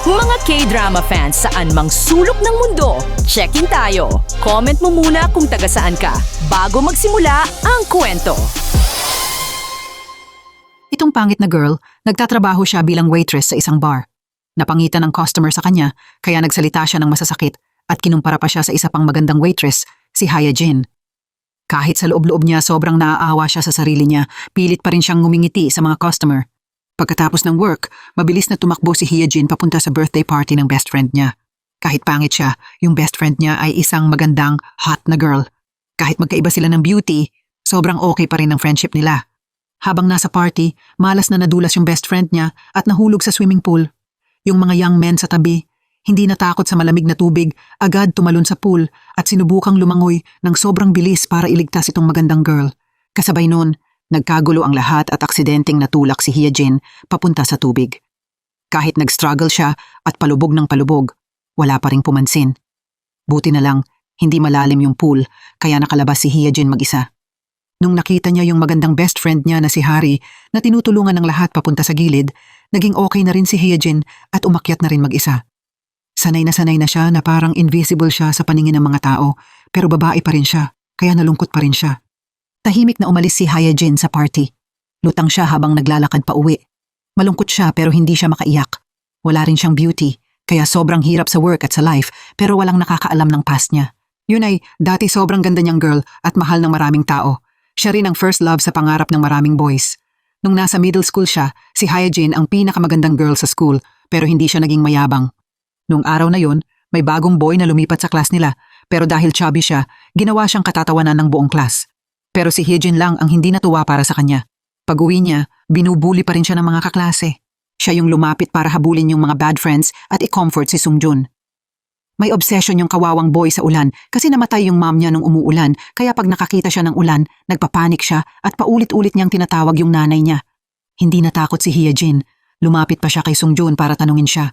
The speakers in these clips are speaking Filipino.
Mga K-drama fans saan mang sulok ng mundo, check-in tayo. Comment mo muna kung taga saan ka bago magsimula ang kwento. Itong pangit na girl, nagtatrabaho siya bilang waitress sa isang bar. Napangitan ng customer sa kanya, kaya nagsalita siya ng masasakit at kinumpara pa siya sa isa pang magandang waitress, si Haya Jin. Kahit sa loob-loob niya sobrang naaawa siya sa sarili niya, pilit pa rin siyang ngumingiti sa mga customer. Pagkatapos ng work, mabilis na tumakbo si Hya Jin papunta sa birthday party ng best friend niya. Kahit pangit siya, yung best friend niya ay isang magandang, hot na girl. Kahit magkaiba sila ng beauty, sobrang okay pa rin ang friendship nila. Habang nasa party, malas na nadulas yung best friend niya at nahulog sa swimming pool. Yung mga young men sa tabi, hindi natakot sa malamig na tubig, agad tumalon sa pool at sinubukang lumangoy ng sobrang bilis para iligtas itong magandang girl. Kasabay nun, nagkagulo ang lahat at aksidenteng natulak si Hya Jin papunta sa tubig. Kahit nag-struggle siya at palubog ng palubog, wala pa ring pumansin. Buti na lang, hindi malalim yung pool kaya nakalabas si Hya Jin mag-isa. Nung nakita niya yung magandang best friend niya na si Hari na tinutulungan ng lahat papunta sa gilid, naging okay na rin si Hya Jin at umakyat na rin mag-isa. Sanay na siya na parang invisible siya sa paningin ng mga tao pero babae pa rin siya kaya nalungkot pa rin siya. Tahimik na umalis si Hya Jin sa party. Lutang siya habang naglalakad pa uwi. Malungkot siya pero hindi siya makaiyak. Wala rin siyang beauty, kaya sobrang hirap sa work at sa life pero walang nakakaalam ng past niya. Yun ay, dati sobrang ganda niyang girl at mahal ng maraming tao. Siya rin ang first love sa pangarap ng maraming boys. Nung nasa middle school siya, si Hya Jin ang pinakamagandang girl sa school pero hindi siya naging mayabang. Nung araw na yun, may bagong boy na lumipat sa class nila pero dahil chubby siya, ginawa siyang katatawanan ng buong class. Pero si Hya Jin lang ang hindi natuwa para sa kanya. Pag-uwi niya, binubuli pa rin siya ng mga kaklase. Siya yung lumapit para habulin yung mga bad friends at i-comfort si Sungjun. May obsession yung kawawang boy sa ulan kasi namatay yung mom niya nung umuulan kaya pag nakakita siya ng ulan, nagpapanik siya at paulit-ulit niyang tinatawag yung nanay niya. Hindi natakot si Hya Jin. Lumapit pa siya kay Sungjun para tanungin siya.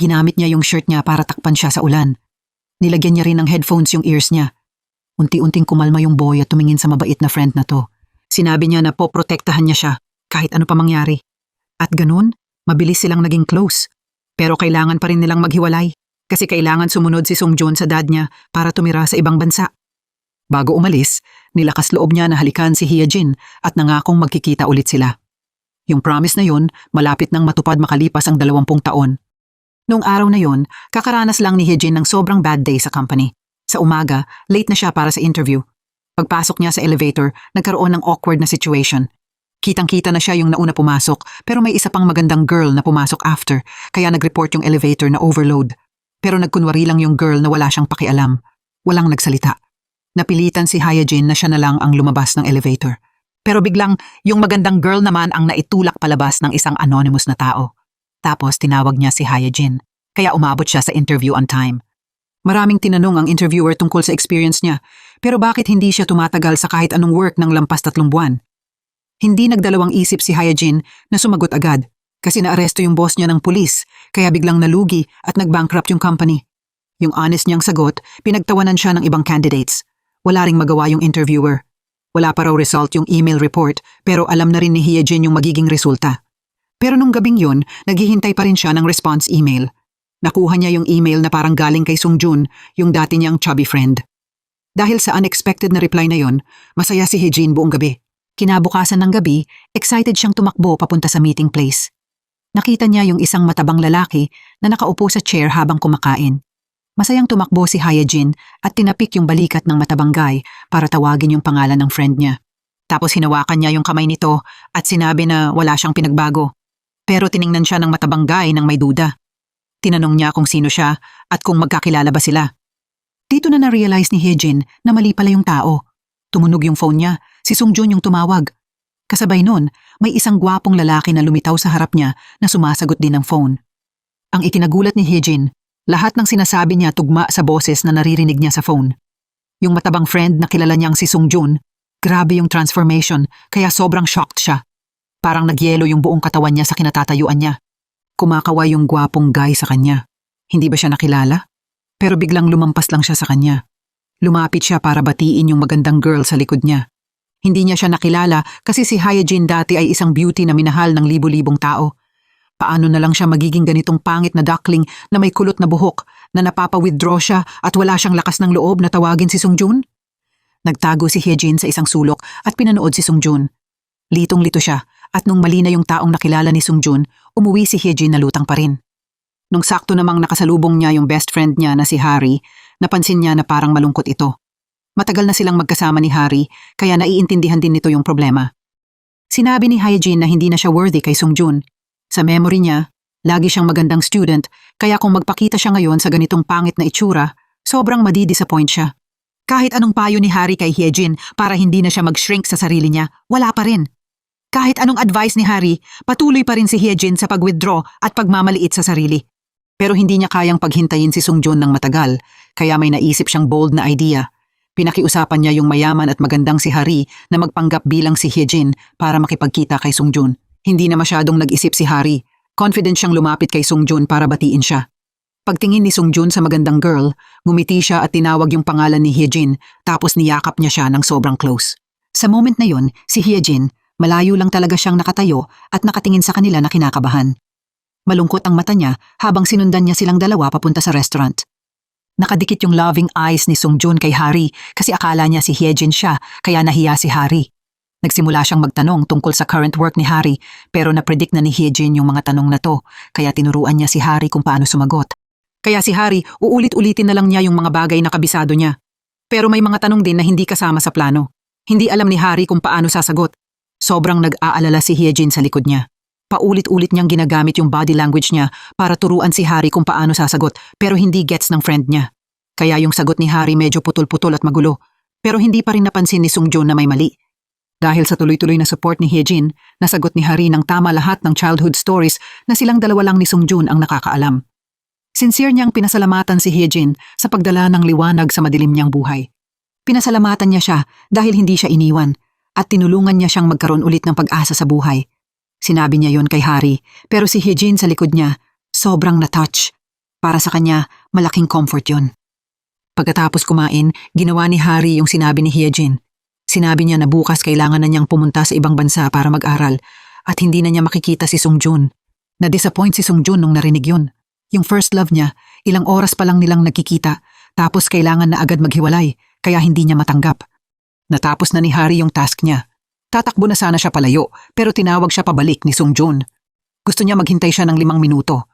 Ginamit niya yung shirt niya para takpan siya sa ulan. Nilagyan niya rin ng headphones yung ears niya. Unti-unting kumalma yung boy at tumingin sa mabait na friend na to. Sinabi niya na poprotektahan niya siya kahit ano pa mangyari. At ganun, mabilis silang naging close. Pero kailangan pa rin nilang maghiwalay kasi kailangan sumunod si Sungjun sa dad niya para tumira sa ibang bansa. Bago umalis, nilakas loob niya na halikan si Hya Jin at nangakong magkikita ulit sila. Yung promise na yun, malapit nang matupad makalipas ang 20 taon. Noong araw na yun, kakaranas lang ni Hya Jin ng sobrang bad day sa company. Sa umaga, late na siya para sa interview. Pagpasok niya sa elevator, nagkaroon ng awkward na situation. Kitang-kita na siya yung nauna pumasok pero may isa pang magandang girl na pumasok after kaya nag-report yung elevator na overload. Pero nagkunwari lang yung girl na wala siyang pakialam. Walang nagsalita. Napilitan si Hya Jin na siya na lang ang lumabas ng elevator. Pero biglang, yung magandang girl naman ang naitulak palabas ng isang anonymous na tao. Tapos tinawag niya si Hya Jin. Kaya umabot siya sa interview on time. Maraming tinanong ang interviewer tungkol sa experience niya, pero bakit hindi siya tumatagal sa kahit anong work ng lampas 3 buwan? Hindi nagdalawang isip si Hya Jin na sumagot agad kasi naaresto yung boss niya ng pulis kaya biglang nalugi at nag-bankrupt yung company. Yung honest niyang sagot, pinagtawanan siya ng ibang candidates. Wala ring magawa yung interviewer. Wala pa raw result yung email report pero alam na rin ni Hya Jin yung magiging resulta. Pero nung gabing yun, naghihintay pa rin siya ng response email. Nakuha niya yung email na parang galing kay Sungjun, yung dati niyang chubby friend. Dahil sa unexpected na reply na yon, masaya si Hya Jin buong gabi. Kinabukasan ng gabi, excited siyang tumakbo papunta sa meeting place. Nakita niya yung isang matabang lalaki na nakaupo sa chair habang kumakain. Masayang tumakbo si Hya Jin at tinapik yung balikat ng matabang guy para tawagin yung pangalan ng friend niya. Tapos hinawakan niya yung kamay nito at sinabi na wala siyang pinagbago. Pero tiningnan siya ng matabang guy nang may duda. Tinanong niya kung sino siya at kung magkakilala ba sila. Dito na na-realize ni Hya Jin na mali pala yung tao. Tumunog yung phone niya, si Sungjun yung tumawag. Kasabay nun, may isang gwapong lalaki na lumitaw sa harap niya na sumasagot din ng phone. Ang ikinagulat ni Hya Jin, lahat ng sinasabi niya tugma sa boses na naririnig niya sa phone. Yung matabang friend na kilala niyang si Sungjun, grabe yung transformation kaya sobrang shocked siya. Parang nagyelo yung buong katawan niya sa kinatatayuan niya. Kumakaway yung gwapong guy sa kanya. Hindi ba siya nakilala? Pero biglang lumampas lang siya sa kanya. Lumapit siya para batiin yung magandang girl sa likod niya. Hindi niya siya nakilala kasi si Hya Jin dati ay isang beauty na minahal ng libu-libong tao. Paano na lang siya magiging ganitong pangit na duckling na may kulot na buhok na napapa-withdraw siya at wala siyang lakas ng loob na tawagin si Sungjun? Nagtago si Hyejin sa isang sulok at pinanood si Sungjun. Litong-lito siya at nung mali na yung taong nakilala ni Sungjun, umuwi si Hyejin na lutang pa rin. Nung sakto namang nakasalubong niya yung best friend niya na si Harry, napansin niya na parang malungkot ito. Matagal na silang magkasama ni Harry kaya naiintindihan din nito yung problema. Sinabi ni Hyejin na hindi na siya worthy kay Sungjun. Sa memory niya, lagi siyang magandang student kaya kung magpakita siya ngayon sa ganitong pangit na itsura, sobrang madi-disappoint siya. Kahit anong payo ni Harry kay Hyejin para hindi na siya mag-shrink sa sarili niya, wala pa rin. Kahit anong advice ni Harry, patuloy pa rin si Hyejin sa pag-withdraw at pagmamaliit sa sarili. Pero hindi niya kayang paghintayin si Sungjun ng matagal, kaya may naisip siyang bold na idea. Pinakiusapan niya yung mayaman at magandang si Harry na magpanggap bilang si Hyejin para makipagkita kay Sungjun. Hindi na masyadong nag-isip si Harry. Confident siyang lumapit kay Sungjun para batiin siya. Pagtingin ni Sungjun sa magandang girl, ngumiti siya at tinawag yung pangalan ni Hyejin tapos niyakap niya siya ng sobrang close. Sa moment na yun, si Hyejin, malayo lang talaga siyang nakatayo at nakatingin sa kanila na kinakabahan. Malungkot ang mata niya habang sinundan niya silang dalawa papunta sa restaurant. Nakadikit yung loving eyes ni Sungjun kay Harry kasi akala niya si Hyejin siya kaya nahiya si Harry. Nagsimula siyang magtanong tungkol sa current work ni Harry pero napredict na ni Hyejin yung mga tanong na to kaya tinuruan niya si Harry kung paano sumagot. Kaya si Harry uulit-ulitin na lang niya yung mga bagay na kabisado niya. Pero may mga tanong din na hindi kasama sa plano. Hindi alam ni Harry kung paano sasagot. Sobrang nag-aalala si Hyejin sa likod niya. Paulit-ulit niyang ginagamit yung body language niya para turuan si Harry kung paano sasagot pero hindi gets ng friend niya. Kaya yung sagot ni Harry medyo putol-putol at magulo. Pero hindi pa rin napansin ni Sungjun na may mali. Dahil sa tuloy-tuloy na support ni Hyejin, nasagot ni Harry ng tama lahat ng childhood stories na silang dalawa lang ni Sungjun ang nakakaalam. Sincere niyang pinasalamatan si Hyejin sa pagdala ng liwanag sa madilim niyang buhay. Pinasalamatan niya siya dahil hindi siya iniwan at tinulungan niya siyang magkaroon ulit ng pag-asa sa buhay. Sinabi niya yon kay Harry pero si Hyejin sa likod niya, sobrang na-touch. Para sa kanya, malaking comfort yon. Pagkatapos kumain, ginawa ni Harry yung sinabi ni Hyejin. Sinabi niya na bukas kailangan na niyang pumunta sa ibang bansa para mag-aral at hindi na niya makikita si Sungjun. Na-disappoint si Sungjun nung narinig yun. Yung first love niya, ilang oras pa lang nilang nagkikita tapos kailangan na agad maghiwalay kaya hindi niya matanggap. Natapos na ni Harry yung task niya. Tatakbo na sana siya palayo pero tinawag siya pabalik ni Sungjun. Gusto niya maghintay siya ng 5 minuto.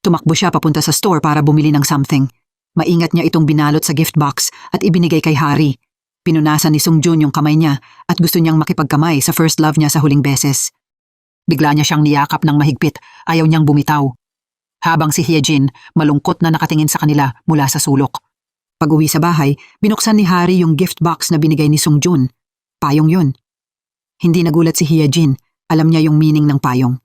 Tumakbo siya papunta sa store para bumili ng something. Maingat niya itong binalot sa gift box at ibinigay kay Harry. Pinunasan ni Sungjun yung kamay niya at gusto niyang makipagkamay sa first love niya sa huling beses. Bigla niya siyang niyakap ng mahigpit, ayaw niyang bumitaw. Habang si Hyejin, malungkot na nakatingin sa kanila mula sa sulok. Pag-uwi sa bahay, binuksan ni Harry yung gift box na binigay ni Sungjun. Payong yun. Hindi nagulat si Hyejin, alam niya yung meaning ng payong.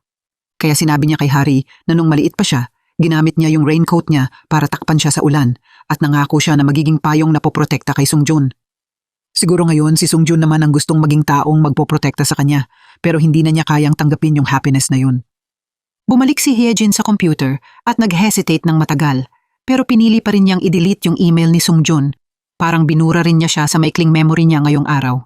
Kaya sinabi niya kay Harry na nung maliit pa siya, ginamit niya yung raincoat niya para takpan siya sa ulan at nangako siya na magiging payong na poprotekta kay Sungjun. Siguro ngayon si Sungjun naman ang gustong maging taong magpoprotekta sa kanya pero hindi na niya kayang tanggapin yung happiness na yun. Bumalik si Hyejin sa computer at nag-hesitate ng matagal pero pinili pa rin niyang i-delete yung email ni Sungjun. Parang binura rin niya siya sa maikling memory niya ngayong araw.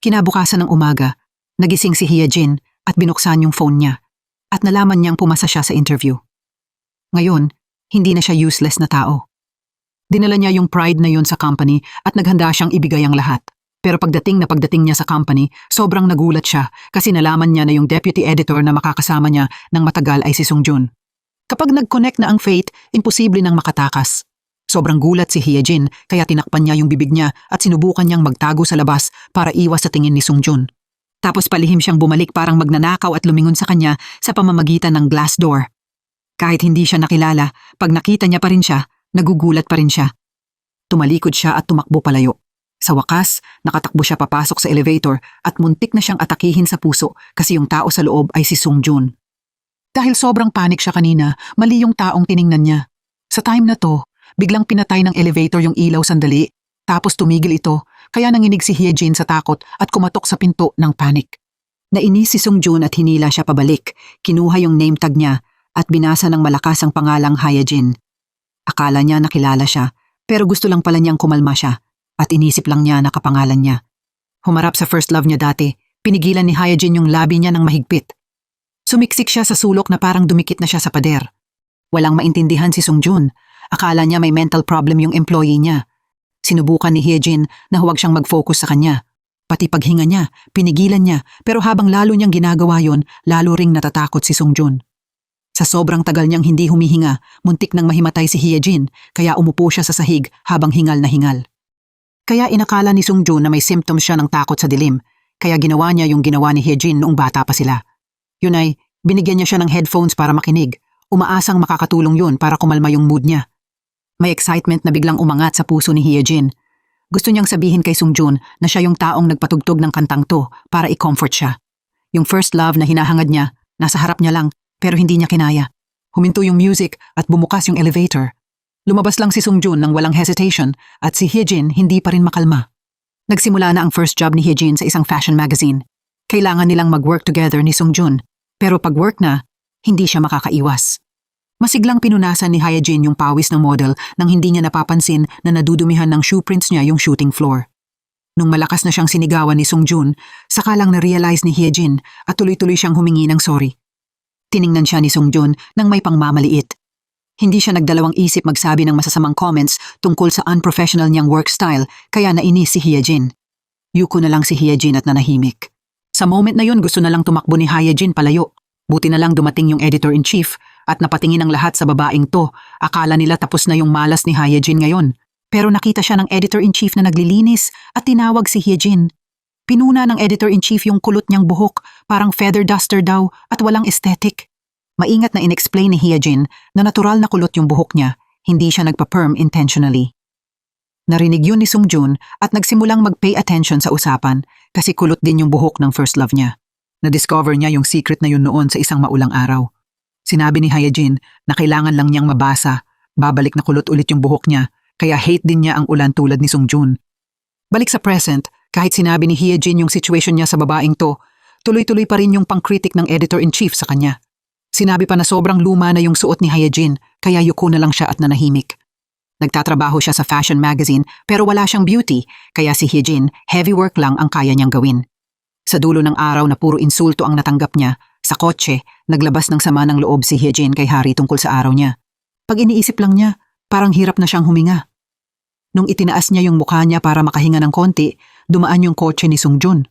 Kinabukasan ng umaga, nagising si Hyejin at binuksan yung phone niya at nalaman niyang pumasa siya sa interview. Ngayon, hindi na siya useless na tao. Dinala niya yung pride na yun sa company at naghanda siyang ibigay ang lahat. Pero pagdating niya sa company, sobrang nagulat siya kasi nalaman niya na yung deputy editor na makakasama niya ng matagal ay si Sungjun. Kapag nag-connect na ang fate, imposible nang makatakas. Sobrang gulat si Hyejin kaya tinakpan niya yung bibig niya at sinubukan niyang magtago sa labas para iwas sa tingin ni Sungjun. Tapos palihim siyang bumalik parang magnanakaw at lumingon sa kanya sa pamamagitan ng glass door. Kahit hindi siya nakilala, pag nakita niya pa rin siya, nagugulat pa rin siya. Tumalikod siya at tumakbo palayo. Sa wakas, nakatakbo siya papasok sa elevator at muntik na siyang atakihin sa puso kasi yung tao sa loob ay si Sungjun. Dahil sobrang panik siya kanina, mali yung taong tiningnan niya. Sa time na to, biglang pinatay ng elevator yung ilaw sandali, tapos tumigil ito, kaya nanginig si Hyejin sa takot at kumatok sa pinto ng panik. Nainis si Sungjun at hinila siya pabalik, kinuha yung name tag niya at binasa ng malakas ang pangalang Hyejin. Akala niya nakilala siya, pero gusto lang pala niyang kumalma siya at inisip lang niya na kapangalan niya. Humarap sa first love niya dati, pinigilan ni Hyejin yung labi niya ng mahigpit. Sumiksik siya sa sulok na parang dumikit na siya sa pader. Walang maintindihan si Sungjun. Akala niya may mental problem yung employee niya. Sinubukan ni Hyejin na huwag siyang mag-focus sa kanya. Pati paghinga niya, pinigilan niya, pero habang lalo niyang ginagawa yon, lalo ring natatakot si Sungjun. Sa sobrang tagal niyang hindi humihinga, muntik nang mahimatay si Hyejin, kaya umupo siya sa sahig habang hingal na hingal. Kaya inakala ni Sungjun na may symptoms siya ng takot sa dilim, kaya ginawa niya yung ginawa ni Hyejin noong bata pa sila. Yun ay, binigyan niya siya ng headphones para makinig. Umaasang makakatulong yun para kumalma yung mood niya. May excitement na biglang umangat sa puso ni Hyejin. Gusto niyang sabihin kay Sungjun na siya yung taong nagpatugtog ng kantang to para i-comfort siya. Yung first love na hinahangad niya, nasa harap niya lang pero hindi niya kinaya. Huminto yung music at bumukas yung elevator. Lumabas lang si Sungjun nang walang hesitation at si Hyejin hindi pa rin makalma. Nagsimula na ang first job ni Hyejin sa isang fashion magazine. Kailangan nilang mag-work together ni Sungjun pero pag work na, hindi siya makakaiwas. Masiglang pinunasan ni Hyejin yung pawis ng model nang hindi niya napapansin na nadudumihan ng shoe prints niya yung shooting floor. Nung malakas na siyang sinigawan ni Sungjun, saka lang na-realize ni Hyejin at tuloy-tuloy siyang humingi ng sorry. Tiningnan siya ni Sungjun nang may pangmamaliit. Hindi siya nagdalawang isip magsabi ng masasamang comments tungkol sa unprofessional niyang work style kaya nainis si Hyejin. Yuko na lang si Hyejin at nanahimik. Sa moment na yun gusto na lang tumakbo ni Hyejin palayo. Buti na lang dumating yung editor-in-chief at napatingin ang lahat sa babaeng to. Akala nila tapos na yung malas ni Hyejin ngayon. Pero nakita siya ng editor-in-chief na naglilinis at tinawag si Hyejin. Pinuna ng editor-in-chief yung kulot niyang buhok, parang feather duster daw at walang aesthetic. Maingat na inexplain ni Hyejin na natural na kulot yung buhok niya, hindi siya nagpa-perm intentionally. Narinig yun ni Sungjun at nagsimulang mag-pay attention sa usapan kasi kulot din yung buhok ng first love niya. Na-discover niya yung secret na yun noon sa isang maulang araw. Sinabi ni Hyejin na kailangan lang niyang mabasa, babalik na kulot ulit yung buhok niya, kaya hate din niya ang ulan tulad ni Sungjun. Balik sa present, kahit sinabi ni Hyejin yung situation niya sa babaeng to, tuloy-tuloy pa rin yung pang-critic ng editor-in-chief sa kanya. Sinabi pa na sobrang luma na yung suot ni Hyejin, kaya yuko na lang siya at nanahimik. Nagtatrabaho siya sa fashion magazine pero wala siyang beauty, kaya si Hyejin, heavy work lang ang kaya niyang gawin. Sa dulo ng araw na puro insulto ang natanggap niya, sa kotse, naglabas ng sama ng loob si Hyejin kay Hari tungkol sa araw niya. Pag iniisip lang niya, parang hirap na siyang huminga. Nung itinaas niya yung mukha niya para makahinga ng konti, dumaan yung kotse ni Sungjun.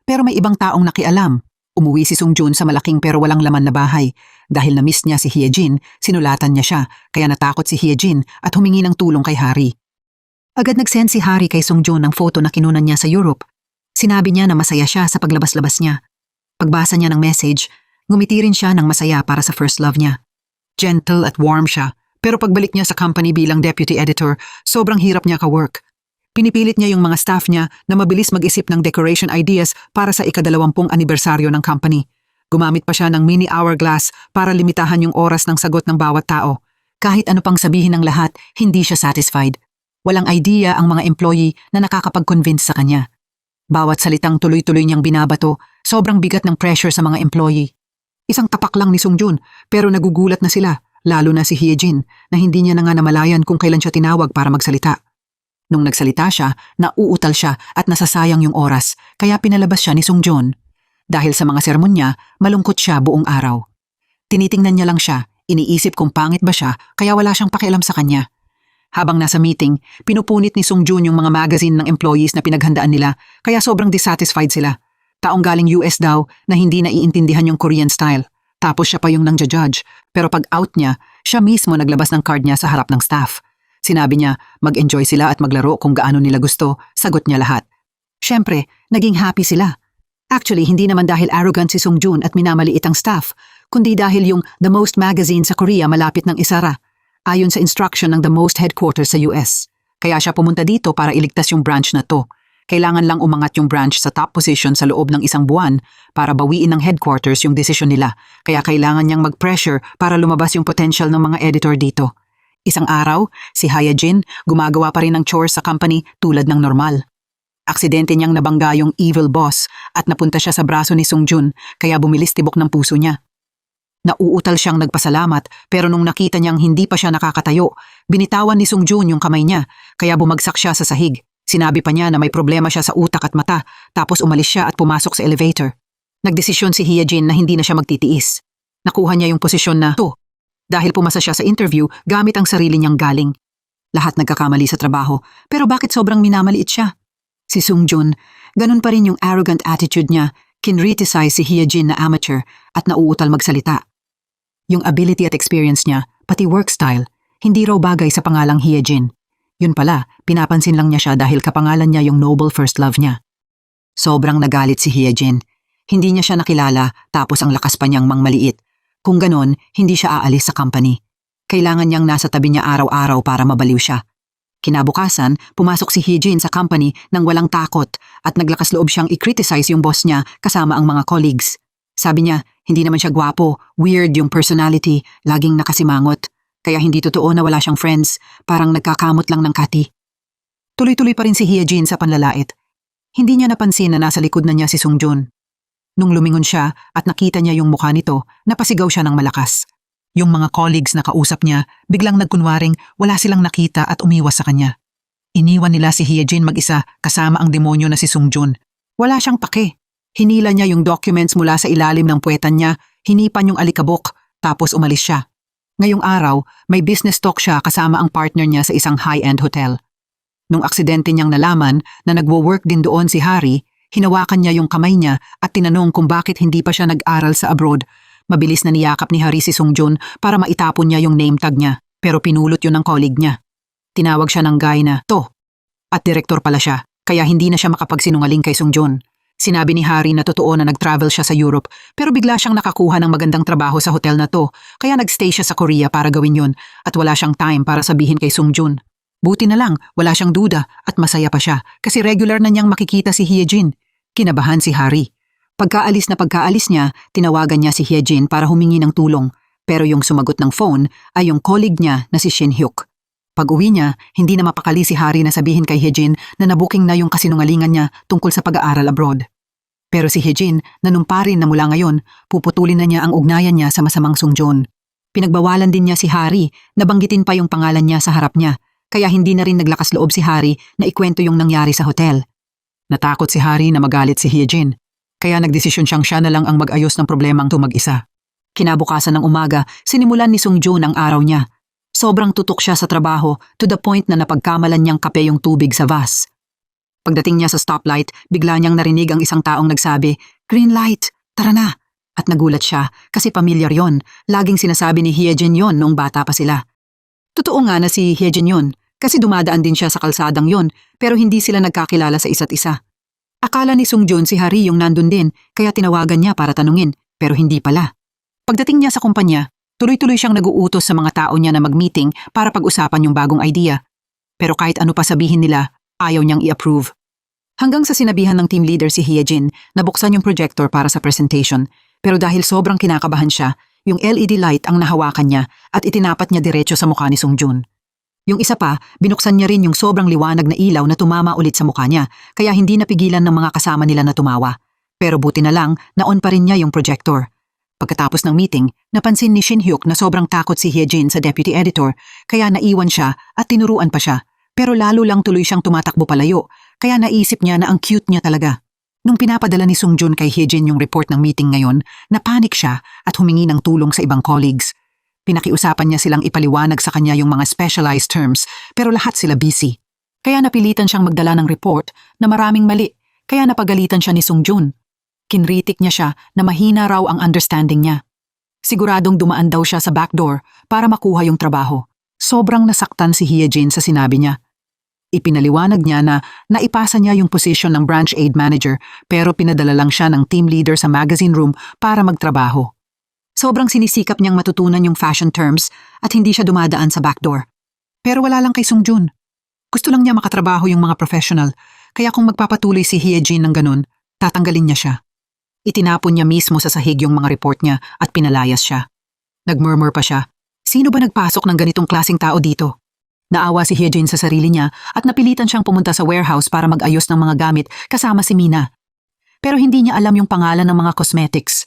Pero may ibang taong nakialam. Umuwi si Sungjun sa malaking pero walang laman na bahay. Dahil na-miss niya si Hyejin, sinulatan niya siya, kaya natakot si Hyejin at humingi ng tulong kay Hari. Agad nag-send si Hari kay Sungjun ng photo na kinunan niya sa Europe. Sinabi niya na masaya siya sa paglabas-labas niya. Pagbasa niya ng message, ngumiti rin siya ng masaya para sa first love niya. Gentle at warm siya, pero pagbalik niya sa company bilang deputy editor, sobrang hirap niya ka-work. Pinipilit niya yung mga staff niya na mabilis mag-isip ng decoration ideas para sa ika-20 anibersaryo ng company. Gumamit pa siya ng mini hourglass para limitahan yung oras ng sagot ng bawat tao. Kahit ano pang sabihin ng lahat, hindi siya satisfied. Walang idea ang mga employee na nakakapag-convince sa kanya. Bawat salitang tuloy-tuloy niyang binabato, sobrang bigat ng pressure sa mga employee. Isang tapak lang ni Sungjun, pero nagugulat na sila, lalo na si Hyejin, na hindi niya na nga namalayan kung kailan siya tinawag para magsalita. Nung nagsalita siya, nauutal siya at nasasayang yung oras, kaya pinalabas siya ni Sungjun. Dahil sa mga sermon niya, malungkot siya buong araw. Tinitingnan niya lang siya, iniisip kung pangit ba siya, kaya wala siyang pakialam sa kanya. Habang nasa meeting, pinupunit ni Sungjun yung mga magazine ng employees na pinaghandaan nila, kaya sobrang dissatisfied sila. Taong galing US daw na hindi naiintindihan yung Korean style. Tapos siya pa yung nang-judge, pero pag out niya, siya mismo naglabas ng card niya sa harap ng staff. Sinabi niya, mag-enjoy sila at maglaro kung gaano nila gusto, sagot niya lahat. Siyempre, naging happy sila. Actually, hindi naman dahil arrogant si Sungjun at minamaliit ang staff, kundi dahil yung The Most magazine sa Korea malapit ng isara. Ayon sa instruction ng The Most headquarters sa US. Kaya siya pumunta dito para iligtas yung branch na to. Kailangan lang umangat yung branch sa top position sa loob ng isang buwan para bawiin ng headquarters yung desisyon nila. Kaya kailangan niyang mag-pressure para lumabas yung potential ng mga editor dito. Isang araw, si Hyejin gumagawa pa rin ng chores sa company tulad ng normal. Aksidente niyang nabangga yung evil boss at napunta siya sa braso ni Sungjun kaya bumilis tibok ng puso niya. Nauutal siyang nagpasalamat pero nung nakita niyang hindi pa siya nakakatayo, binitawan ni Sungjun yung kamay niya kaya bumagsak siya sa sahig. Sinabi pa niya na may problema siya sa utak at mata tapos umalis siya at pumasok sa elevator. Nagdesisyon si Hyejin na hindi na siya magtitiis. Nakuha niya yung posisyon na to. Dahil pumasa siya sa interview gamit ang sarili niyang galing. Lahat nagkakamali sa trabaho, pero bakit sobrang minamaliit siya? Si Sungjun, ganun pa rin yung arrogant attitude niya, kinriticize si Hyejin na amateur at nauutal magsalita. Yung ability at experience niya, pati work style, hindi raw bagay sa pangalang Hyejin. Yun pala, pinapansin lang niya siya dahil kapangalan niya yung noble first love niya. Sobrang nagalit si Hyejin. Hindi niya siya nakilala tapos ang lakas pa niyang mangmaliit. Kung ganon, hindi siya aalis sa company. Kailangan niyang nasa tabi niya araw-araw para mabaliw siya. Kinabukasan, pumasok si Hyejin sa company nang walang takot at naglakas loob siyang i-criticize yung boss niya kasama ang mga colleagues. Sabi niya, hindi naman siya gwapo, weird yung personality, laging nakasimangot. Kaya hindi totoo na wala siyang friends, parang nagkakamot lang ng kati. Tuloy-tuloy pa rin si Hyejin sa panlalait. Hindi niya napansin na nasa likod na niya si Sungjun. Nung lumingon siya at nakita niya yung mukha nito, napasigaw siya ng malakas. Yung mga colleagues na kausap niya, biglang nagkunwaring wala silang nakita at umiwas sa kanya. Iniwan nila si Hyejin mag-isa kasama ang demonyo na si Sungjun. Wala siyang pake. Hinila niya yung documents mula sa ilalim ng puwetan niya, hinipan yung alikabok, tapos umalis siya. Ngayong araw, may business talk siya kasama ang partner niya sa isang high-end hotel. Nung aksidente niyang nalaman na nagwo-work din doon si Hari, hinawakan niya yung kamay niya at tinanong kung bakit hindi pa siya nag-aral sa abroad. Mabilis na niyakap ni Hari si Sungjun para maitapon niya yung name tag niya, pero pinulot yun ng colleague niya. Tinawag siya ng guy na, "To." At direktor pala siya, kaya hindi na siya makapagsinungaling kay Sungjun. Sinabi ni Hari na totoo na nag-travel siya sa Europe, pero bigla siyang nakakuha ng magandang trabaho sa hotel na to, kaya nag-stay siya sa Korea para gawin yun at wala siyang time para sabihin kay Sungjun. Buti na lang, wala siyang duda at masaya pa siya kasi regular na niyang makikita si Hyejin. Kinabahan si Hari. Pagkaalis niya, tinawagan niya si Hyejin para humingi ng tulong, pero yung sumagot ng phone ay yung colleague niya na si Shin Hyuk. Pag-uwi niya, hindi na mapakali si Hari na sabihin kay Hyejin na nabuking na yung kasinungalingan niya tungkol sa pag-aaral abroad. Pero si Hyejin, nanumpa rin na mula ngayon, puputulin na niya ang ugnayan niya sa masamang Sungjun. Pinagbawalan din niya si Hari, nabanggitin pa yung pangalan niya sa harap niya, kaya hindi na rin naglakas loob si Hari na ikwento yung nangyari sa hotel. Natakot si Hari na magalit si Hyejin, kaya nagdesisyon siyang siya na lang ang mag-ayos ng problemang to mag-isa. Kinabukasan ng umaga, sinimulan ni Sungjun ang araw niya. Sobrang tutok siya sa trabaho to the point na napagkamalan niyang kape yung tubig sa vase. Pagdating niya sa stoplight, bigla niyang narinig ang isang taong nagsabi, "Green light, tara na." At nagulat siya kasi pamilyar yon, laging sinasabi ni Hyejin yon noong bata pa sila. Totoo nga na si Hyejin yon kasi dumadaan din siya sa kalsadang yon pero hindi sila nagkakilala sa isa't isa. Akala ni Sungjun si Hari yung nandun din kaya tinawagan niya para tanungin pero hindi pala. Pagdating niya sa kumpanya, tuloy-tuloy siyang nag-uutos sa mga tao niya na mag-meeting para pag-usapan yung bagong idea. Pero kahit ano pa sabihin nila, ayaw niyang i-approve. Hanggang sa sinabihan ng team leader si Hyejin na buksan yung projector para sa presentation, pero dahil sobrang kinakabahan siya, yung LED light ang nahawakan niya at itinapat niya diretso sa mukha ni Sungjun. Yung isa pa, binuksan niya rin yung sobrang liwanag na ilaw na tumama ulit sa mukha niya, kaya hindi napigilan ng mga kasama nila na tumawa. Pero buti na lang, na-on pa rin niya yung projector. Pagkatapos ng meeting, napansin ni Shin Hyuk na sobrang takot si Hyejin sa deputy editor, kaya naiwan siya at tinuruan pa siya. Pero lalo lang tuloy siyang tumatakbo palayo, kaya naisip niya na ang cute niya talaga. Nung pinapadala ni Sungjun kay Hyejin yung report ng meeting ngayon, napanik siya at humingi ng tulong sa ibang colleagues. Pinakiusapan niya silang ipaliwanag sa kanya yung mga specialized terms, pero lahat sila busy. Kaya napilitan siyang magdala ng report na maraming mali, kaya napagalitan siya ni Sungjun. Kinritik niya siya na mahina raw ang understanding niya. Siguradong dumaan daw siya sa backdoor para makuha yung trabaho. Sobrang nasaktan si Hyejin sa sinabi niya. Ipinaliwanag niya na naipasa niya yung position ng branch aid manager pero pinadala lang siya ng team leader sa magazine room para magtrabaho. Sobrang sinisikap niyang matutunan yung fashion terms at hindi siya dumadaan sa backdoor. Pero wala lang kay Sungjun. Gusto lang niya makatrabaho yung mga professional, kaya kung magpapatuloy si Hyejin ng ganun, tatanggalin niya siya. Itinapon niya mismo sa sahig yung mga report niya at pinalayas siya. Nagmurmur pa siya, "Sino ba nagpasok ng ganitong klaseng tao dito?" Naawa si Hyejin sa sarili niya at napilitan siyang pumunta sa warehouse para mag-ayos ng mga gamit kasama si Mina. Pero hindi niya alam yung pangalan ng mga cosmetics.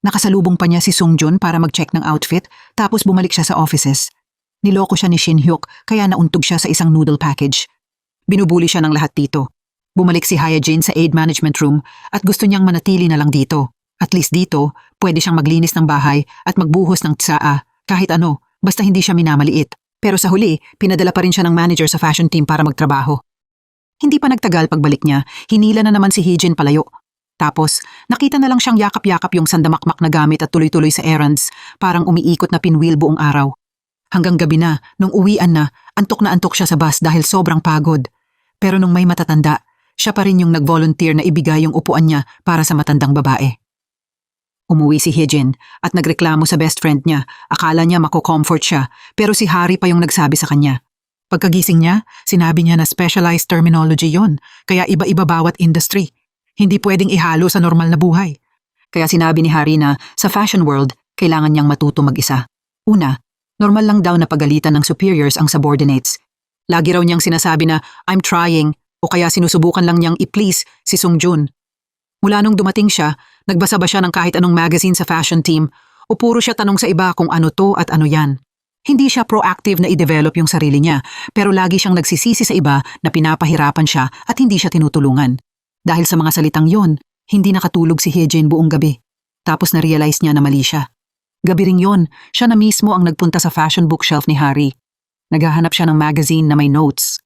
Nakasalubong pa niya si Sungjun para mag-check ng outfit tapos bumalik siya sa offices. Niloko siya ni Shin Hyuk kaya nauntog siya sa isang noodle package. Binubuli siya ng lahat dito. Bumalik si Hyejin sa aid management room at gusto niyang manatili na lang dito. At least dito, pwede siyang maglinis ng bahay at magbuhos ng tsaa, kahit ano, basta hindi siya minamaliit. Pero sa huli, pinadala pa rin siya ng manager sa fashion team para magtrabaho. Hindi pa nagtagal pagbalik niya, hinila na naman si Hyejin palayo. Tapos, nakita na lang siyang yakap-yakap yung sandamakmak na gamit at tuloy-tuloy sa errands, parang umiikot na pinwheel buong araw. Hanggang gabi na, nung uwian na antok siya sa bus dahil sobrang pagod. Pero nung may matatanda, siya pa rin yung nag-volunteer na ibigay yung upuan niya para sa matandang babae. Umuwi si Hyejin at nagreklamo sa best friend niya. Akala niya mako-comfort siya, pero si Hari pa yung nagsabi sa kanya. Pagkagising niya, sinabi niya na specialized terminology yon, kaya iba-iba bawat industry. Hindi pwedeng ihalo sa normal na buhay. Kaya sinabi ni Hari na sa fashion world, kailangan niyang matuto mag-isa. Una, normal lang daw na pagalitan ng superiors ang subordinates. Lagi raw niyang sinasabi na I'm trying o kaya sinusubukan lang niyang i-please si Sungjun. Mula nung dumating siya, nagbasa ba siya ng kahit anong magazine sa fashion team o puro siya tanong sa iba kung ano to at ano yan. Hindi siya proactive na i-develop yung sarili niya, pero lagi siyang nagsisisi sa iba na pinapahirapan siya at hindi siya tinutulungan. Dahil sa mga salitang yon, hindi nakatulog si Hyejin buong gabi. Tapos na-realize niya na mali siya. Gabi ring yon, siya na mismo ang nagpunta sa fashion bookshelf ni Hari. Naghahanap siya ng magazine na may notes.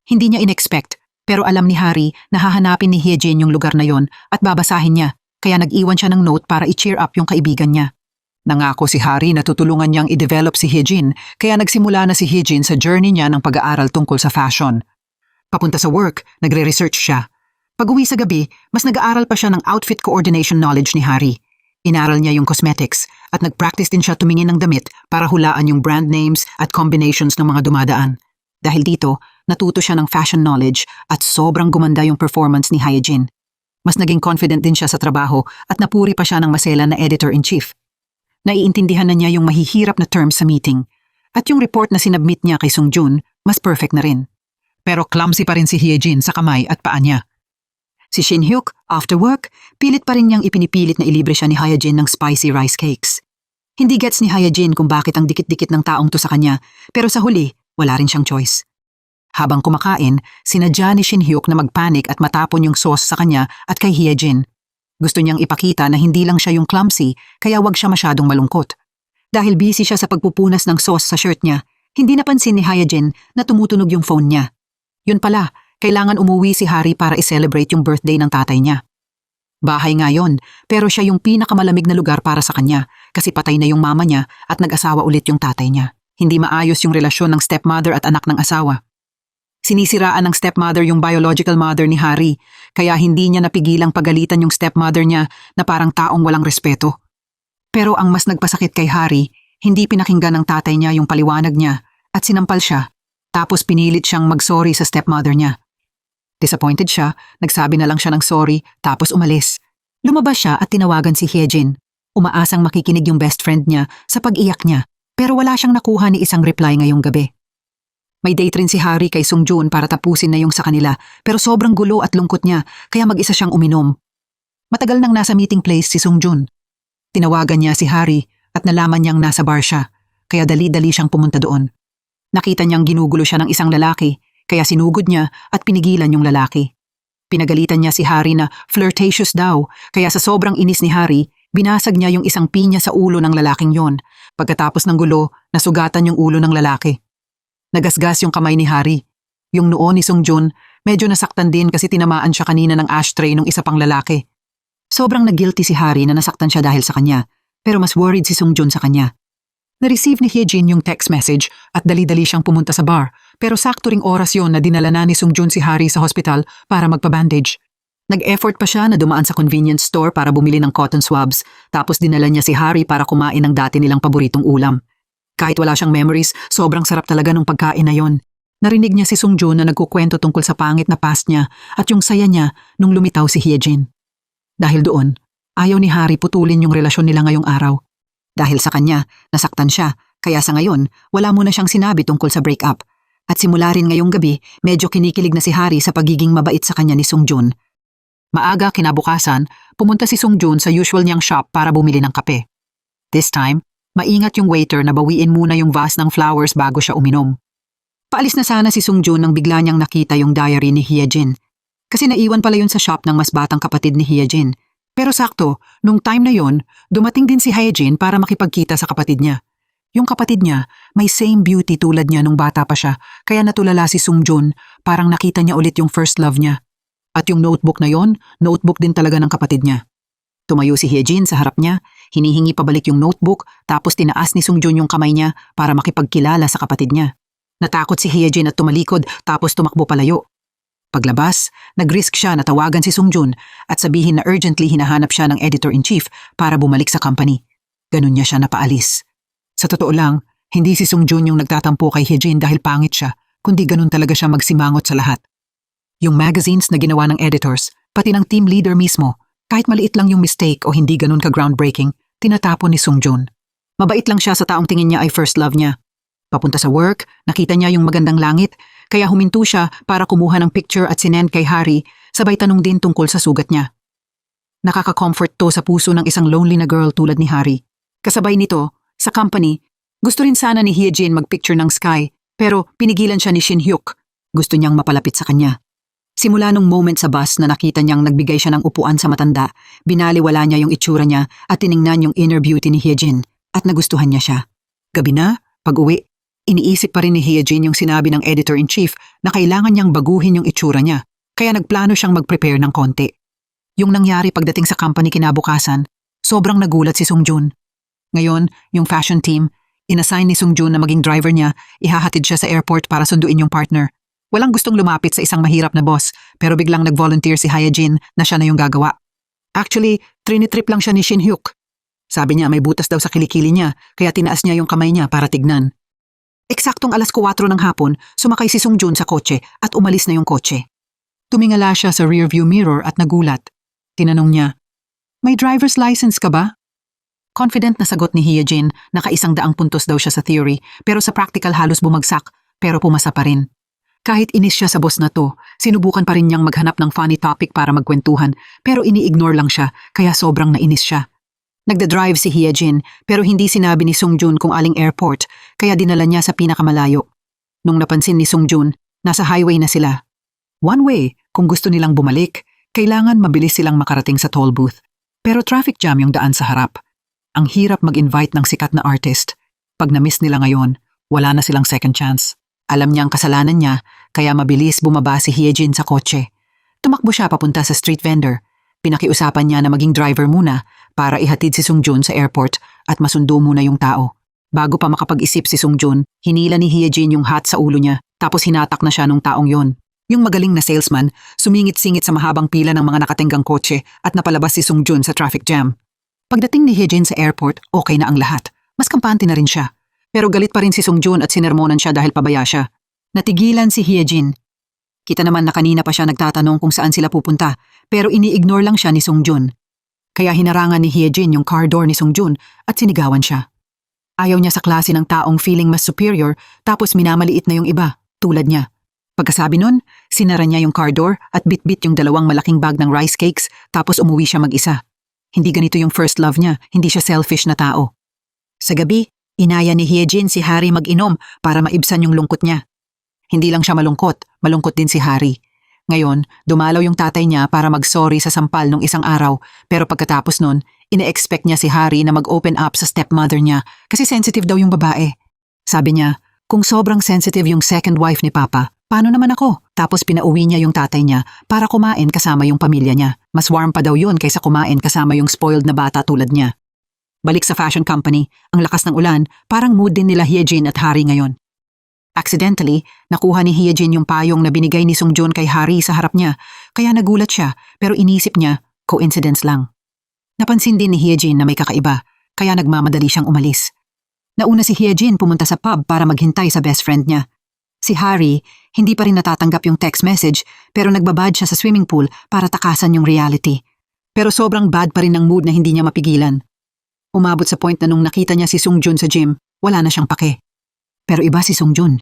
Hindi niya in-expect, pero alam ni Hari na hahanapin ni Hyejin yung lugar na yon at babasahin niya, kaya nag-iwan siya ng note para i-cheer up yung kaibigan niya. Nangako si Hari na tutulungan niyang i-develop si Hyejin, kaya nagsimula na si Hyejin sa journey niya ng pag-aaral tungkol sa fashion. Papunta sa work, nagre-research siya. Pag-uwi sa gabi, mas nag-aaral pa siya ng outfit coordination knowledge ni Hari. Inaral niya yung cosmetics at nag-practice din siya tumingin ng damit para hulaan yung brand names at combinations ng mga dumadaan. Dahil dito, natuto siya ng fashion knowledge at sobrang gumanda yung performance ni Hyejin. Mas naging confident din siya sa trabaho at napuri pa siya ng maselan na editor-in-chief. Naiintindihan na niya yung mahihirap na terms sa meeting. At yung report na sinubmit niya kay Sungjun, mas perfect na rin. Pero clumsy pa rin si Hyejin sa kamay at paa niya. Si Shin-hyuk, after work, pilit pa rin niyang ipinipilit na ilibre siya ni Hyejin ng spicy rice cakes. Hindi gets ni Hyejin kung bakit ang dikit-dikit ng taong to sa kanya, pero sa huli, wala rin siyang choice. Habang kumakain, sinadya ni Shin-hyuk na magpanik at matapon yung sauce sa kanya at kay Hyejin. Gusto niyang ipakita na hindi lang siya yung clumsy, kaya wag siya masyadong malungkot. Dahil busy siya sa pagpupunas ng sauce sa shirt niya, hindi napansin ni Hyejin na tumutunog yung phone niya. Yun pala, kailangan umuwi si Hari para i-celebrate yung birthday ng tatay niya. Bahay nga yon, pero siya yung pinakamalamig na lugar para sa kanya kasi patay na yung mama niya at nag-asawa ulit yung tatay niya. Hindi maayos yung relasyon ng stepmother at anak ng asawa. Sinisiraan ng stepmother yung biological mother ni Hari, kaya hindi niya napigilang pagalitan yung stepmother niya na parang taong walang respeto. Pero ang mas nagpasakit kay Hari, hindi pinakinggan ng tatay niya yung paliwanag niya at sinampal siya, tapos pinilit siyang mag-sorry sa stepmother niya. Disappointed siya, nagsabi na lang siya ng sorry, tapos umalis. Lumabas siya at tinawagan si Hyejin. Umaasang makikinig yung best friend niya sa pag-iyak niya, pero wala siyang nakuha ni isang reply ngayong gabi. May date rin si Hari kay Sungjun para tapusin na yung sa kanila, pero sobrang gulo at lungkot niya, kaya mag-isa siyang uminom. Matagal nang nasa meeting place si Sungjun. Tinawagan niya si Hari at nalaman niyang nasa bar siya, kaya dali-dali siyang pumunta doon. Nakita niyang ginugulo siya ng isang lalaki, kaya sinugod niya at pinigilan yung lalaki. Pinagalitan niya si Hari na flirtatious daw, kaya sa sobrang inis ni Hari, binasag niya yung isang pinya sa ulo ng lalaking yon. Pagkatapos ng gulo, nasugatan yung ulo ng lalaki. Nagasgas yung kamay ni Hari. Yung noo ni Sungjun, medyo nasaktan din kasi tinamaan siya kanina ng ashtray ng isa pang lalaki. Sobrang nag-guilty si Hari na nasaktan siya dahil sa kanya, pero mas worried si Sungjun sa kanya. Na-receive ni Hyejin yung text message at dali-dali siyang pumunta sa bar, pero sakto ring oras yon na dinala na ni Sungjun si Hari sa hospital para magpa-bandage. Nag-effort pa siya na dumaan sa convenience store para bumili ng cotton swabs, tapos dinala niya si Hari para kumain ng dati nilang paboritong ulam. Kahit wala siyang memories, sobrang sarap talaga ng pagkain na yon. Narinig niya si Sungjun na nagkukwento tungkol sa pangit na past niya at yung saya niya nung lumitaw si Hyejin. Dahil doon, ayaw ni Hari putulin yung relasyon nila ngayong araw. Dahil sa kanya, nasaktan siya, kaya sa ngayon, wala muna siyang sinabi tungkol sa breakup. At simula rin ngayong gabi, medyo kinikilig na si Hari sa pagiging mabait sa kanya ni Sungjun. Maaga kinabukasan, pumunta si Sungjun sa usual niyang shop para bumili ng kape. This time, maingat yung waiter na bawiin muna yung vase ng flowers bago siya uminom. Paalis na sana si Sungjun nang bigla niyang nakita yung diary ni Hyejin. Kasi naiwan pala yun sa shop ng mas batang kapatid ni Hyejin. Pero sakto, nung time na yon, dumating din si Hyejin para makipagkita sa kapatid niya. Yung kapatid niya, may same beauty tulad niya nung bata pa siya, kaya natulala si Sungjun, parang nakita niya ulit yung first love niya. At yung notebook na yon, notebook din talaga ng kapatid niya. Tumayo si Hyejin sa harap niya, hinihingi pabalik yung notebook, tapos tinaas ni Sungjun yung kamay niya para makipagkilala sa kapatid niya. Natakot si Hyejin at tumalikod tapos tumakbo palayo. Paglabas, nag-risk siya na tawagan si Sungjun at sabihin na urgently hinahanap siya ng editor-in-chief para bumalik sa company. Ganun niya siya napaalis. Sa totoo lang, hindi si Sungjun yung nagtatampo kay Hyejin dahil pangit siya, kundi ganun talaga siya magsimangot sa lahat. Yung magazines na ginawa ng editors, pati ng team leader mismo, kahit maliit lang yung mistake o hindi ganun ka-groundbreaking, tinatapon ni Sungjun. Mabait lang siya sa taong tingin niya ay first love niya. Papunta sa work, nakita niya yung magandang langit, kaya huminto siya para kumuha ng picture at sinend kay Harry, sabay tanong din tungkol sa sugat niya. Nakaka-comfort to sa puso ng isang lonely na girl tulad ni Harry. Kasabay nito, sa company, gusto rin sana ni Hyejin mag-picture ng sky, pero pinigilan siya ni Shin Hyuk. Gusto niyang mapalapit sa kanya. Simula nung moment sa bus na nakita niyang nagbigay siya ng upuan sa matanda, binaliwala niya yung itsura niya at tiningnan yung inner beauty ni Hyejin at nagustuhan niya siya. Gabi na, pag-uwi, iniisip pa rin ni Hyejin yung sinabi ng editor-in-chief na kailangan niyang baguhin yung itsura niya, kaya nagplano siyang mag-prepare ng konti. Yung nangyari pagdating sa company kinabukasan, sobrang nagulat si Sungjun. Ngayon, yung fashion team, inassign ni Sungjun na maging driver niya, ihahatid siya sa airport para sunduin yung partner. Walang gustong lumapit sa isang mahirap na boss, pero biglang nag-volunteer si Hyejin na siya na yung gagawa. Actually, trinitrip lang siya ni Shin Hyuk. Sabi niya may butas daw sa kilikili niya, kaya tinaas niya yung kamay niya para tignan. Eksaktong 4:00 ng hapon, sumakay si Sungjun sa kotse at umalis na yung kotse. Tumingala siya sa rearview mirror at nagulat. Tinanong niya, "May driver's license ka ba?" Confident na sagot ni Hyejin, naka-100 puntos daw siya sa theory, pero sa practical halos bumagsak, pero pumasa pa rin. Kahit inis siya sa boss na to, sinubukan pa rin niyang maghanap ng funny topic para magkwentuhan, pero ini-ignore lang siya, kaya sobrang nainis siya. Nagda-drive si Hyejin, pero hindi sinabi ni Sungjun kung aling airport, kaya dinala niya sa pinakamalayo. Nung napansin ni Sungjun, nasa highway na sila. One way, kung gusto nilang bumalik, kailangan mabilis silang makarating sa toll booth. Pero traffic jam yung daan sa harap. Ang hirap mag-invite ng sikat na artist. Pag na-miss nila ngayon, wala na silang second chance. Alam niya ang kasalanan niya, kaya mabilis bumaba si Hyejin sa kotse. Tumakbo siya papunta sa street vendor. Pinakiusapan niya na maging driver muna para ihatid si Sungjun sa airport at masundo muna yung tao. Bago pa makapag-isip si Sungjun, hinila ni Hyejin yung hat sa ulo niya tapos hinatak na siya nung taong yon. Yung magaling na salesman, sumingit-singit sa mahabang pila ng mga nakatenggang kotse at napalabas si Sungjun sa traffic jam. Pagdating ni Hyejin sa airport, okay na ang lahat. Mas kampante na rin siya. Pero galit pa rin si Sungjun at sinermonan siya dahil pabaya siya. Natigilan si Hyejin. Kita naman na kanina pa siya nagtatanong kung saan sila pupunta, pero ini-ignore lang siya ni Sungjun. Kaya hinarangan ni Hyejin yung car door ni Sungjun at sinigawan siya. Ayaw niya sa klase ng taong feeling mas superior tapos minamaliit na yung iba, tulad niya. Pagkasabi nun, sinara niya yung car door at bit-bit yung 2 malaking bag ng rice cakes tapos umuwi siya mag-isa. Hindi ganito yung first love niya, hindi siya selfish na tao. Sa gabi, inaya ni Hyejin si Harry mag-inom para maibsan yung lungkot niya. Hindi lang siya malungkot din si Harry. Ngayon, dumalaw yung tatay niya para mag-sorry sa sampal nung isang araw, pero pagkatapos nun, ine-expect niya si Harry na mag-open up sa stepmother niya kasi sensitive daw yung babae. Sabi niya, kung sobrang sensitive yung second wife ni Papa, paano naman ako? Tapos pinauwi niya yung tatay niya para kumain kasama yung pamilya niya. Mas warm pa daw yun kaysa kumain kasama yung spoiled na bata tulad niya. Balik sa fashion company, ang lakas ng ulan, parang mood din nila Hyejin at Harry ngayon. Accidentally, nakuha ni Hyejin yung payong na binigay ni Sungjun kay Harry sa harap niya, kaya nagulat siya pero inisip niya, coincidence lang. Napansin din ni Hyejin na may kakaiba, kaya nagmamadali siyang umalis. Nauna si Hyejin pumunta sa pub para maghintay sa best friend niya. Si Harry, hindi pa rin natatanggap yung text message pero nagbabad siya sa swimming pool para takasan yung reality. Pero sobrang bad pa rin ng mood na hindi niya mapigilan. Umabot sa point na nung nakita niya si Sungjun sa gym, wala na siyang pake. Pero iba si Sungjun.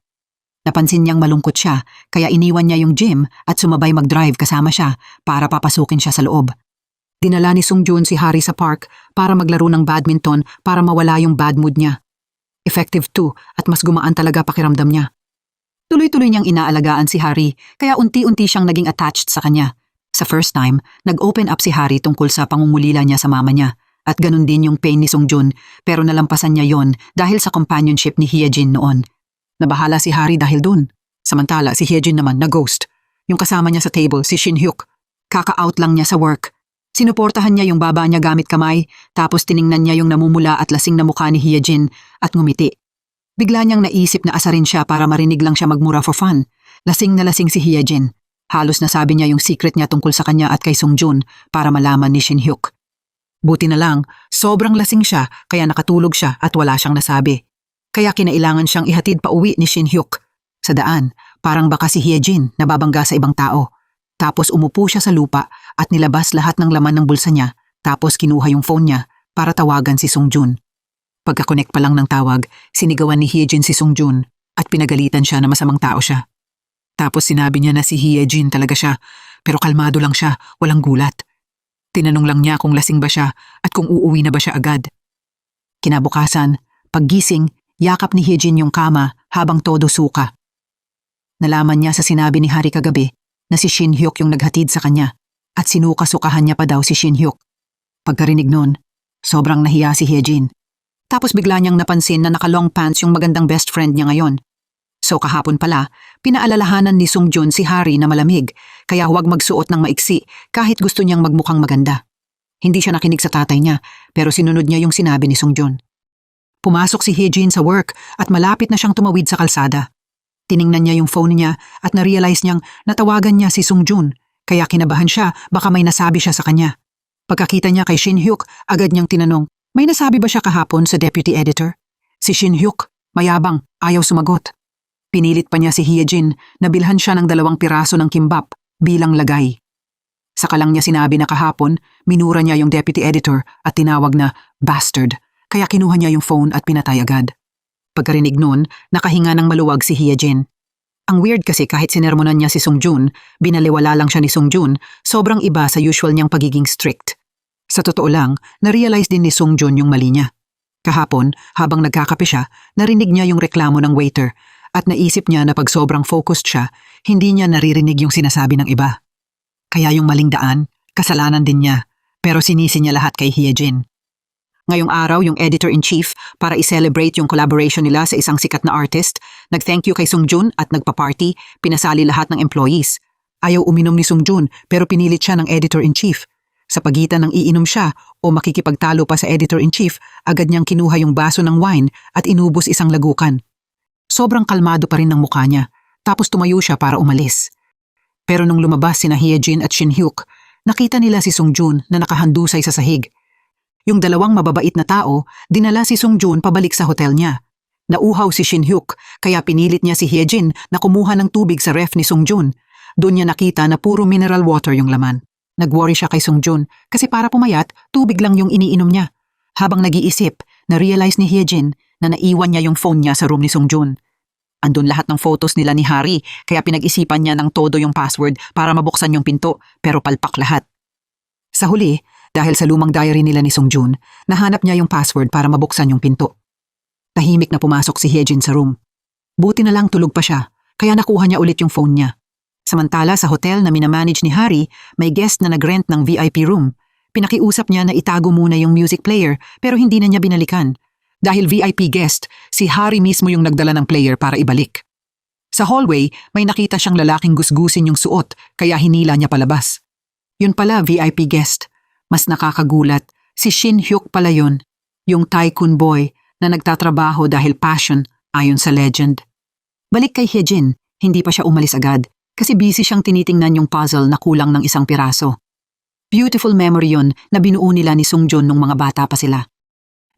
Napansin niyang malungkot siya, kaya iniwan niya yung gym at sumabay mag-drive kasama siya para papasukin siya sa loob. Dinala ni Sungjun si Harry sa park para maglaro ng badminton para mawala yung bad mood niya. Effective too at mas gumaan talaga pakiramdam niya. Tuloy-tuloy niyang inaalagaan si Harry, kaya unti-unti siyang naging attached sa kanya. Sa first time, nag-open up si Harry tungkol sa pangungulila niya sa mama niya. At ganun din yung pain ni Songjun, pero nalampasan niya yon dahil sa companionship ni Hyejin noon. Nabahala si Harry dahil dun. Samantala si Hyejin naman na-ghost. Yung kasama niya sa table, si Shin Hyuk. Kaka-out lang niya sa work. Sinuportahan niya yung baba niya gamit kamay, tapos tiningnan niya yung namumula at lasing na mukha ni Hyejin at ngumiti. Bigla niyang naisip na asarin siya para marinig lang siya magmura for fun. Lasing na lasing si Hyejin. Halos nasabi niya yung secret niya tungkol sa kanya at kay Songjun para malaman ni Shin Hyuk. Buti na lang, sobrang lasing siya kaya nakatulog siya at wala siyang nasabi. Kaya kinailangan siyang ihatid pa uwi ni Shin Hyuk. Sa daan, parang baka si Hyejin nababangga sa ibang tao. Tapos umupo siya sa lupa at nilabas lahat ng laman ng bulsa niya, tapos kinuha yung phone niya para tawagan si Songjun. Pagka-connect pa lang ng tawag, sinigawan ni Hyejin si Songjun at pinagalitan siya na masamang tao siya. Tapos sinabi niya na si Hyejin talaga siya, pero kalmado lang siya, walang gulat. Tinanong lang niya kung lasing ba siya at kung uuwi na ba siya agad. Kinabukasan, paggising, yakap ni Hyejin yung kama habang todo suka. Nalaman niya sa sinabi ni Harry kagabi na si Shin Hyuk yung naghatid sa kanya at sinuka-sukahan niya pa daw si Shin Hyuk. Pagkarinig nun, sobrang nahiya si Hyejin. Tapos bigla niyang napansin na naka-long pants yung magandang best friend niya ngayon. So kahapon pala, pinaalalahanan ni Songjun si Harry na malamig, kaya huwag magsuot ng maiksi kahit gusto niyang magmukhang maganda. Hindi siya nakinig sa tatay niya, pero sinunod niya yung sinabi ni Songjun. Pumasok si Hyejin sa work at malapit na siyang tumawid sa kalsada. Tiningnan niya yung phone niya at na-realize niyang natawagan niya si Songjun, kaya kinabahan siya baka may nasabi siya sa kanya. Pagkakita niya kay Shin Hyuk, agad niyang tinanong, may nasabi ba siya kahapon sa deputy editor? Si Shin Hyuk, mayabang, ayaw sumagot. Pinilit pa niya si Hyejin na bilhan siya ng 2 piraso ng kimbap bilang lagay. Saka lang niya sinabi na kahapon, minura niya yung deputy editor at tinawag na bastard, kaya kinuha niya yung phone at pinatay agad. Pagkarinig nun, nakahinga ng maluwag si Hyejin. Ang weird kasi kahit sinermonan niya si Songjun, binaliwala lang siya ni Songjun, sobrang iba sa usual niyang pagiging strict. Sa totoo lang, na-realize din ni Songjun yung mali niya. Kahapon, habang nagkakape siya, narinig niya yung reklamo ng waiter at naisip niya na pag sobrang focused siya, hindi niya naririnig yung sinasabi ng iba. Kaya yung maling daan, kasalanan din niya, pero sinisi niya lahat kay Hyejin. Ngayong araw yung editor-in-chief para i-celebrate yung collaboration nila sa isang sikat na artist, nag-thank you kay Songjun at nagpa-party, pinasali lahat ng employees. Ayaw uminom ni Songjun pero pinilit siya ng editor-in-chief. Sa pagitan ng iinom siya o makikipagtalo pa sa editor-in-chief, agad niyang kinuha yung baso ng wine at inubos isang lagukan. Sobrang kalmado pa rin ng mukha niya, tapos tumayo siya para umalis. Pero nung lumabas sina Hyejin at Shin Hyuk, nakita nila si Songjun na nakahandusay sa sahig. Yung 2 mababait na tao, dinala si Songjun pabalik sa hotel niya. Nauhaw si Shin Hyuk, kaya pinilit niya si Hyejin na kumuha ng tubig sa ref ni Songjun. Doon niya nakita na puro mineral water yung laman. Nag-worry siya kay Songjun kasi para pumayat, tubig lang yung iniinom niya. Habang nag-iisip, na-realize ni Hyejin na naiwan niya yung phone niya sa room ni Songjun. Andun lahat ng photos nila ni Harry, kaya pinag-isipan niya ng todo yung password para mabuksan yung pinto, pero palpak lahat. Sa huli, dahil sa lumang diary nila ni Songjun, nahanap niya yung password para mabuksan yung pinto. Tahimik na pumasok si Hyejin sa room. Buti na lang tulog pa siya, kaya nakuha niya ulit yung phone niya. Samantala sa hotel na minamanage ni Harry, may guest na nag-rent ng VIP room. Pinakiusap niya na itago muna yung music player, pero hindi na niya binalikan. Dahil VIP guest, si Harry mismo yung nagdala ng player para ibalik. Sa hallway, may nakita siyang lalaking gusgusin yung suot, kaya hinila niya palabas. Yun pala VIP guest. Mas nakakagulat, si Shin Hyuk pala yun, yung tycoon boy na nagtatrabaho dahil passion ayon sa legend. Balik kay Hyejin, hindi pa siya umalis agad kasi busy siyang tinitingnan yung puzzle na kulang ng 1 piraso. Beautiful memory yun na binuo nila ni Songjun nung mga bata pa sila.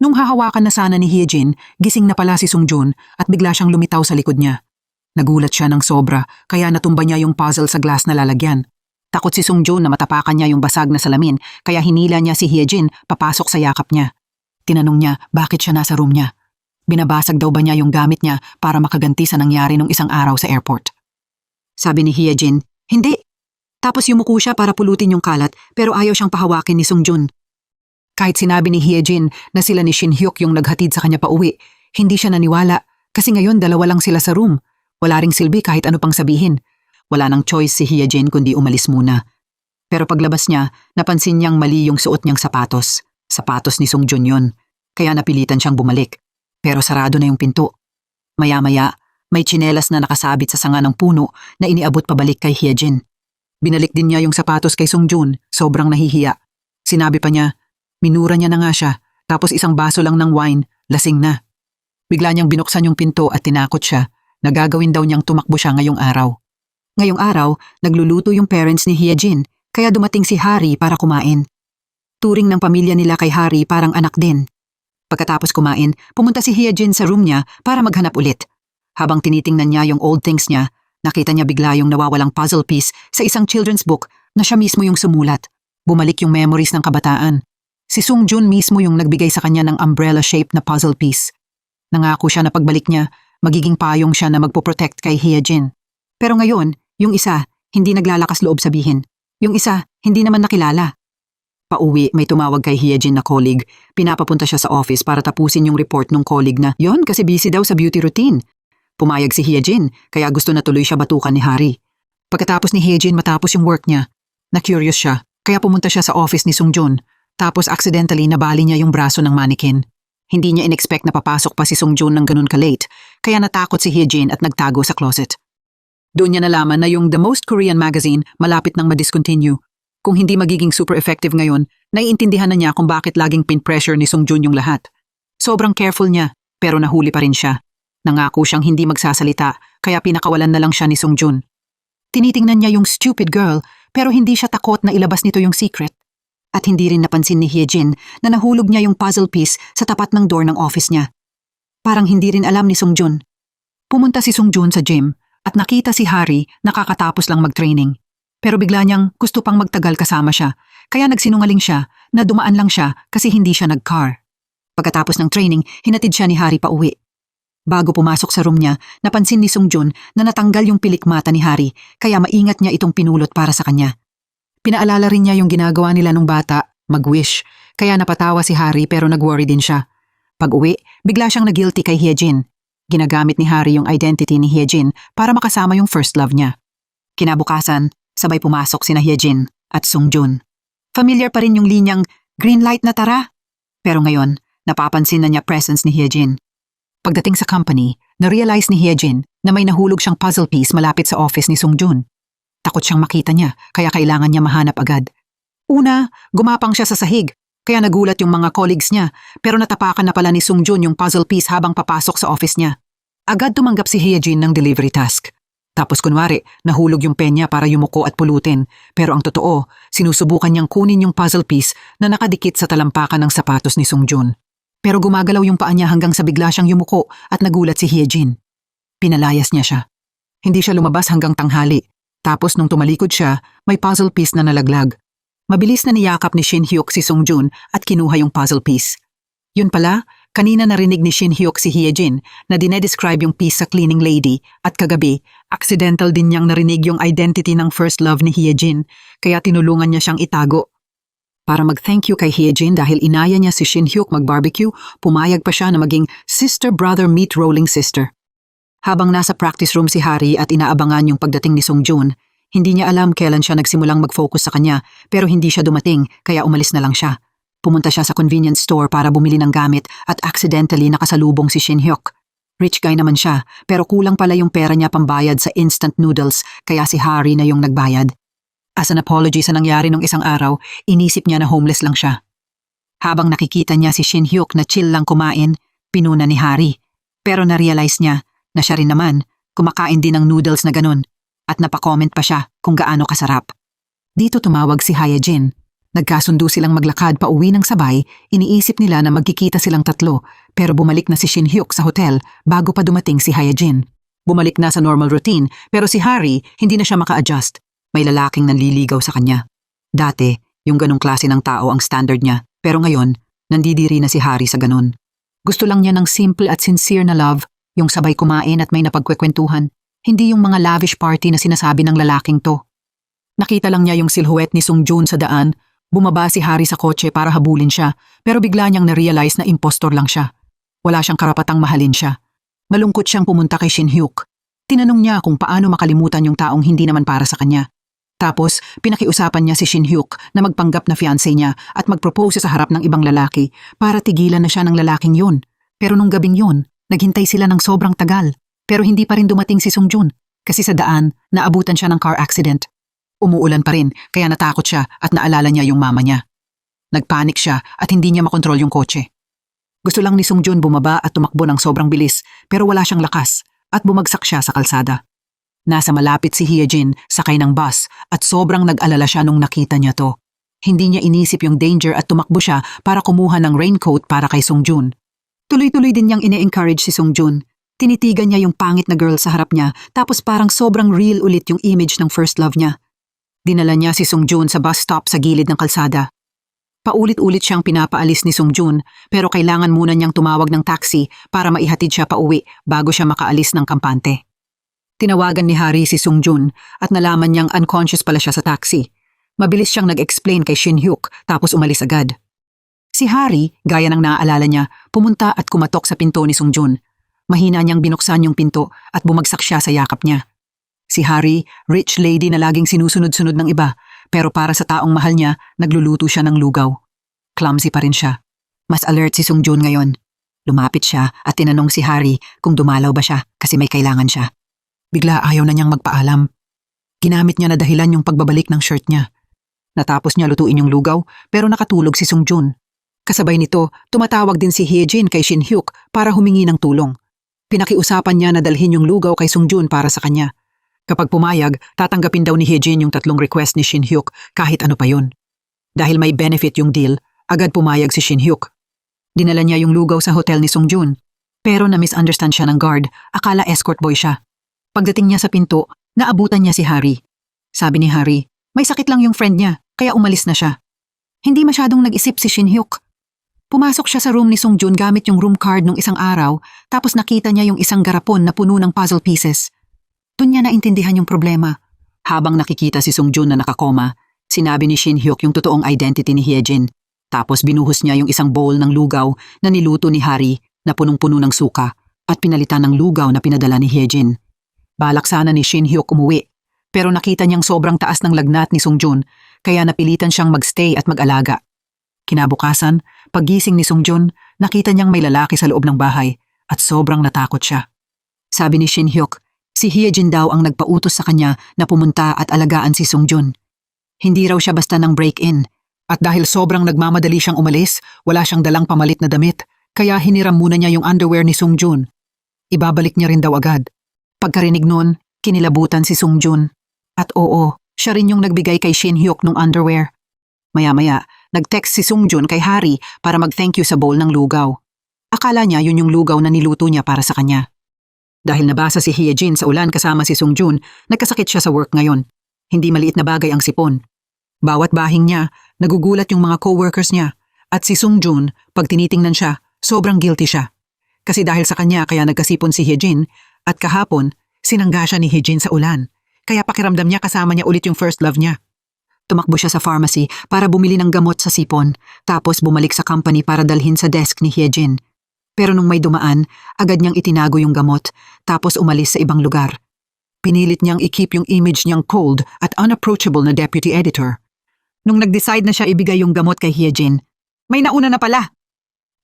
Nung hahawakan na sana ni Hyejin, gising na pala si Songjun at bigla siyang lumitaw sa likod niya. Nagulat siya ng sobra kaya natumba niya yung puzzle sa glass na lalagyan. Takot si Songjun na matapakan niya yung basag na salamin kaya hinila niya si Hyejin papasok sa yakap niya. Tinanong niya bakit siya nasa room niya. Binabasag daw ba niya yung gamit niya para makaganti sa nangyari nung isang araw sa airport. Sabi ni Hyejin, hindi. Tapos yumuko siya para pulutin yung kalat pero ayaw siyang pahawakin ni Songjun. Kahit sinabi ni Hyejin na sila ni Shin Hyuk yung naghatid sa kanya pauwi, hindi siya naniwala kasi ngayon 2 lang sila sa room. Wala ring silbi kahit ano pang sabihin. Wala nang choice si Hyejin kundi umalis muna. Pero paglabas niya, napansin niyang mali yung suot niyang sapatos. Sapatos ni Sung Jun yun. Kaya napilitan siyang bumalik. Pero sarado na yung pinto. Maya-maya, may tsinelas na nakasabit sa sanga ng puno na iniabot pabalik kay Hyejin. Binalik din niya yung sapatos kay Sung Jun, sobrang nahihiya. Sinabi pa niya, minura niya na nga siya, tapos isang baso lang ng wine, lasing na. Bigla niyang binuksan yung pinto at tinakot siya na gagawin daw niyang tumakbo siya ngayong araw. Ngayong araw, nagluluto yung parents ni Hyejin, kaya dumating si Harry para kumain. Turing ng pamilya nila kay Harry parang anak din. Pagkatapos kumain, pumunta si Hyejin sa room niya para maghanap ulit. Habang tinitingnan niya yung old things niya, nakita niya bigla yung nawawalang puzzle piece sa isang children's book na siya mismo yung sumulat. Bumalik yung memories ng kabataan. Si Sung Jun mismo yung nagbigay sa kanya ng umbrella-shaped na puzzle piece. Nangako siya na pagbalik niya, magiging payong siya na magpoprotect kay Hyejin. Pero ngayon, yung isa, hindi naglalakas loob sabihin. Yung isa, hindi naman nakilala. Pauwi, may tumawag kay Hyejin na colleague. Pinapapunta siya sa office para tapusin yung report ng colleague na, yon kasi busy daw sa beauty routine. Pumayag si Hyejin, kaya gusto na tuloy siya batukan ni Harry. Pagkatapos ni Hyejin matapos yung work niya, na-curious siya, kaya pumunta siya sa office ni Sung Jun. Tapos accidentally nabali niya yung braso ng mannequin. Hindi niya in-expect na papasok pa si Sung Jun ng ganun ka-late, kaya natakot si Hyejin at nagtago sa closet. Doon niya nalaman na yung The Most Korean Magazine malapit nang ma-discontinue. Kung hindi magiging super effective ngayon, naiintindihan na niya kung bakit laging pin-pressure ni Sung Jun yung lahat. Sobrang careful niya, pero nahuli pa rin siya. Nangako siyang hindi magsasalita, kaya pinakawalan na lang siya ni Sung Jun. Tinitingnan niya yung stupid girl, pero hindi siya takot na ilabas nito yung secret. At hindi rin napansin ni Hyejin na nahulog niya yung puzzle piece sa tapat ng door ng office niya. Parang hindi rin alam ni Sung Jun. Pumunta si Sung Jun sa gym at nakita si Harry nakakatapos lang mag-training. Pero bigla niyang gusto pang magtagal kasama siya, kaya nagsinungaling siya na dumaan lang siya kasi hindi siya nag-car. Pagkatapos ng training, hinatid siya ni Harry pa uwi. Bago pumasok sa room niya, napansin ni Sung Jun na natanggal yung pilikmata ni Harry, kaya maingat niya itong pinulot para sa kanya. Pinaalala rin niya yung ginagawa nila nung bata, mag-wish, kaya napatawa si Harry pero nag-worry din siya. Pag-uwi, bigla siyang na-guilty kay Hyejin. Ginagamit ni Harry yung identity ni Hyejin para makasama yung first love niya. Kinabukasan, sabay pumasok sina Hyejin at Sung Jun. Familiar pa rin yung linyang, green light na tara. Pero ngayon, napapansin na niya presence ni Hyejin. Pagdating sa company, na-realize ni Hyejin na may nahulog siyang puzzle piece malapit sa office ni Sung Jun. Takot siyang makita niya, kaya kailangan niya mahanap agad. Una, gumapang siya sa sahig, kaya nagulat yung mga colleagues niya, pero natapakan na pala ni Sung Jun yung puzzle piece habang papasok sa office niya. Agad tumanggap si Hyejin ng delivery task. Tapos kunwari, nahulog yung penya para yumuko at pulutin, pero ang totoo, sinusubukan niyang kunin yung puzzle piece na nakadikit sa talampakan ng sapatos ni Sung Jun. Pero gumagalaw yung paa niya hanggang sa bigla siyang yumuko at nagulat si Hyejin. Pinalayas niya siya. Hindi siya lumabas hanggang tanghali. Tapos nung tumalikod siya, may puzzle piece na nalaglag. Mabilis na niyakap ni Shin Hyuk si Sung Jun at kinuha yung puzzle piece. Yun pala, kanina narinig ni Shin Hyuk si Hyejin na dinedescribe yung piece sa cleaning lady at kagabi, accidental din niyang narinig yung identity ng first love ni Hyejin, kaya tinulungan niya siyang itago. Para mag-thank you kay Hyejin dahil inaya niya si Shin Hyuk mag-barbecue, pumayag pa siya na maging sister-brother meet rolling sister. Habang nasa practice room si Harry at inaabangan yung pagdating ni Sung Jun, hindi niya alam kailan siya nagsimulang mag-focus sa kanya pero hindi siya dumating kaya umalis na lang siya. Pumunta siya sa convenience store para bumili ng gamit at accidentally nakasalubong si Shin Hyuk. Rich guy naman siya pero kulang pala yung pera niya pambayad sa instant noodles kaya si Harry na yung nagbayad. As an apology sa nangyari nung isang araw, inisip niya na homeless lang siya. Habang nakikita niya si Shin Hyuk na chill lang kumain, pinuna ni Harry. Pero na-realize niya na siya rin naman, kumakain din ng noodles na ganun, at napakomment pa siya kung gaano kasarap. Dito tumawag si Hyejin. Nagkasundo silang maglakad pa uwi ng sabay, iniisip nila na magkikita silang tatlo, pero bumalik na si Shin Hyuk sa hotel bago pa dumating si Hyejin. Bumalik na sa normal routine, pero si Harry hindi na siya maka-adjust. May lalaking nanliligaw sa kanya. Dati, yung ganong klase ng tao ang standard niya, pero ngayon, nandidiri na si Harry sa ganon. Gusto lang niya ng simple at sincere na love, yung sabay kumain at may napagkwekwentuhan, hindi yung mga lavish party na sinasabi ng lalaking to. Nakita lang niya yung silhouette ni Sung Jun sa daan, bumaba si Harry sa kotse para habulin siya, pero bigla niyang na-realize na impostor lang siya. Wala siyang karapatang mahalin siya. Malungkot siyang pumunta kay Shin Hyuk. Tinanong niya kung paano makalimutan yung taong hindi naman para sa kanya. Tapos, pinakiusapan niya si Shin Hyuk na magpanggap na fiancé niya at magpropose sa harap ng ibang lalaki para tigilan na siya ng lalaking yun. Pero nung gabing yun, naghintay sila ng sobrang tagal. Pero hindi pa rin dumating si Sung Jun kasi sa daan, naabutan siya ng car accident. Umuulan pa rin kaya natakot siya at naalala niya yung mama niya. Nagpanik siya at hindi niya makontrol yung kotse. Gusto lang ni Sung Jun bumaba at tumakbo ng sobrang bilis pero wala siyang lakas at bumagsak siya sa kalsada. Nasa malapit si Hyejin, sakay ng bus at sobrang nag-alala siya nung nakita niya to. Hindi niya inisip yung danger at tumakbo siya para kumuha ng raincoat para kay Sung Jun. Tuloy-tuloy din niyang ine-encourage si Sung Jun. Tinitigan niya yung pangit na girl sa harap niya tapos parang sobrang real ulit yung image ng first love niya. Dinala niya si Sung Jun sa bus stop sa gilid ng kalsada. Paulit-ulit siyang pinapaalis ni Sung Jun pero kailangan muna niyang tumawag ng taxi para maihatid siya pauwi bago siya makaalis ng kampante. Tinawagan ni Hari si Sung Jun at nalaman niyang unconscious pala siya sa taxi. Mabilis siyang nag-explain kay Shin Hyuk tapos umalis agad. Si Hari, gaya ng naaalala niya, pumunta at kumatok sa pinto ni Sung Jun. Mahina niyang binuksan yung pinto at bumagsak siya sa yakap niya. Si Hari, rich lady na laging sinusunod-sunod ng iba, pero para sa taong mahal niya, nagluluto siya ng lugaw. Clumsy pa rin siya. Mas alert si Sung Jun ngayon. Lumapit siya at tinanong si Hari kung dumalaw ba siya kasi may kailangan siya. Bigla ayaw na niyang magpaalam. Ginamit niya na dahilan yung pagbabalik ng shirt niya. Natapos niya lutuin yung lugaw pero nakatulog si Sung Jun. Kasabay nito, tumatawag din si Hyejin kay Shin Hyuk para humingi ng tulong. Pinakiusapan niya na dalhin yung lugaw kay Sung Jun para sa kanya. Kapag pumayag, tatanggapin daw ni Hyejin yung 3 request ni Shin Hyuk kahit ano pa yun. Dahil may benefit yung deal, agad pumayag si Shin Hyuk. Dinala niya yung lugaw sa hotel ni Sung Jun. Pero na-misunderstand siya ng guard, akala escort boy siya. Pagdating niya sa pinto, naabutan niya si Hari. Sabi ni Hari, may sakit lang yung friend niya, kaya umalis na siya. Hindi masyadong nag-isip si Shin Hyuk. Pumasok siya sa room ni Sung Jun gamit yung room card nung isang araw, tapos nakita niya yung isang garapon na puno ng puzzle pieces. Doon niya naintindihan yung problema. Habang nakikita si Sung Jun na nakakoma, sinabi ni Shin Hyuk yung totoong identity ni Hyejin. Tapos binuhos niya yung isang bowl ng lugaw na niluto ni Hari na punong-puno ng suka at pinalitan ng lugaw na pinadala ni Hyejin. Balak sana ni Shin Hyuk umuwi, pero nakita niyang sobrang taas ng lagnat ni Sung Jun, kaya napilitan siyang magstay at mag-alaga. Kinabukasan, paggising ni Sung Jun, nakita niyang may lalaki sa loob ng bahay at sobrang natakot siya. Sabi ni Shin Hyuk, si Hyejin daw ang nagpautos sa kanya na pumunta at alagaan si Sung Jun. Hindi raw siya basta ng break-in, at dahil sobrang nagmamadali siyang umalis, wala siyang dalang pamalit na damit, kaya hiniram muna niya yung underwear ni Sung Jun. Ibabalik niya rin daw agad. Pagkarinig nun, kinilabutan si Sung Jun. At oo, siya rin yung nagbigay kay Shin Hyuk nung underwear. Maya-maya, nag-text si Sung Jun kay Hari para mag-thank you sa bowl ng lugaw. Akala niya yun yung lugaw na niluto niya para sa kanya. Dahil nabasa si Hyejin sa ulan kasama si Sung Jun, nagkasakit siya sa work ngayon. Hindi maliit na bagay ang sipon. Bawat bahing niya, nagugulat yung mga co-workers niya. At si Sung Jun, pag tinitingnan siya, sobrang guilty siya. Kasi dahil sa kanya kaya nagkasipon si Hyejin, at kahapon, sinangga siya ni Hyejin sa ulan. Kaya pakiramdam niya kasama niya ulit yung first love niya. Tumakbo siya sa pharmacy para bumili ng gamot sa sipon, tapos bumalik sa company para dalhin sa desk ni Hyejin. Pero nung may dumaan, agad niyang itinago yung gamot, tapos umalis sa ibang lugar. Pinilit niyang i-keep yung image niyang cold at unapproachable na deputy editor. Nung nag-decide na siya ibigay yung gamot kay Hyejin, may nauna na pala.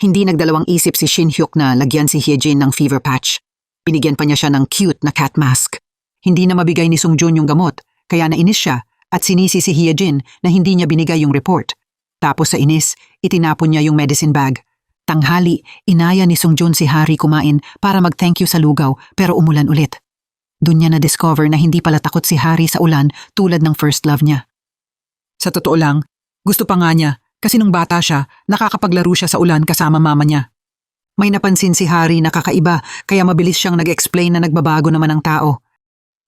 Hindi nagdalawang isip si Shin Hyuk na lagyan si Hyejin ng fever patch. Binigyan pa niya siya ng cute na cat mask. Hindi na mabigay ni Sung Jun yung gamot, kaya nainis siya at sinisi si Hyejin na hindi niya binigay yung report. Tapos sa inis, itinapon niya yung medicine bag. Tanghali, inaya ni Sung Jun si Hari kumain para mag-thank you sa lugaw pero umulan ulit. Doon niya na-discover na hindi pala takot si Hari sa ulan tulad ng first love niya. Sa totoo lang, gusto pa nga niya kasi nung bata siya, nakakapaglaro siya sa ulan kasama mama niya. May napansin si Hari na kakaiba kaya mabilis siyang nag-explain na nagbabago naman ang tao.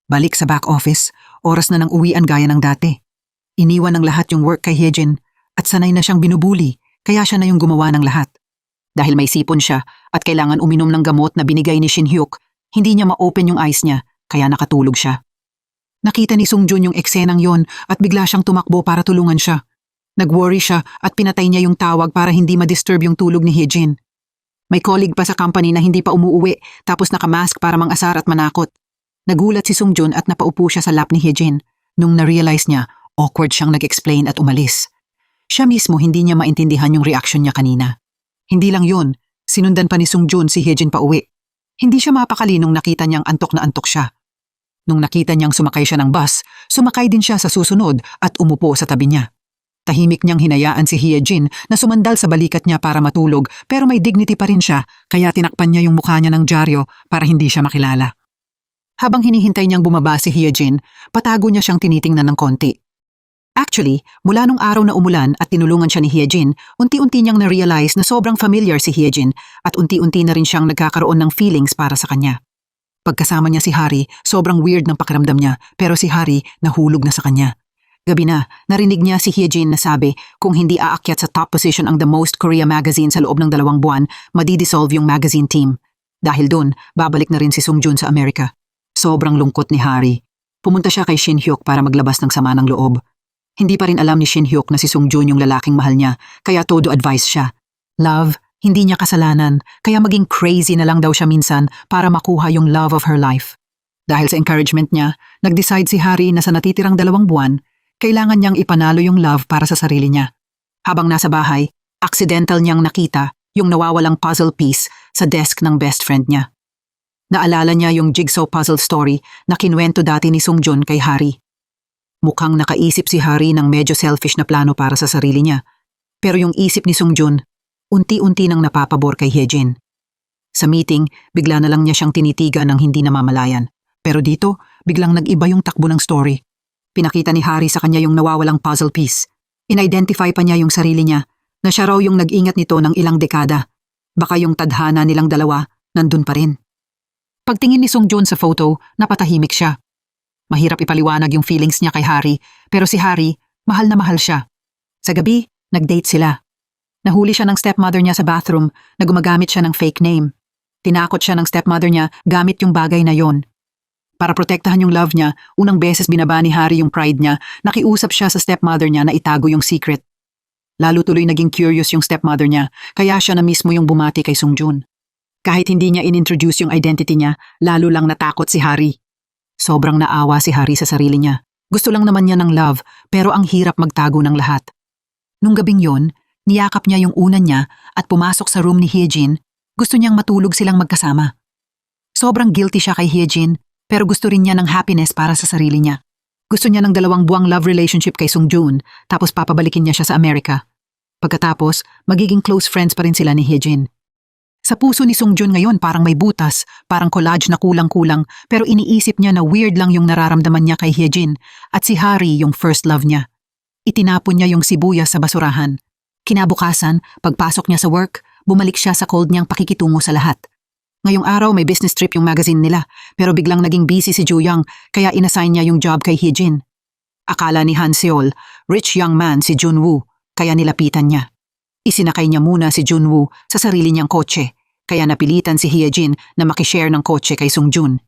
Balik sa back office, oras na ng uwian gaya ng dati. Iniwan ng lahat yung work kay Hyejin at sanay na siyang binubuli kaya siya na yung gumawa ng lahat. Dahil may sipon siya at kailangan uminom ng gamot na binigay ni Shin Hyuk, hindi niya ma-open yung eyes niya kaya nakatulog siya. Nakita ni Sung Jun yung eksenang yon at bigla siyang tumakbo para tulungan siya. Nag-worry siya at pinatay niya yung tawag para hindi ma-disturb yung tulog ni Hyejin. May colleague pa sa company na hindi pa umuuwi tapos nakamask para mang-asar at manakot. Nagulat si Sung Jun at napaupo siya sa lap ni Hyejin. Nung na-realize niya, awkward siyang nag-explain at umalis. Siya mismo hindi niya maintindihan yung reaction niya kanina. Hindi lang yun, sinundan pa ni Sungjun si Hyejin pa uwi. Hindi siya mapakali nung nakita niyang antok na antok siya. Nung nakita niyang sumakay siya ng bus, sumakay din siya sa susunod at umupo sa tabi niya. Tahimik niyang hinayaan si Hyejin na sumandal sa balikat niya para matulog pero may dignity pa rin siya kaya tinakpan niya yung mukha niya ng dyaryo para hindi siya makilala. Habang hinihintay niyang bumaba si Hyejin, patago niya siyang tinitingnan ng konti. Actually, mula nung araw na umulan at tinulungan siya ni Hyejin, unti-unti niyang na-realize na sobrang familiar si Hyejin at unti-unti na rin siyang nagkakaroon ng feelings para sa kanya. Pagkasama niya si Hari, sobrang weird ng pakiramdam niya pero si Hari nahulog na sa kanya. Gabi na, narinig niya si Hyejin na sabi kung hindi aakyat sa top position ang The Most Korea magazine sa loob ng 2 buwan, madi-dissolve yung magazine team. Dahil dun, babalik na rin si Sungjun sa Amerika. Sobrang lungkot ni Hari. Pumunta siya kay Shin Hyuk para maglabas ng sama ng loob. Hindi pa rin alam ni Shin Hyuk na si Sungjun yung lalaking mahal niya, kaya todo advice siya. Love, hindi niya kasalanan, kaya maging crazy na lang daw siya minsan para makuha yung love of her life. Dahil sa encouragement niya, nag-decide si Hari na sa natitirang 2 buwan, kailangan niyang ipanalo yung love para sa sarili niya. Habang nasa bahay, accidental niyang nakita yung nawawalang puzzle piece sa desk ng best friend niya. Naalala niya yung jigsaw puzzle story na kinwento dati ni Sungjun kay Hari. Mukhang nakaisip si Hari ng medyo selfish na plano para sa sarili niya, pero yung isip ni Sungjun, unti-unti nang napapabor kay Hyejin. Sa meeting, bigla na lang niya siyang tinitigan ng hindi namamalayan. Pero dito, biglang nag-iba yung takbo ng story. Pinakita ni Hari sa kanya yung nawawalang puzzle piece. In-identify pa niya yung sarili niya na siya raw yung nag-ingat nito ng ilang dekada. Baka yung tadhana nilang dalawa, nandun pa rin. Pagtingin ni Sungjun sa photo, napatahimik siya. Mahirap ipaliwanag yung feelings niya kay Hari, pero si Hari, mahal na mahal siya. Sa gabi, nag-date sila. Nahuli siya ng stepmother niya sa bathroom na gumagamit siya ng fake name. Tinakot siya ng stepmother niya gamit yung bagay na yon. Para protektahan yung love niya, unang beses binaba ni Hari yung pride niya, nakiusap siya sa stepmother niya na itago yung secret. Lalo tuloy naging curious yung stepmother niya, kaya siya na mismo yung bumati kay Sungjun. Kahit hindi niya inintroduce yung identity niya, lalo lang natakot si Hari. Sobrang naawa si Hari sa sarili niya. Gusto lang naman niya ng love, pero ang hirap magtago ng lahat. Nung gabing yon, niyakap niya yung una niya at pumasok sa room ni Hyejin. Gusto niyang matulog silang magkasama. Sobrang guilty siya kay Hyejin, pero gusto rin niya ng happiness para sa sarili niya. Gusto niya ng 2 buwang love relationship kay Sungjun, tapos papabalikin niya siya sa Amerika. Pagkatapos, magiging close friends pa rin sila ni Hyejin. Sa puso ni Sungjun ngayon parang may butas, parang collage na kulang-kulang, pero iniisip niya na weird lang yung nararamdaman niya kay Hyejin at si Hari yung first love niya. Itinapon niya yung sibuyas sa basurahan. Kinabukasan, pagpasok niya sa work, bumalik siya sa cold niyang pakikitungo sa lahat. Ngayong araw may business trip yung magazine nila, pero biglang naging busy si Juyang kaya inassign niya yung job kay Hyejin. Akala ni Han Seol, rich young man si Junwoo, kaya nilapitan niya. Isinakay niya muna si Junwoo sa sarili niyang kotse, kaya napilitan si Hyejin na makishare ng kotse kay Sungjun.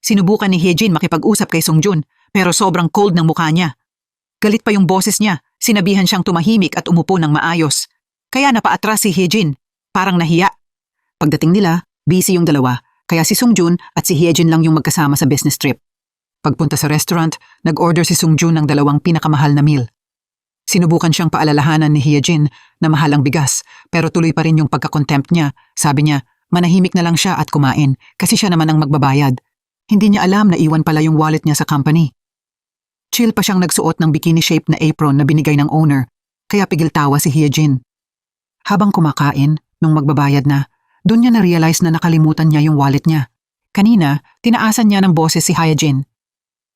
Sinubukan ni Hyejin makipag-usap kay Sungjun, pero sobrang cold ng mukha niya. Galit pa yung boses niya, sinabihan siyang tumahimik at umupo ng maayos. Kaya napaatras si Hyejin, parang nahiya. Pagdating nila, busy yung dalawa, kaya si Sungjun at si Hyejin lang yung magkasama sa business trip. Pagpunta sa restaurant, nag-order si Sungjun ng 2 pinakamahal na meal. Sinubukan siyang paalalahanan ni Hyejin na mahal ang bigas, pero tuloy pa rin yung pagkakontempt niya. Sabi niya, manahimik na lang siya at kumain, kasi siya naman ang magbabayad. Hindi niya alam na iwan pala yung wallet niya sa company. Chill pa siyang nagsuot ng bikini-shaped na apron na binigay ng owner, kaya pigil tawa si Hyejin. Habang kumakain, nung magbabayad na, doon niya na-realize na nakalimutan niya yung wallet niya. Kanina, tinaasan niya ng boses si Hyejin.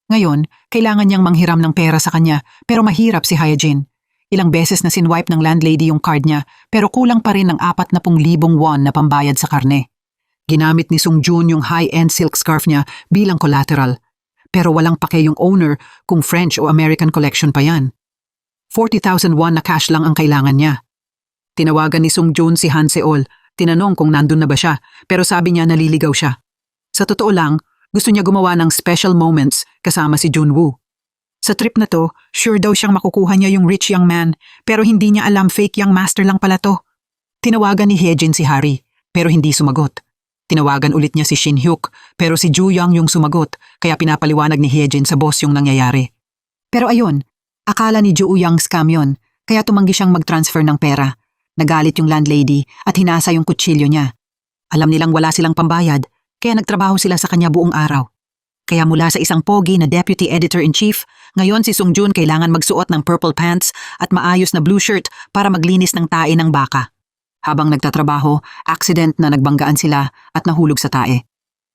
Ngayon, kailangan niyang manghiram ng pera sa kanya, pero mahirap si Hyejin. Ilang beses na sinwipe ng landlady yung card niya, pero kulang pa rin ng 40,000 won na pambayad sa karne. Ginamit ni Sungjun yung high-end silk scarf niya bilang collateral. Pero walang pake yung owner kung French o American collection pa yan. 40,000 won na cash lang ang kailangan niya. Tinawagan ni Sungjun si Han Seol, tinanong kung nandun na ba siya, pero sabi niya naliligaw siya. Sa totoo lang, gusto niya gumawa ng special moments kasama si Junwoo. Sa trip na to, sure daw siyang makukuha niya yung rich young man, pero hindi niya alam fake young master lang pala to. Tinawagan ni Hyejin si Hari, pero hindi sumagot. Tinawagan ulit niya si Shin Hyuk, pero si Juyang yung sumagot, kaya pinapaliwanag ni Hyejin sa boss yung nangyayari. Pero ayun, akala ni Joo Young scam yun, kaya tumanggi siyang mag-transfer ng pera. Nagalit yung landlady at hinasa yung kutsilyo niya. Alam nilang wala silang pambayad, kaya nagtrabaho sila sa kanya buong araw. Kaya mula sa isang pogi na deputy editor-in-chief, ngayon si Sung Joon kailangan magsuot ng purple pants at maayos na blue shirt para maglinis ng tae ng baka. Habang nagtatrabaho, accident na nagbanggaan sila at nahulog sa tae.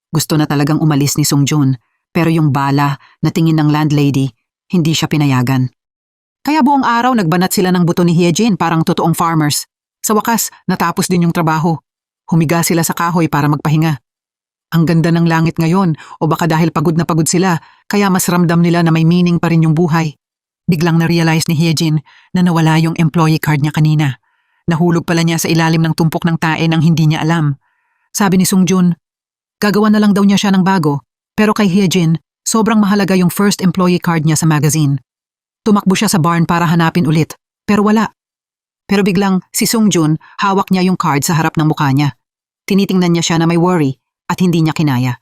Gusto na talagang umalis ni Sung Joon, pero yung bala na tingin ng landlady, hindi siya pinayagan. Kaya buong araw nagbanat sila ng buto ni Hyejin parang totoong farmers. Sa wakas, natapos din yung trabaho. Humiga sila sa kahoy para magpahinga. Ang ganda ng langit ngayon o baka dahil pagod na pagod sila, kaya mas ramdam nila na may meaning pa rin yung buhay. Biglang na-realize ni Hyejin na nawala yung employee card niya kanina. Nahulog pala niya sa ilalim ng tumpok ng tae nang hindi niya alam. Sabi ni Sung Joon, gagawa na lang daw niya siya ng bago, pero kay Hyejin, sobrang mahalaga yung first employee card niya sa magazine. Tumakbo siya sa barn para hanapin ulit, pero wala. Pero biglang si Sung Joon hawak niya yung card sa harap ng mukha niya. Tinitingnan niya siya na may worry at hindi niya kinaya.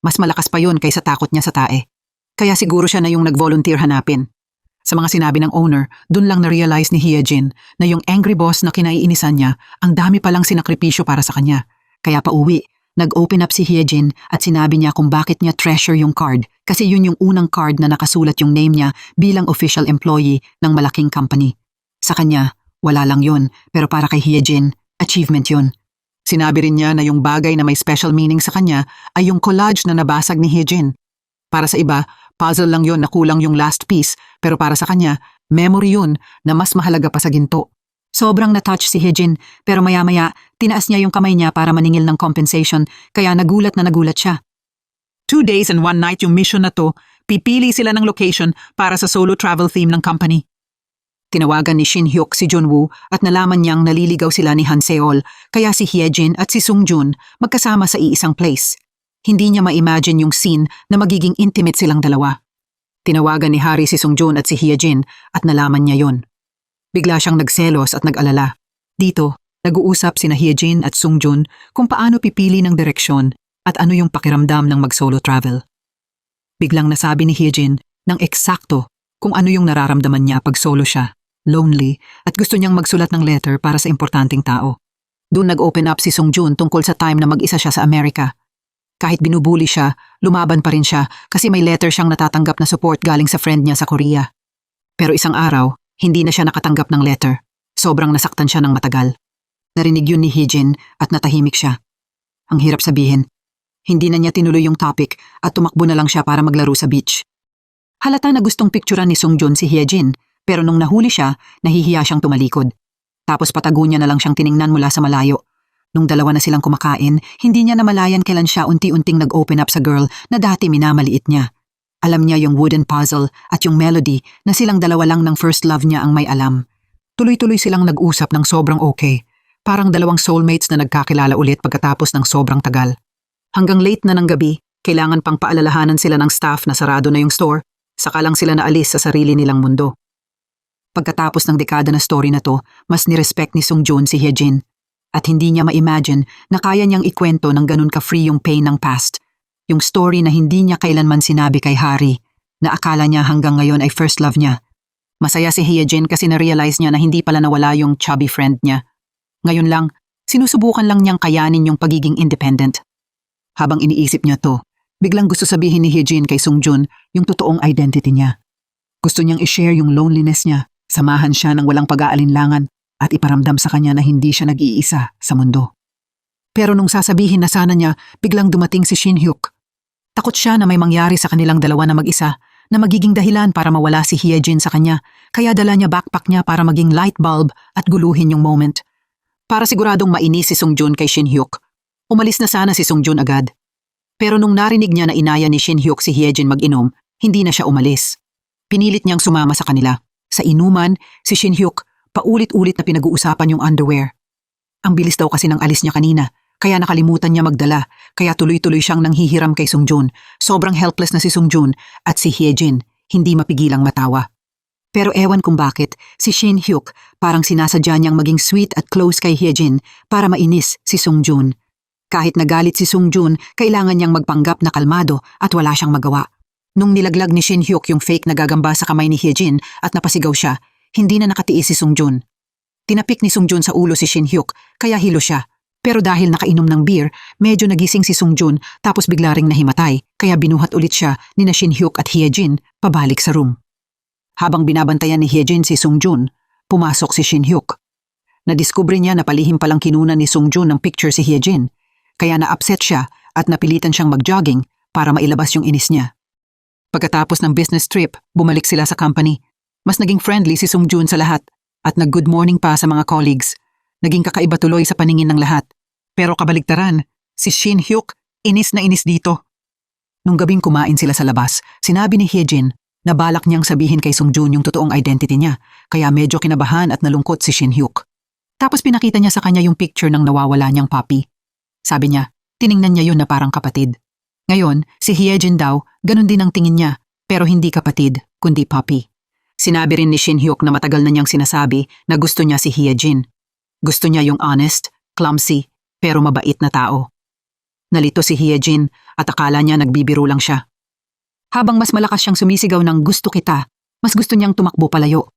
Mas malakas pa yun kaysa takot niya sa tae. Kaya siguro siya na yung nag-volunteer hanapin. Sa mga sinabi ng owner, dun lang na-realize ni Hyejin na yung angry boss na kinaiinisan niya, ang dami palang sinakripisyo para sa kanya. Kaya pauwi, nag-open up si Hyejin at sinabi niya kung bakit niya treasure yung card kasi yun yung unang card na nakasulat yung name niya bilang official employee ng malaking company. Sa kanya, wala lang yun, pero para kay Hyejin, achievement yun. Sinabi rin niya na yung bagay na may special meaning sa kanya ay yung collage na nabasag ni Hyejin. Para sa iba, puzzle lang yun na kulang yung last piece, pero para sa kanya, memory yun na mas mahalaga pa sa ginto. Sobrang na-touch si Hyejin, pero maya-maya, tinaas niya yung kamay niya para maningil ng compensation, kaya nagulat siya. 2 days and 1 night yung mission na to, pipili sila ng location para sa solo travel theme ng company. Tinawagan ni Shin Hyuk si Junwoo at nalaman niyang naliligaw sila ni Han Seol, kaya si Hyejin at si Sung Joon magkasama sa iisang place. Hindi niya ma-imagine yung scene na magiging intimate silang dalawa. Tinawagan ni Hari si Sung Joon at si Hyejin at nalaman niya yon. Bigla siyang nagselos at nag-alala. Dito, nag-uusap sina Hyejin at Sung Joon kung paano pipili ng direksyon at ano yung pakiramdam ng mag-solo travel. Biglang nasabi ni Hyejin ng eksakto kung ano yung nararamdaman niya pag solo siya. Lonely, at gusto niyang magsulat ng letter para sa importanteng tao. Doon nag-open up si Sung Joon tungkol sa time na mag-isa siya sa Amerika. Kahit binubuli siya, lumaban pa rin siya kasi may letter siyang natatanggap na support galing sa friend niya sa Korea. Pero isang araw, hindi na siya nakatanggap ng letter. Sobrang nasaktan siya ng matagal. Narinig yun ni Hyejin at natahimik siya. Ang hirap sabihin. Hindi na niya tinuloy yung topic at tumakbo na lang siya para maglaro sa beach. Halata na gustong picturean ni Sung Joon si Hyejin. Pero nung nahuli siya, nahihiya siyang tumalikod. Tapos patago niya na lang siyang tiningnan mula sa malayo. Nung dalawa na silang kumakain, hindi niya namalayan kailan siya unti-unting nag-open up sa girl na dati minamaliit niya. Alam niya yung wooden puzzle at yung melody na silang dalawa lang ng first love niya ang may alam. Tuloy-tuloy silang nag-usap ng sobrang okay. Parang dalawang soulmates na nagkakilala ulit pagkatapos ng sobrang tagal. Hanggang late na ng gabi, kailangan pang paalalahanan sila ng staff na sarado na yung store, saka lang sila naalis sa sarili nilang mundo. Pagkatapos ng dekada na story na to, mas nirespect ni Sung Joon si Hyejin. At hindi niya ma-imagine na kaya niyang ikwento ng ganun ka-free yung pain ng past. Yung story na hindi niya kailanman sinabi kay Hari, na akala niya hanggang ngayon ay first love niya. Masaya si Hyejin kasi na-realize niya na hindi pala nawala yung chubby friend niya. Ngayon lang, sinusubukan lang niyang kayanin yung pagiging independent. Habang iniisip niya to, biglang gusto sabihin ni Hyejin kay Sung Joon yung totoong identity niya. Gusto niyang i-share yung loneliness niya. Samahan siya ng walang pag-aalinlangan at iparamdam sa kanya na hindi siya nag-iisa sa mundo. Pero nung sasabihin na sana niya, biglang dumating si Shin Hyuk. Takot siya na may mangyari sa kanilang dalawa na mag-isa, na magiging dahilan para mawala si Hyejin sa kanya, kaya dala niya backpack niya para maging light bulb at guluhin yung moment. Para siguradong mainis si Sung Joon kay Shin Hyuk, umalis na sana si Sung Joon agad. Pero nung narinig niya na inaya ni Shin Hyuk si Hyejin mag-inom, hindi na siya umalis. Pinilit niyang sumama sa kanila. Sa inuman, si Shin Hyuk, paulit-ulit na pinag-uusapan yung underwear. Ang bilis daw kasi ng alis niya kanina, kaya nakalimutan niya magdala, kaya tuloy-tuloy siyang nanghihiram kay Sung Joon. Sobrang helpless na si Sung Joon at si Hyejin, hindi mapigilang matawa. Pero ewan kung bakit, si Shin Hyuk parang sinasadya niyang maging sweet at close kay Hyejin para mainis si Sung Joon. Kahit nagalit si Sung Joon, kailangan niyang magpanggap na kalmado at wala siyang magawa. Nung nilaglag ni Shin Hyuk yung fake na gagamba sa kamay ni Hyejin at napasigaw siya, hindi na nakatiis si Sungjun. Tinapik ni Sungjun sa ulo si Shin Hyuk kaya hilo siya. Pero dahil nakainom ng beer, medyo nagising si Sungjun tapos bigla ring nahimatay kaya binuhat ulit siya ni na Shin Hyuk at Hyejin pabalik sa room. Habang binabantayan ni Hyejin si Sungjun, pumasok si Shin Hyuk. Nadiskubre niya na palihim palang kinunan ni Sungjun ng picture si Hyejin kaya na-upset siya at napilitan siyang mag-jogging para mailabas yung inis niya. Pagkatapos ng business trip, bumalik sila sa company. Mas naging friendly si Sungjun sa lahat at nag-good morning pa sa mga colleagues. Naging kakaiba tuloy sa paningin ng lahat. Pero kabaligtaran, si Shin Hyuk inis na inis dito. Nung gabing kumain sila sa labas, sinabi ni Hyejin na balak niyang sabihin kay Sungjun yung totoong identity niya kaya medyo kinabahan at nalungkot si Shin Hyuk. Tapos pinakita niya sa kanya yung picture ng nawawala niyang puppy. Sabi niya, tiningnan niya yun na parang kapatid. Ngayon, si Hyejin daw, ganun din ang tingin niya, pero hindi kapatid, kundi puppy. Sinabi rin ni Shin Hyuk na matagal na niyang sinasabi na gusto niya si Hyejin. Gusto niya yung honest, clumsy, pero mabait na tao. Nalito si Hyejin at akala niya nagbibiro lang siya. Habang mas malakas siyang sumisigaw ng gusto kita, mas gusto niyang tumakbo palayo.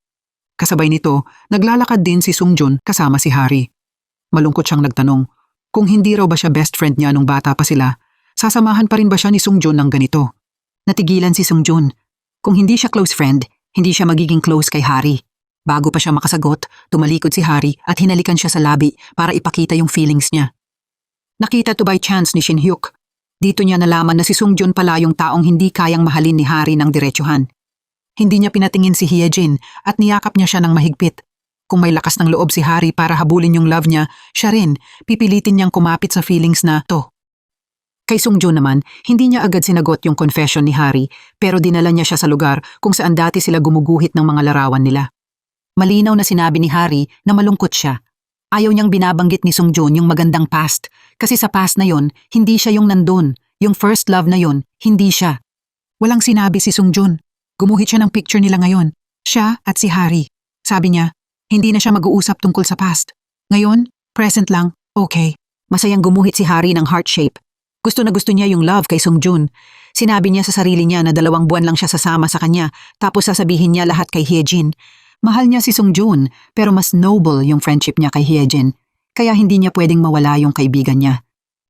Kasabay nito, naglalakad din si Sungjun kasama si Hari. Malungkot siyang nagtanong kung hindi raw ba siya best friend niya nung bata pa sila. Sasamahan pa rin ba siya ni Sungjun ng ganito? Natigilan si Sungjun. Kung hindi siya close friend, hindi siya magiging close kay Hari. Bago pa siya makasagot, tumalikod si Hari at hinalikan siya sa labi para ipakita yung feelings niya. Nakita to by chance ni Shin Hyuk. Dito niya nalaman na si Sungjun pala yung taong hindi kayang mahalin ni Hari ng diretsuhan. Hindi niya pinatingin si Hyejin at niyakap niya siya ng mahigpit. Kung may lakas ng loob si Hari para habulin yung love niya, siya rin, pipilitin niyang kumapit sa feelings na to. Kay Sungjun naman, hindi niya agad sinagot yung confession ni Hari pero dinala niya siya sa lugar kung saan dati sila gumuguhit ng mga larawan nila. Malinaw na sinabi ni Hari na malungkot siya. Ayaw niyang binabanggit ni Sungjun yung magandang past kasi sa past na yon, hindi siya yung nandun. Yung first love na yon, hindi siya. Walang sinabi si Sungjun. Gumuhit siya ng picture nila ngayon. Siya at si Hari. Sabi niya, hindi na siya mag-uusap tungkol sa past. Ngayon, present lang, okay. Masayang gumuhit si Hari ng heart shape. Gusto na gusto niya yung love kay Sungjun. Sinabi niya sa sarili niya na 2 buwan lang siya sasama sa kanya tapos sasabihin niya lahat kay Hyejin. Mahal niya si Sungjun pero mas noble yung friendship niya kay Hyejin kaya hindi niya pwedeng mawala yung kaibigan niya.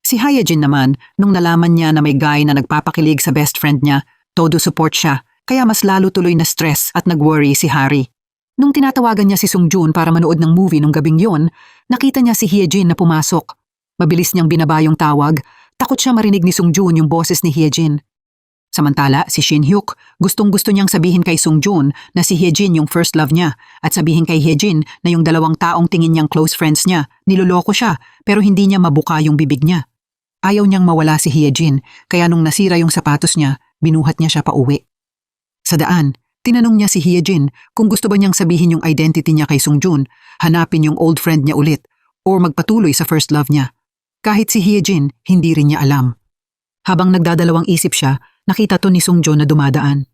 Si Hyejin naman, nung nalaman niya na may guy na nagpapakilig sa best friend niya, todo support siya kaya mas lalo tuloy na stress at nag-worry si Hari. Nung tinatawagan niya si Sungjun para manood ng movie nung gabing yon, nakita niya si Hyejin na pumasok. Mabilis niyang binaba yung tawag. Takot siya marinig ni Sungjun yung boses ni Hyejin. Samantala, si Shin Hyuk, gustong-gusto niyang sabihin kay Sungjun na si Hyejin yung first love niya at sabihin kay Hyejin na yung 2 taong tingin niyang close friends niya, niloloko siya pero hindi niya mabuka yung bibig niya. Ayaw niyang mawala si Hyejin kaya nung nasira yung sapatos niya, binuhat niya siya pauwi. Sa daan, tinanong niya si Hyejin kung gusto ba niyang sabihin yung identity niya kay Sungjun, hanapin yung old friend niya ulit or magpatuloy sa first love niya. Kahit si Hyejin, hindi rin niya alam. Habang nagdadalawang isip siya, nakita to ni Sungjun na dumadaan.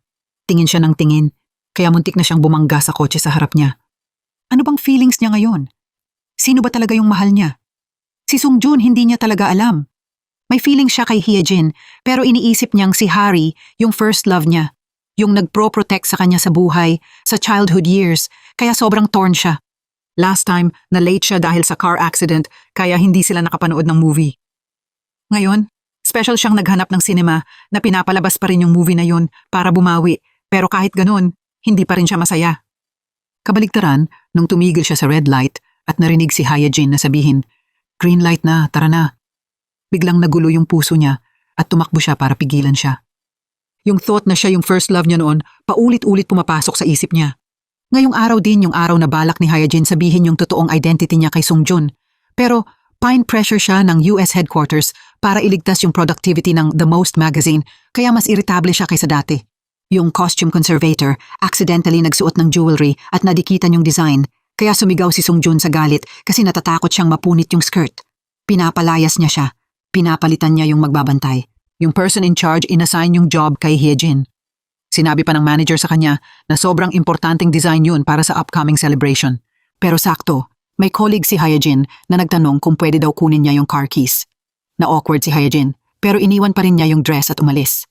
Tingin siya ng tingin, kaya muntik na siyang bumangga sa kotse sa harap niya. Ano bang feelings niya ngayon? Sino ba talaga yung mahal niya? Si Sungjun hindi niya talaga alam. May feeling siya kay Hyejin, pero iniisip niyang si Hari yung first love niya. Yung nagpro-protect sa kanya sa buhay, sa childhood years, kaya sobrang torn siya. Last time, na-late siya dahil sa car accident kaya hindi sila nakapanood ng movie. Ngayon, special siyang naghanap ng cinema na pinapalabas pa rin yung movie na yun para bumawi pero kahit ganun, hindi pa rin siya masaya. Kabaligtaran, nung tumigil siya sa red light at narinig si Hyejin na sabihin, "Green light na, tara na." Biglang nagulo yung puso niya at tumakbo siya para pigilan siya. Yung thought na siya yung first love niya noon, paulit-ulit pumapasok sa isip niya. Ngayong araw din yung araw na balak ni Hyejin sabihin yung totoong identity niya kay Sungjun. Pero pine pressure siya ng US headquarters para iligtas yung productivity ng The Most magazine kaya mas irritable siya kaysa dati. Yung costume conservator accidentally nagsuot ng jewelry at nadikitan yung design kaya sumigaw si Sungjun sa galit kasi natatakot siyang mapunit yung skirt. Pinapalayas niya siya. Pinapalitan niya yung magbabantay. Yung person in charge inassign yung job kay Hyejin. Sinabi pa ng manager sa kanya na sobrang importanteng design yun para sa upcoming celebration. Pero sakto, may colleague si Hyejin na nagtanong kung pwede daw kunin niya yung car keys. Na-awkward si Hyejin, pero iniwan pa rin niya yung dress at umalis.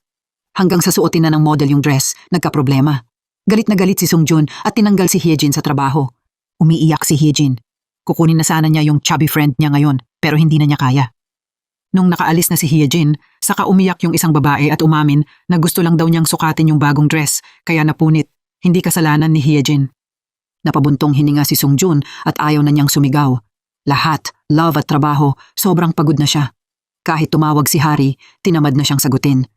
Hanggang sa suotin na ng model yung dress, nagkaproblema. Galit na galit si Sungjun at tinanggal si Hyejin sa trabaho. Umiiyak si Hyejin. Kukunin na sana niya yung chubby friend niya ngayon pero hindi na niya kaya. Nung nakaalis na si Hyejin, saka umiyak yung isang babae at umamin na gusto lang daw niyang sukatin yung bagong dress kaya napunit. Hindi kasalanan ni Hyejin. Napabuntong hininga si Sungjun at ayaw na niyang sumigaw. Lahat, love at trabaho, sobrang pagod na siya. Kahit tumawag si Hari, tinamad na siyang sagutin.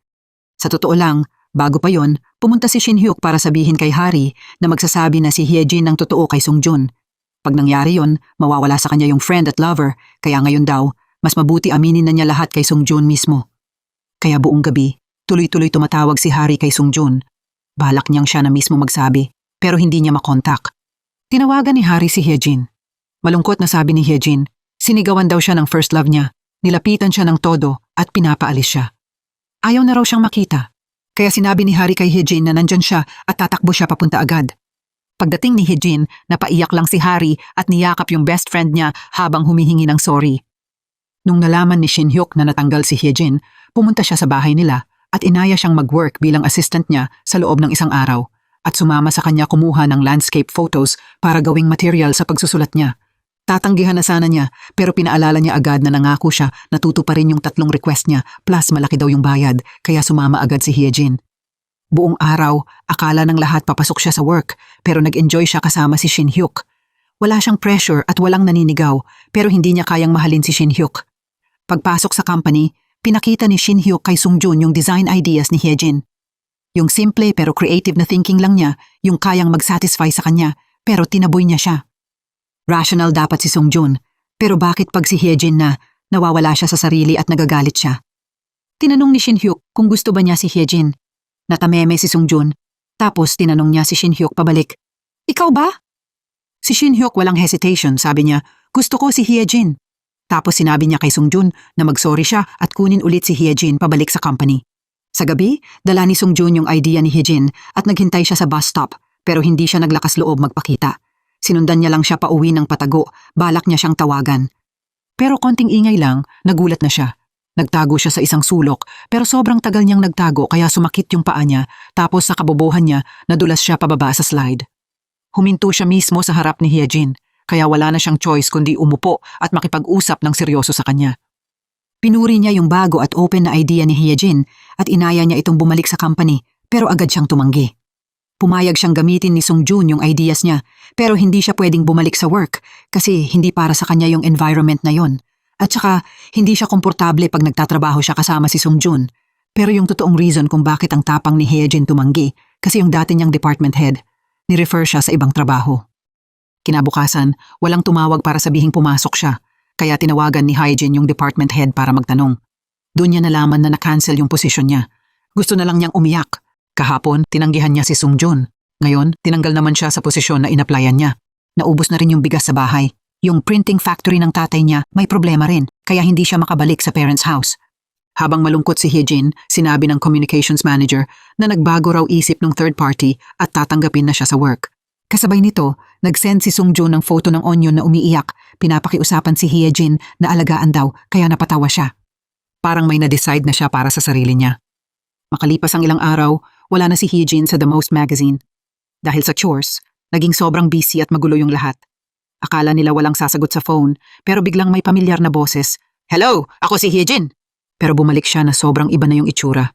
Sa totoo lang, bago pa yon, pumunta si Shin Hyuk para sabihin kay Hari na magsasabi na si Hyejin ng totoo kay Sungjun. Pag nangyari yon, mawawala sa kanya yung friend at lover, kaya ngayon daw, mas mabuti aminin na niya lahat kay Sungjun mismo. Kaya buong gabi, tuloy-tuloy tumatawag si Hari kay Sungjun. Balak niyang siya na mismo magsabi, pero hindi niya makontak. Tinawagan ni Hari si Hyejin. Malungkot na sabi ni Hyejin, sinigawan daw siya ng first love niya, nilapitan siya ng todo at pinapaalis siya. Ayaw na raw siyang makita. Kaya sinabi ni Hari kay Hyejin na nandyan siya at tatakbo siya papunta agad. Pagdating ni Hyejin, napaiyak lang si Hari at niyakap yung best friend niya habang humihingi ng sorry. Nung nalaman ni Shin Hyuk na natanggal si Hyejin, pumunta siya sa bahay nila at inaya siyang mag-work bilang assistant niya sa loob ng isang araw at sumama sa kanya kumuha ng landscape photos para gawing material sa pagsusulat niya. Tatanggihan na sana niya pero pinaalala niya agad na nangako siya na tutuparin yung 3 request niya plus malaki daw yung bayad kaya sumama agad si Hyejin. Buong araw, akala ng lahat papasok siya sa work pero nag-enjoy siya kasama si Shin Hyuk. Wala siyang pressure at walang naninigaw pero hindi niya kayang mahalin si Shin Hyuk. Pagpasok sa company, pinakita ni Shin Hyuk kay Sungjun yung design ideas ni Hyejin. Yung simple pero creative na thinking lang niya, yung kayang mag-satisfy sa kanya, pero tinaboy niya siya. Rational dapat si Sungjun, pero bakit pag si Hyejin na, nawawala siya sa sarili at nagagalit siya? Tinanong ni Shin Hyuk kung gusto ba niya si Hyejin. Natameme si Sungjun, tapos tinanong niya si Shin Hyuk pabalik. Ikaw ba? Si Shin Hyuk walang hesitation, sabi niya, gusto ko si Hyejin. Tapos sinabi niya kay Sungjun na mag-sorry siya at kunin ulit si Hyejin pabalik sa company. Sa gabi, dala ni Sungjun yung idea ni Hyejin at naghintay siya sa bus stop pero hindi siya naglakas loob magpakita. Sinundan niya lang siya pauwi ng patago, balak niya siyang tawagan. Pero konting ingay lang, nagulat na siya. Nagtago siya sa isang sulok pero sobrang tagal niyang nagtago kaya sumakit yung paa niya tapos sa kabobohan niya nadulas siya pababa sa slide. Huminto siya mismo sa harap ni Hyejin kaya wala na siyang choice kundi umupo at makipag-usap ng seryoso sa kanya. Pinuri niya yung bago at open na idea ni Hyejin at inaya niya itong bumalik sa company pero agad siyang tumanggi. Pumayag siyang gamitin ni Sungjun yung ideas niya pero hindi siya pwedeng bumalik sa work kasi hindi para sa kanya yung environment na yon. At saka hindi siya komportable pag nagtatrabaho siya kasama si Sungjun. Pero yung totoong reason kung bakit ang tapang ni Hyejin tumanggi kasi yung dati niyang department head, ni-refer siya sa ibang trabaho. Kinabukasan, walang tumawag para sabihing pumasok siya. Kaya tinawagan ni Hyejin yung department head para magtanong. Doon niya nalaman na na-cancel yung posisyon niya. Gusto na lang niyang umiyak. Kahapon, tinanggihan niya si Sungjun. Ngayon, tinanggal naman siya sa posisyon na in-applyan niya. Naubos na rin yung bigas sa bahay. Yung printing factory ng tatay niya may problema rin, kaya hindi siya makabalik sa parents' house. Habang malungkot si Hyejin, sinabi ng communications manager na nagbago raw isip ng third party at tatanggapin na siya sa work. Kasabay nito, nag-send si Sungjun ng photo ng onion na umiiyak, pinapakiusapan si Hyejin na alagaan daw kaya napatawa siya. Parang may na-decide na siya para sa sarili niya. Makalipas ang ilang araw, wala na si Hyejin sa The Most magazine. Dahil sa chores, naging sobrang busy at magulo yung lahat. Akala nila walang sasagot sa phone, pero biglang may pamilyar na boses. Hello, ako si Hyejin! Pero bumalik siya na sobrang iba na yung itsura.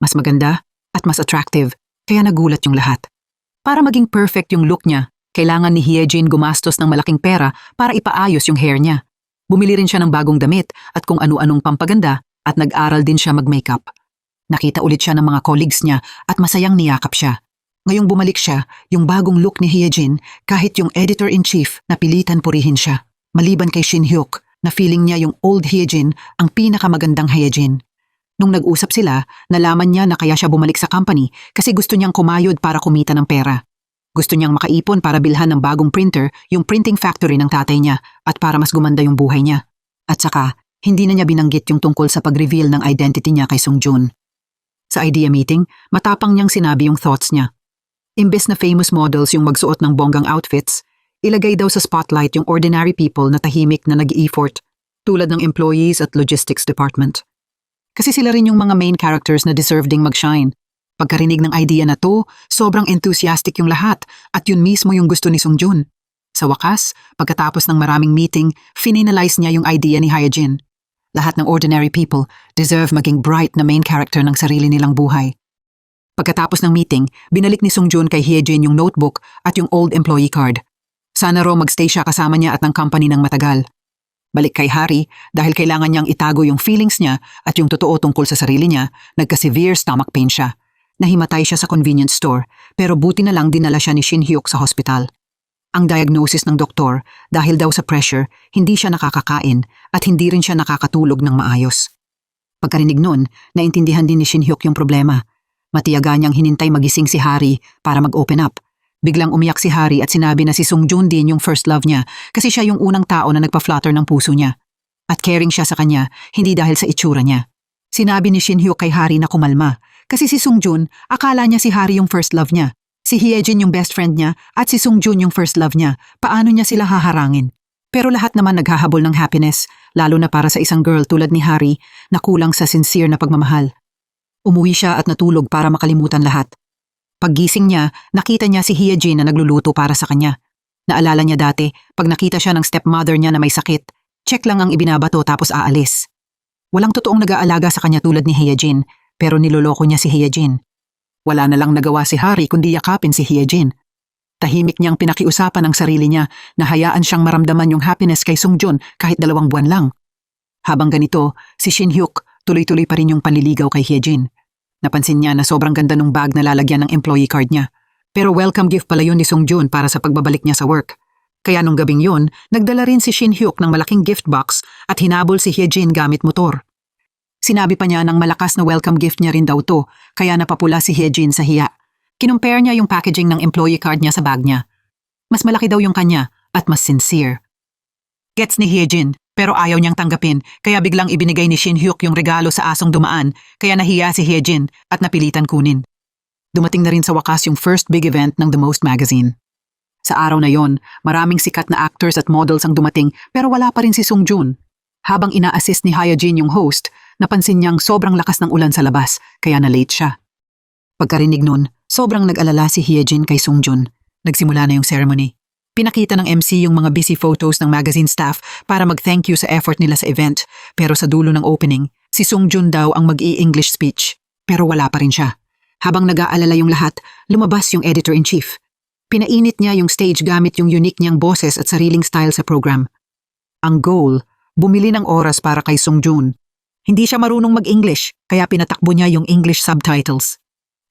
Mas maganda at mas attractive, kaya nagulat yung lahat. Para maging perfect yung look niya, kailangan ni Hyejin gumastos ng malaking pera para ipaayos yung hair niya. Bumili rin siya ng bagong damit at kung ano-anong pampaganda at nag-aral din siya mag-makeup. Nakita ulit siya ng mga colleagues niya at masayang niyakap siya. Ngayong bumalik siya, yung bagong look ni Hyejin, kahit yung editor-in-chief napilitan purihin siya. Maliban kay Shin Hyuk, na feeling niya yung old Hyejin ang pinakamagandang Hyejin. Nung nag-usap sila, nalaman niya na kaya siya bumalik sa company kasi gusto niyang kumayod para kumita ng pera. Gusto niyang makaipon para bilhan ng bagong printer yung printing factory ng tatay niya at para mas gumanda yung buhay niya. At saka, hindi na niya binanggit yung tungkol sa pag-reveal ng identity niya kay Sungjun. Sa idea meeting, matapang niyang sinabi yung thoughts niya. Imbes na famous models yung magsuot ng bonggang outfits, ilagay daw sa spotlight yung ordinary people na tahimik na nag-i-effort tulad ng employees at logistics department. Kasi sila rin yung mga main characters na deserve ding mag-shine. Pagkarinig ng idea na to, sobrang enthusiastic yung lahat at yun mismo yung gusto ni Sungjun. Sa wakas, pagkatapos ng maraming meeting, finalize niya yung idea ni Hyejin. Lahat ng ordinary people deserve maging bright na main character ng sarili nilang buhay. Pagkatapos ng meeting, binalik ni Sungjun kay Hyejin yung notebook at yung old employee card. Sana raw magstay siya kasama niya at ng company ng matagal. Balik kay Hari, dahil kailangan niyang itago yung feelings niya at yung totoo tungkol sa sarili niya, nagka-severe stomach pain siya. Nahimatay siya sa convenience store, pero buti na lang dinala siya ni Shin Hyuk sa hospital. Ang diagnosis ng doktor, dahil daw sa pressure, hindi siya nakakakain at hindi rin siya nakakatulog ng maayos. Pagkarinig nun, naintindihan din ni Shin Hyuk yung problema. Matiyaga niyang hinintay magising si Hari para mag-open up. Biglang umiyak si Hari at sinabi na si Sungjun din yung first love niya kasi siya yung unang tao na nagpa-flutter ng puso niya. At caring siya sa kanya, hindi dahil sa itsura niya. Sinabi ni Shin Hyuk kay Hari na kumalma kasi si Sungjun, akala niya si Hari yung first love niya. Si Hyejin yung best friend niya at si Sungjun yung first love niya. Paano niya sila haharangin? Pero lahat naman naghahabol ng happiness, lalo na para sa isang girl tulad ni Hari na kulang sa sincere na pagmamahal. Umuwi siya at natulog para makalimutan lahat. Paggising niya, nakita niya si Hyejin na nagluluto para sa kanya. Naalala niya dati, pag nakita siya ng stepmother niya na may sakit, check lang ang ibinabato tapos aalis. Walang totoong nag-aalaga sa kanya tulad ni Hyejin, pero niloloko niya si Hyejin. Wala na lang nagawa si Hari kundi yakapin si Hyejin. Tahimik niyang pinakiusapan ang sarili niya na hayaan siyang maramdaman yung happiness kay Sungjun kahit 2 buwan lang. Habang ganito, si Shin Hyuk tuloy-tuloy pa rin yung panliligaw kay Hyejin. Napansin niya na sobrang ganda ng bag na lalagyan ng employee card niya. Pero welcome gift pala yun ni Sungjun para sa pagbabalik niya sa work. Kaya nung gabing yun, nagdala rin si Shin Hyuk ng malaking gift box at hinabol si Hyejin gamit motor. Sinabi pa niya ng malakas na welcome gift niya rin daw to, kaya napapula si Hyejin sa hiya. Kinumpare niya yung packaging ng employee card niya sa bag niya. Mas malaki daw yung kanya at mas sincere. Gets ni Hyejin, pero ayaw niyang tanggapin, kaya biglang ibinigay ni Shin Hyuk yung regalo sa asong dumaan, kaya nahiya si Hyejin at napilitan kunin. Dumating na rin sa wakas yung first big event ng The Most magazine. Sa araw na yon, maraming sikat na actors at models ang dumating pero wala pa rin si Sungjun. Habang ina-assist ni Hyejin yung host, napansin niyang sobrang lakas ng ulan sa labas, kaya na-late siya. Pagkarinig nun, sobrang nag-alala si Hyejin kay Sungjun. Nagsimula na yung ceremony. Pinakita ng MC yung mga busy photos ng magazine staff para mag-thank you sa effort nila sa event, pero sa dulo ng opening, si Sungjun daw ang mag-i-English speech, pero wala pa rin siya. Habang nag-aalala yung lahat, lumabas yung editor-in-chief. Pinainit niya yung stage gamit yung unique niyang boses at sariling style sa program. Ang goal, bumili ng oras para kay Sungjun. Hindi siya marunong mag-English, kaya pinatakbo niya yung English subtitles.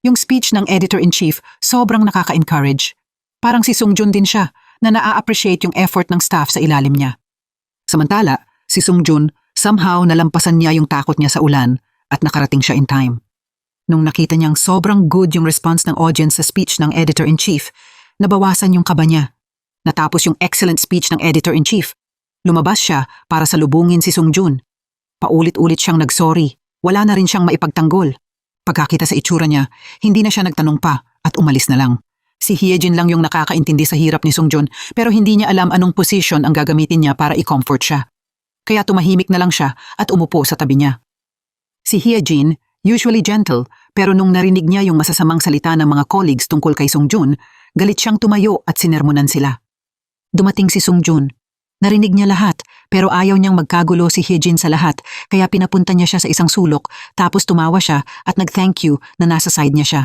Yung speech ng editor-in-chief sobrang nakaka-encourage. Parang si Sungjun din siya na naa-appreciate yung effort ng staff sa ilalim niya. Samantala, si Sungjun somehow nalampasan niya yung takot niya sa ulan at nakarating siya in time. Nung nakita niyang sobrang good yung response ng audience sa speech ng editor-in-chief, nabawasan yung kaba niya. Natapos yung excellent speech ng editor-in-chief. Lumabas siya para salubungin si Sungjun. Paulit-ulit siyang nagsorry. Wala na rin siyang maipagtanggol. Pagkakita sa itsura niya, hindi na siya nagtanong pa at umalis na lang. Si Hyejin lang yung nakakaintindi sa hirap ni Sungjun pero hindi niya alam anong position ang gagamitin niya para i-comfort siya. Kaya tumahimik na lang siya at umupo sa tabi niya. Si Hyejin, usually gentle, pero nung narinig niya yung masasamang salita ng mga colleagues tungkol kay Sungjun, galit siyang tumayo at sinermonan sila. Dumating si Sungjun. Narinig niya lahat pero ayaw niyang magkagulo si Hyejin sa lahat kaya pinapunta niya siya sa isang sulok tapos tumawa siya at nag-thank you na nasa side niya siya.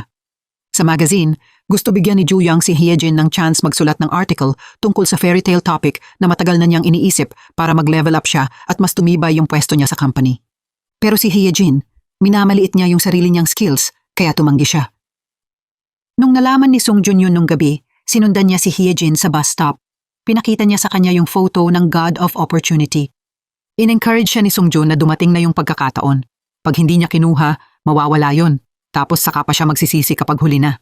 Sa magazine, gusto bigyan ni Juyang si Hyejin ng chance magsulat ng article tungkol sa fairy tale topic na matagal na niyang iniisip para mag-level up siya at mas tumibay yung pwesto niya sa company. Pero si Hyejin, minamaliit niya yung sarili niyang skills kaya tumanggi siya. Nung nalaman ni Sungjun yun nung gabi, sinundan niya si Hyejin sa bus stop. Pinakita niya sa kanya yung photo ng God of Opportunity. In-encourage siya ni Sungjun na dumating na yung pagkakataon. Pag hindi niya kinuha, mawawala yon. Tapos saka pa siya magsisisi kapag huli na.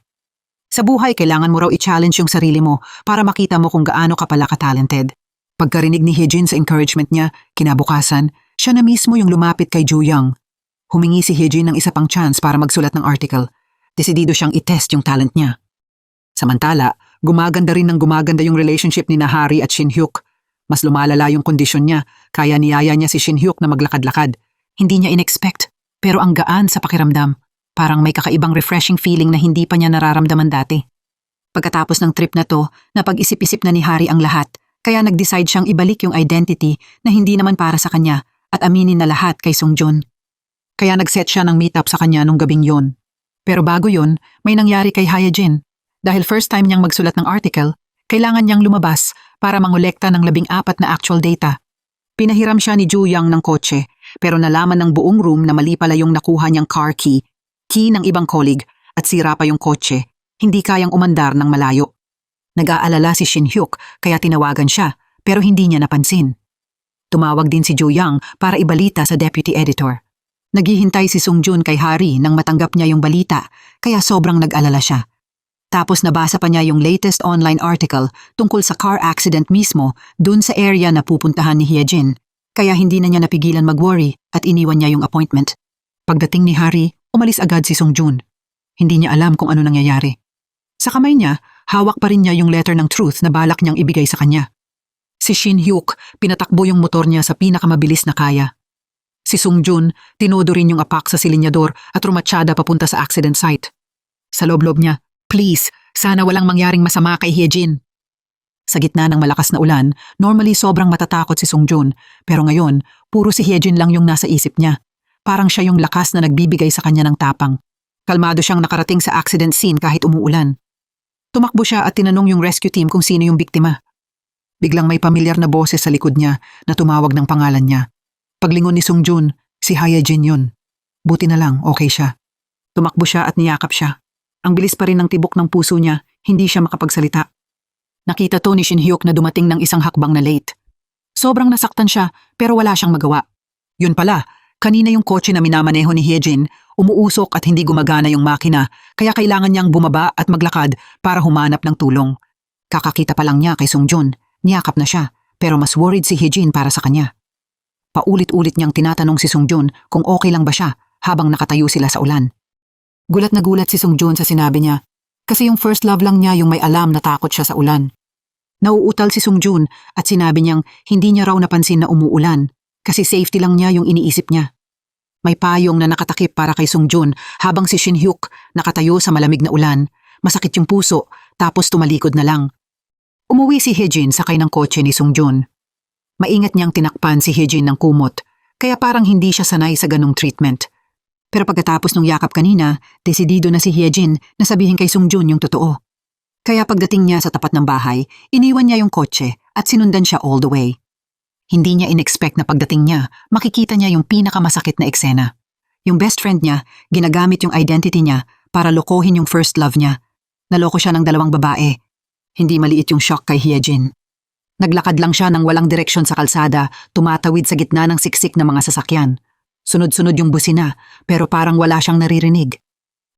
Sa buhay, kailangan mo raw i-challenge yung sarili mo para makita mo kung gaano ka pala ka-talented. Pagkarinig ni Hyejin sa encouragement niya, kinabukasan, siya na mismo yung lumapit kay Juyang. Humingi si Hyejin ng isa pang chance para magsulat ng article. Desidido siyang i-test yung talent niya. Samantala, gumaganda rin ng gumaganda yung relationship ni Hari at Shin Hyuk. Mas lumalala yung kondisyon niya, kaya niyaya niya si Shin Hyuk na maglakad-lakad. Hindi niya in-expect, pero ang gaan sa pakiramdam. Parang may kakaibang refreshing feeling na hindi pa niya nararamdaman dati. Pagkatapos ng trip na to, napag-isip-isip na ni Harry ang lahat, kaya nag-decide siyang ibalik yung identity na hindi naman para sa kanya at aminin na lahat kay Sungjun. Kaya nag-set siya ng meet-up sa kanya nung gabing yon. Pero bago yon, may nangyari kay Hyejin. Dahil first time niyang magsulat ng article, kailangan niyang lumabas para mangolekta ng 14 na actual data. Pinahiram siya ni Ju Yang ng kotse, pero nalaman ng buong room na mali pala yung nakuha niyang car key ng ibang colleague at sira pa yung kotse. Hindi kayang umandar ng malayo. Nag-aalala si Shin Hyuk kaya tinawagan siya pero hindi niya napansin. Tumawag din si Jo Young para ibalita sa deputy editor. Naghihintay si Sungjun kay Harry nang matanggap niya yung balita kaya sobrang nag-alala siya. Tapos nabasa pa niya yung latest online article tungkol sa car accident mismo dun sa area na pupuntahan ni Hyejin. Kaya hindi na niya napigilan mag-worry at iniwan niya yung appointment. Pagdating ni Harry, umalis agad si Sungjun. Hindi niya alam kung ano nangyayari. Sa kamay niya, hawak pa rin niya yung letter ng truth na balak niyang ibigay sa kanya. Si Shin Hyuk, pinatakbo yung motor niya sa pinakamabilis na kaya. Si Sungjun, tinodo rin yung apak sa silinyador at rumatsyada papunta sa accident site. Sa loob-loob niya, please, sana walang mangyaring masama kay Hyejin. Sa gitna ng malakas na ulan, normally sobrang matatakot si Sungjun, pero ngayon, puro si Hyejin lang yung nasa isip niya. Parang siya yung lakas na nagbibigay sa kanya ng tapang. Kalmado siyang nakarating sa accident scene kahit umuulan. Tumakbo siya at tinanong yung rescue team kung sino yung biktima. Biglang may pamilyar na boses sa likod niya na tumawag ng pangalan niya. Paglingon ni Sungjun, si Hyejin yun. Buti na lang, okay siya. Tumakbo siya at niyakap siya. Ang bilis pa rin ng tibok ng puso niya, hindi siya makapagsalita. Nakita to ni Shin Hyuk na dumating ng isang hakbang na late. Sobrang nasaktan siya pero wala siyang magawa. Yun pala, kanina yung kotse na minamaneho ni Hyejin, umuusok at hindi gumagana yung makina kaya kailangan niyang bumaba at maglakad para humanap ng tulong. Kakakita pa lang niya kay Sungjun, niyakap na siya pero mas worried si Hyejin para sa kanya. Paulit-ulit niyang tinatanong si Sungjun kung okay lang ba siya habang nakatayo sila sa ulan. Gulat na gulat si Sungjun sa sinabi niya kasi yung first love lang niya yung may alam na takot siya sa ulan. Nauutal si Sungjun at sinabi niyang hindi niya raw napansin na umuulan kasi safety lang niya yung iniisip niya. May payong na nakatakip para kay Sungjun habang si Shin Hyuk nakatayo sa malamig na ulan, masakit yung puso tapos tumalikod na lang. Umuwi si Hyejin sakay ng kotse ni Sungjun. Maingat niyang tinakpan si Hyejin ng kumot kaya parang hindi siya sanay sa ganong treatment. Pero pagkatapos ng yakap kanina, desidido na si Hyejin na sabihin kay Sungjun yung totoo. Kaya pagdating niya sa tapat ng bahay, iniwan niya yung kotse at sinundan siya all the way. Hindi niya in-expect na pagdating niya, makikita niya yung pinakamasakit na eksena. Yung best friend niya, ginagamit yung identity niya para lokohin yung first love niya. Naloko siya ng 2 babae. Hindi maliit yung shock kay Hyejin. Naglakad lang siya ng walang direksyon sa kalsada, tumatawid sa gitna ng siksik na mga sasakyan. Sunod-sunod yung busina, pero parang wala siyang naririnig.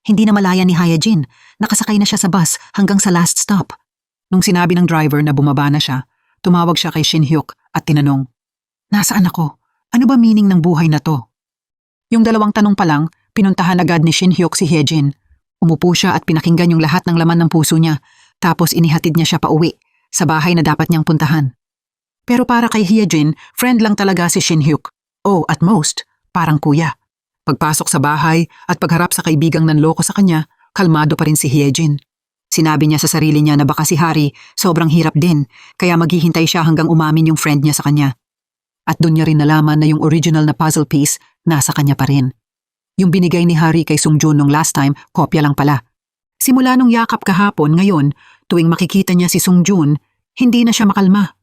Hindi na malaya ni Hyejin, nakasakay na siya sa bus hanggang sa last stop. Nung sinabi ng driver na bumaba na siya, tumawag siya kay Shin Hyuk at tinanong, "Nasaan ako? Ano ba meaning ng buhay na to?" Yung 2 tanong pa lang, pinuntahan agad ni Shin Hyuk si Hyejin. Umupo siya at pinakinggan yung lahat ng laman ng puso niya, tapos inihatid niya siya pauwi sa bahay na dapat niyang puntahan. Pero para kay Hyejin, friend lang talaga si Shin Hyuk. O at most, parang kuya. Pagpasok sa bahay at pagharap sa kaibigang nanloko sa kanya, kalmado pa rin si Hyejin. Sinabi niya sa sarili niya na baka si Harry sobrang hirap din, kaya maghihintay siya hanggang umamin yung friend niya sa kanya. At doon niya rin nalaman na yung original na puzzle piece nasa kanya pa rin. Yung binigay ni Harry kay Sungjun nung last time, kopya lang pala. Simula nung yakap kahapon, ngayon, tuwing makikita niya si Sungjun, hindi na siya makalma.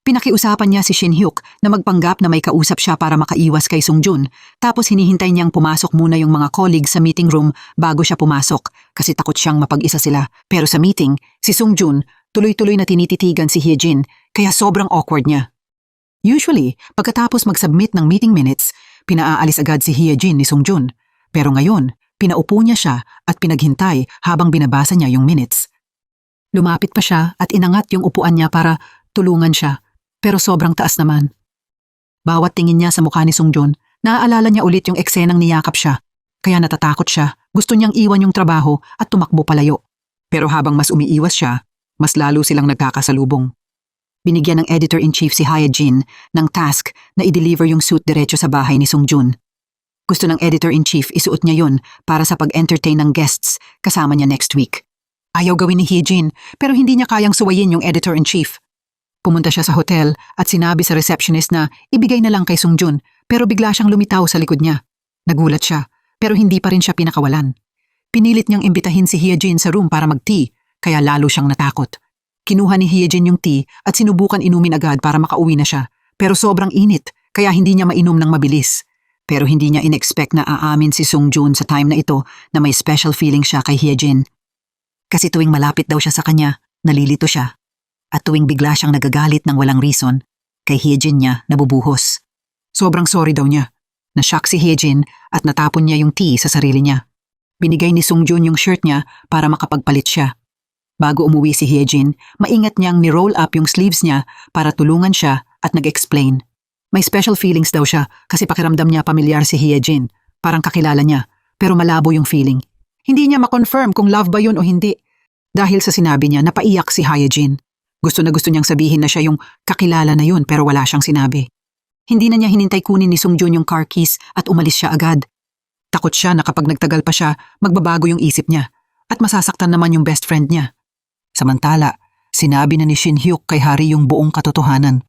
Pinakiusapan niya si Shin Hyuk na magpanggap na may kausap siya para makaiwas kay Sungjun, tapos hinihintay niyang pumasok muna yung mga colleagues sa meeting room bago siya pumasok kasi takot siyang mapag-isa sila. Pero sa meeting, si Sungjun tuloy-tuloy na tinititigan si Hyejin kaya sobrang awkward niya. Usually, pagkatapos mag-submit ng meeting minutes, pinaaalis agad si Hyejin ni Sungjun. Pero ngayon, pinaupo niya siya at pinaghintay habang binabasa niya yung minutes. Lumapit pa siya at inangat yung upuan niya para tulungan siya. Pero sobrang taas naman. Bawat tingin niya sa mukha ni Sungjun, naaalala niya ulit yung eksenang niyakap siya. Kaya natatakot siya, gusto niyang iwan yung trabaho at tumakbo palayo. Pero habang mas umiiwas siya, mas lalo silang nagkakasalubong. Binigyan ng editor-in-chief si Hyejin ng task na i-deliver yung suit diretso sa bahay ni Sungjun. Gusto ng editor-in-chief isuot niya yon para sa pag-entertain ng guests kasama niya next week. Ayaw gawin ni Hyejin pero hindi niya kayang suwayin yung editor-in-chief. Pumunta siya sa hotel at sinabi sa receptionist na ibigay na lang kay Sungjun pero bigla siyang lumitaw sa likod niya. Nagulat siya pero hindi pa rin siya pinakawalan. Pinilit niyang imbitahin si Hyejin sa room para mag-tea kaya lalo siyang natakot. Kinuha ni Hyejin yung tea at sinubukan inumin agad para makauwi na siya pero sobrang init kaya hindi niya mainom ng mabilis. Pero hindi niya in-expect na aamin si Sungjun sa time na ito na may special feeling siya kay Hyejin. Kasi tuwing malapit daw siya sa kanya, nalilito siya. At tuwing bigla siyang nagagalit ng walang reason, kay Hyejin niya nabubuhos. Sobrang sorry daw niya. Na-shock si Hyejin at natapon niya yung tea sa sarili niya. Binigay ni Sungjun yung shirt niya para makapagpalit siya. Bago umuwi si Hyejin, maingat niyang ni-roll up yung sleeves niya para tulungan siya at nag-explain. May special feelings daw siya kasi pakiramdam niya pamilyar si Hyejin. Parang kakilala niya, pero malabo yung feeling. Hindi niya ma-confirm kung love ba yun o hindi. Dahil sa sinabi niya, napaiyak si Hyejin. Gusto na gusto niyang sabihin na siya yung kakilala na yun pero wala siyang sinabi. Hindi na niya hinintay kunin ni Sungjun yung car keys at umalis siya agad. Takot siya na kapag nagtagal pa siya, magbabago yung isip niya at masasaktan naman yung best friend niya. Samantala, sinabi na ni Shin Hyuk kay Hari yung buong katotohanan.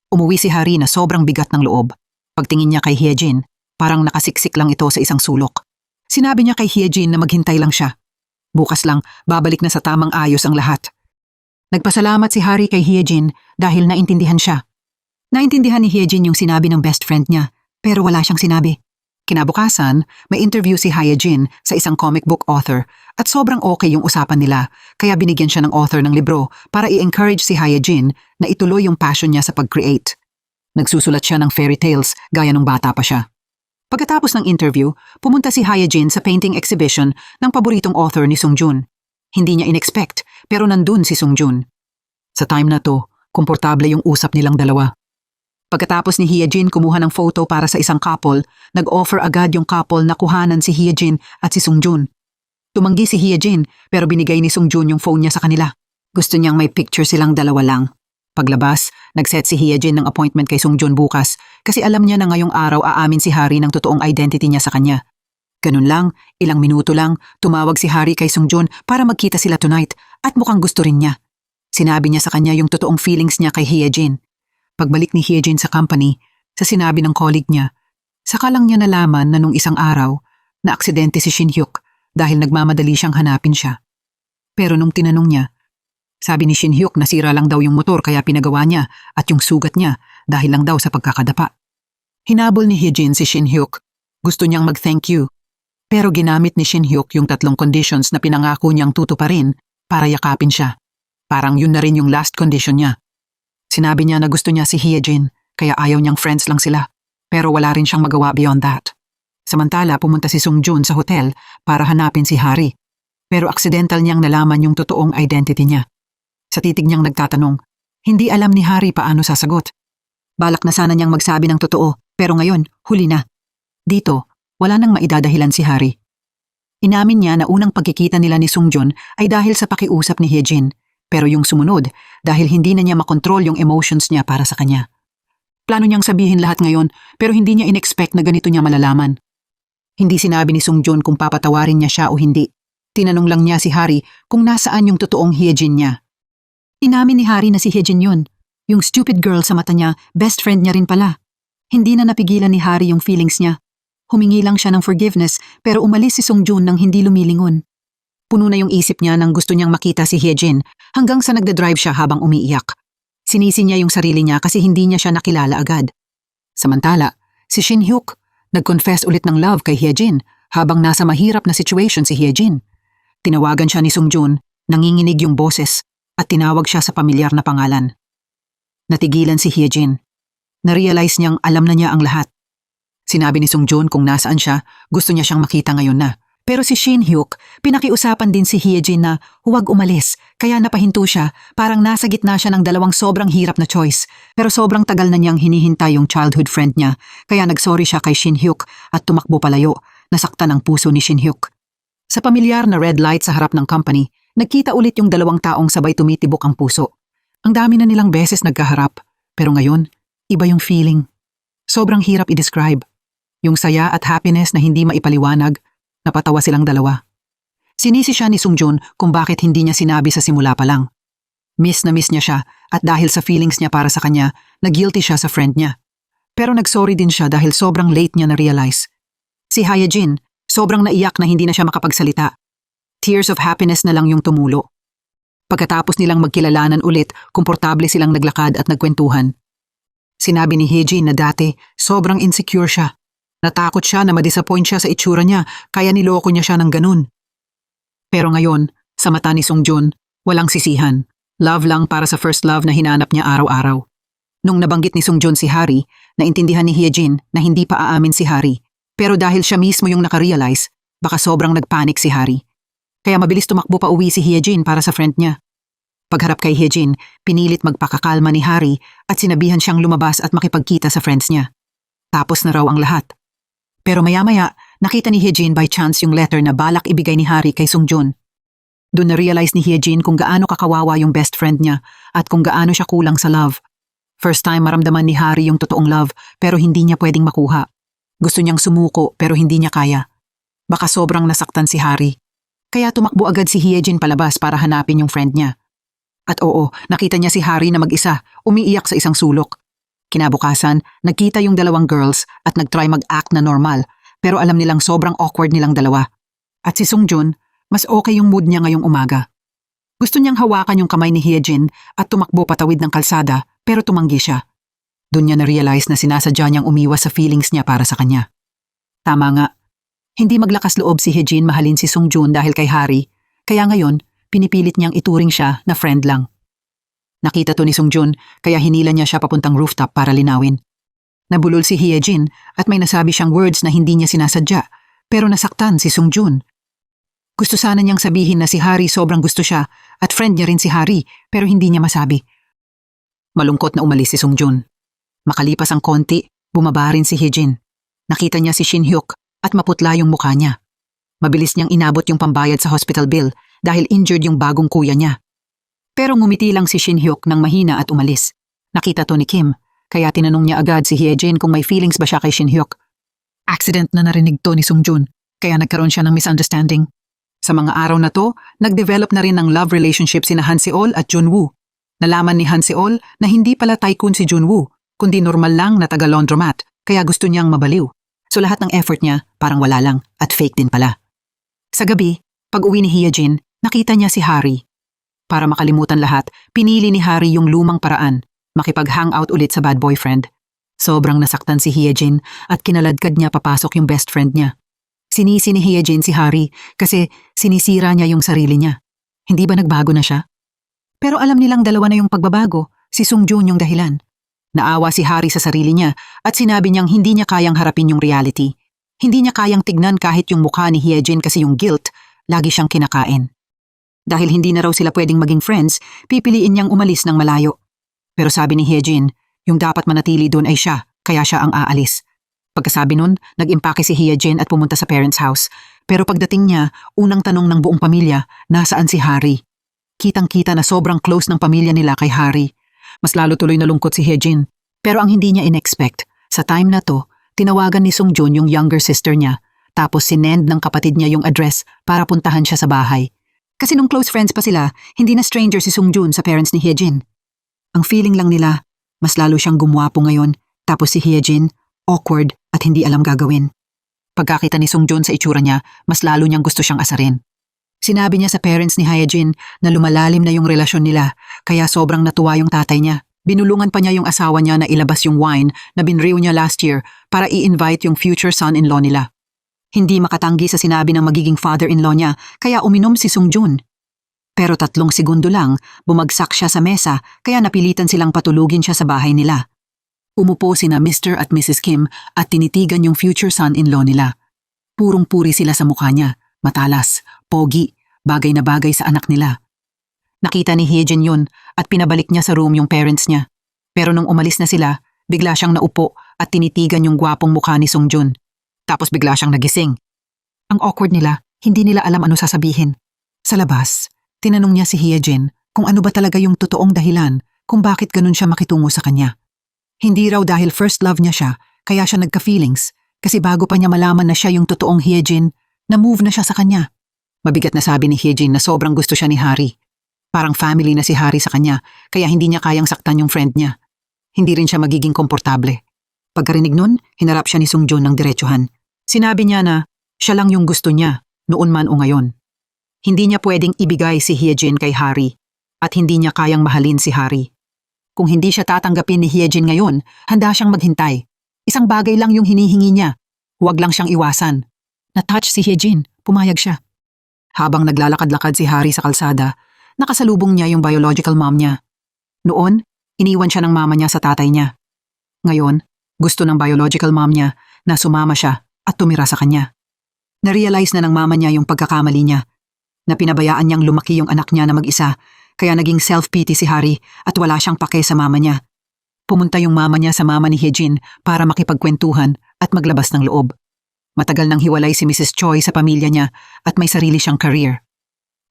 Umuwi si Hari na sobrang bigat ng loob. Pagtingin niya kay Hyejin, parang nakasiksik lang ito sa isang sulok. Sinabi niya kay Hyejin na maghintay lang siya. Bukas lang, babalik na sa tamang ayos ang lahat. Nagpasalamat si Hari kay Hyejin dahil naintindihan siya. Naintindihan ni Hyejin yung sinabi ng best friend niya, pero wala siyang sinabi. Kinabukasan, may interview si Hyejin sa isang comic book author at sobrang okay yung usapan nila kaya binigyan siya ng author ng libro para i-encourage si Hyejin na ituloy yung passion niya sa pag-create. Nagsusulat siya ng fairy tales gaya nung bata pa siya. Pagkatapos ng interview, pumunta si Hyejin sa painting exhibition ng paboritong author ni Sungjun. Hindi niya in-expect pero nandun si Sungjun. Sa time na to, komportable yung usap nilang dalawa. Pagkatapos ni Hyejin kumuha ng photo para sa isang couple, nag-offer agad yung couple na kuhanan si Hyejin at si Sungjun. Tumanggi si Hyejin pero binigay ni Sungjun yung phone niya sa kanila. Gusto niyang may picture silang dalawa lang. Paglabas, nag-set si Hyejin ng appointment kay Sungjun bukas kasi alam niya na ngayong araw aamin si Hari ng totoong identity niya sa kanya. Ganun lang, ilang minuto lang, tumawag si Hari kay Sungjun para magkita sila tonight at mukhang gusto rin niya. Sinabi niya sa kanya yung totoong feelings niya kay Hyejin. Pagbalik ni Hyejin sa company, sa sinabi ng colleague niya, saka lang niya nalaman na nung isang araw, na aksidente si Shin Hyuk dahil nagmamadali siyang hanapin siya. Pero nung tinanong niya, sabi ni Shin Hyuk nasira lang daw yung motor kaya pinagawa niya at yung sugat niya dahil lang daw sa pagkakadapa. Hinabol ni Hyejin si Shin Hyuk. Gusto niyang mag-thank you. Pero ginamit ni Shin Hyuk yung 3 conditions na pinangako niyang tutuparin para yakapin siya. Parang yun na rin yung last condition niya. Sinabi niya na gusto niya si Hyejin, kaya ayaw niyang friends lang sila. Pero wala rin siyang magawa beyond that. Samantala, pumunta si Sungjun sa hotel para hanapin si Hari. Pero akcidental niyang nalaman yung totoong identity niya. Sa titig niyang nagtatanong, hindi alam ni Hari paano sasagot. Balak na sana niyang magsabi ng totoo, pero ngayon, huli na. Dito, wala nang maidadahilan si Hari. Inamin niya na unang pagkikita nila ni Sungjun ay dahil sa pakiusap ni Hyejin. Pero yung sumunod, dahil hindi na niya makontrol yung emotions niya para sa kanya. Plano niyang sabihin lahat ngayon, pero hindi niya in-expect na ganito niya malalaman. Hindi sinabi ni Sungjun kung papatawarin niya siya o hindi. Tinanong lang niya si Hari kung nasaan yung totoong Hyejin niya. Inamin ni Hari na si Hyejin yun. Yung stupid girl sa mata niya, best friend niya rin pala. Hindi na napigilan ni Hari yung feelings niya. Humingi lang siya ng forgiveness pero umalis si Sungjun nang hindi lumilingon. Puno na yung isip niya nang gusto niyang makita si Hyejin hanggang sa nagdadrive siya habang umiiyak. Sinisi niya yung sarili niya kasi hindi niya siya nakilala agad. Samantala, si Shin Hyuk nag-confess ulit ng love kay Hyejin habang nasa mahirap na situation si Hyejin. Tinawagan siya ni Sungjun, nanginginig yung boses at tinawag siya sa pamilyar na pangalan. Natigilan si Hyejin. Na-realize niyang alam na niya ang lahat. Sinabi ni Sungjun kung nasaan siya, gusto niya siyang makita ngayon na. Pero si Shin Hyuk, pinakiusapan din si Hyejin na huwag umalis, kaya napahinto siya, parang nasa gitna siya ng 2 sobrang hirap na choice. Pero sobrang tagal na niyang hinihintay yung childhood friend niya, kaya nagsorry siya kay Shin Hyuk at tumakbo palayo, nasaktan ang puso ni Shin Hyuk. Sa pamilyar na red light sa harap ng company, nagkita ulit yung 2 taong sabay tumitibok ang puso. Ang dami na nilang beses nagkaharap, pero ngayon, iba yung feeling. Sobrang hirap i-describe. Yung saya at happiness na hindi maipaliwanag, napatawa silang dalawa. Sinisi siya ni Sungjun kung bakit hindi niya sinabi sa simula pa lang. Miss na miss niya siya at dahil sa feelings niya para sa kanya, nag-guilty siya sa friend niya. Pero nag-sorry din siya dahil sobrang late niya na-realize. Si Hyejin, sobrang naiyak na hindi na siya makapagsalita. Tears of happiness na lang yung tumulo. Pagkatapos nilang magkilalanan ulit, komportable silang naglakad at nagkwentuhan. Sinabi ni Hyejin na dati, sobrang insecure siya. Natakot siya na madisappoint siya sa itsura niya, kaya niloko niya siya ng ganun. Pero ngayon, sa mata ni Sungjun, walang sisihan. Love lang para sa first love na hinanap niya araw-araw. Nung nabanggit ni Sungjun si Hari, naintindihan ni Hyejin na hindi pa aamin si Hari. Pero dahil siya mismo yung nakarealize, baka sobrang nagpanik si Hari. Kaya mabilis tumakbo pa uwi si Hyejin para sa friend niya. Pagharap kay Hyejin, pinilit magpakakalma ni Hari at sinabihan siyang lumabas at makipagkita sa friends niya. Tapos na raw ang lahat. Pero maya-maya, nakita ni Hyejin by chance yung letter na balak ibigay ni Hari kay Sungjun. Doon na-realize ni Hyejin kung gaano kakawawa yung best friend niya at kung gaano siya kulang sa love. First time maramdaman ni Hari yung totoong love pero hindi niya pwedeng makuha. Gusto niyang sumuko pero hindi niya kaya. Baka sobrang nasaktan si Hari. Kaya tumakbo agad si Hyejin palabas para hanapin yung friend niya. At oo, nakita niya si Hari na mag-isa, umiiyak sa isang sulok. Kinabukasan, nagkita yung dalawang girls at nag-try mag-act na normal, pero alam nilang sobrang awkward nilang dalawa. At si Sungjun, mas okay yung mood niya ngayong umaga. Gusto niyang hawakan yung kamay ni Hyejin at tumakbo patawid ng kalsada, pero tumanggi siya. Doon niya na-realize na sinasadya niyang umiwas sa feelings niya para sa kanya. Tama nga. Hindi maglakas loob si Hyejin mahalin si Sungjun dahil kay Hari, kaya ngayon, pinipilit niyang ituring siya na friend lang. Nakita to ni Sungjun, kaya hinila niya siya papuntang rooftop para linawin. Nabulol si Hyejin at may nasabi siyang words na hindi niya sinasadya, pero nasaktan si Sungjun. Gusto sana niyang sabihin na si Hari sobrang gusto siya at friend niya rin si Hari, pero hindi niya masabi. Malungkot na umalis si Sungjun. Makalipas ang konti, bumaba rin si Hyejin. Nakita niya si Shin-hyuk at maputla yung mukha niya. Mabilis niyang inabot yung pambayad sa hospital bill dahil injured yung bagong kuya niya. Pero ngumiti lang si Shin-hyuk nang mahina at umalis. Nakita to ni Kim, kaya tinanong niya agad si Hyejin kung may feelings ba siya kay Shin-hyuk. Accident na narinig to ni Sungjun, kaya nagkaroon siya ng misunderstanding. Sa mga araw na to, nag-develop na rin ng love relationship sina Han Seol at Junwoo. Nalaman ni Han Seol na hindi pala tycoon si Junwoo, kundi normal lang na taga-laundromat, kaya gusto niyang mabaliw. So lahat ng effort niya parang wala lang at fake din pala. Sa gabi, pag uwi ni Hyejin, nakita niya si Hari. Para makalimutan lahat, pinili ni Hari yung lumang paraan, makipag-hangout ulit sa bad boyfriend. Sobrang nasaktan si Hyejin at kinaladkad niya papasok yung best friend niya. Sinisi ni Hyejin si Hari kasi sinisira niya yung sarili niya. Hindi ba nagbago na siya? Pero alam nilang dalawa na yung pagbabago, si Sungjun yung dahilan. Naawa si Hari sa sarili niya at sinabi niyang hindi niya kayang harapin yung reality. Hindi niya kayang tignan kahit yung mukha ni Hyejin kasi yung guilt, lagi siyang kinakain. Dahil hindi na raw sila pwedeng maging friends, pipiliin niyang umalis ng malayo. Pero sabi ni Hyejin, yung dapat manatili doon ay siya, kaya siya ang aalis. Pagkasabi nun, nag-impake si Hyejin at pumunta sa parents' house. Pero pagdating niya, unang tanong ng buong pamilya, nasaan si Hari? Kitang-kita na sobrang close ng pamilya nila kay Hari. Mas lalo tuloy nalungkot si Hyejin. Pero ang hindi niya in-expect, sa time na to, tinawagan ni Sungjun yung younger sister niya, tapos sinend ng kapatid niya yung address para puntahan siya sa bahay. Kasi nung close friends pa sila, hindi na stranger si Sungjun sa parents ni Hyejin. Ang feeling lang nila, mas lalo siyang gumwapo ngayon, tapos si Hyejin, awkward at hindi alam gagawin. Pagkakita ni Sungjun sa itsura niya, mas lalo niyang gusto siyang asarin. Sinabi niya sa parents ni Hyejin na lumalalim na yung relasyon nila, kaya sobrang natuwa yung tatay niya. Binulungan pa niya yung asawa niya na ilabas yung wine na binriw niya last year para i-invite yung future son-in-law nila. Hindi makatanggi sa sinabi ng magiging father-in-law niya, kaya uminom si Sungjun. Pero 3 segundo lang, bumagsak siya sa mesa, kaya napilitan silang patulugin siya sa bahay nila. Umupo sina Mr. at Mrs. Kim at tinitigan yung future son-in-law nila. Purong-puri sila sa mukha niya, matalas, pogi, bagay na bagay sa anak nila. Nakita ni Hyejin yun at pinabalik niya sa room yung parents niya. Pero nung umalis na sila, bigla siyang naupo at tinitigan yung gwapong mukha ni Sungjun. Tapos bigla siyang nagising. Ang awkward nila, hindi nila alam ano sasabihin. Sa labas, tinanong niya si Hyejin kung ano ba talaga yung totoong dahilan kung bakit ganun siya makitungo sa kanya. Hindi raw dahil first love niya siya, kaya siya nagka-feelings, Kasi bago pa niya malaman na siya yung totoong Hyejin, na-move na siya sa kanya. Mabigat na sabi ni Hyejin na sobrang gusto siya ni Harry. Parang family na si Harry sa kanya, kaya hindi niya kayang saktan yung friend niya. Hindi rin siya magiging komportable. Pagkarinig nun, hinarap siya ni Sungjun ng diretsuhan. Sinabi niya na siya lang yung gusto niya, noon man o ngayon. Hindi niya pwedeng ibigay si Hyejin kay Harry at hindi niya kayang mahalin si Harry. Kung hindi siya tatanggapin ni Hyejin ngayon, handa siyang maghintay. Isang bagay lang yung hinihingi niya. Huwag lang siyang iwasan. Na-touch si Hyejin, pumayag siya. Habang naglalakad-lakad si Harry sa kalsada, nakasalubong niya yung biological mom niya. Noon, iniwan siya ng mama niya sa tatay niya. Ngayon, gusto ng biological mom niya na sumama siya at tumira sa kanya. Na-realize na ng mama niya yung pagkakamali niya, na pinabayaan niyang lumaki yung anak niya na mag-isa, kaya naging self-pity si Harry at wala siyang pake sa mama niya. Pumunta yung mama niya sa mama ni Hyejin para makipagkwentuhan at maglabas ng loob. Matagal nang hiwalay si Mrs. Choi sa pamilya niya at may sarili siyang career.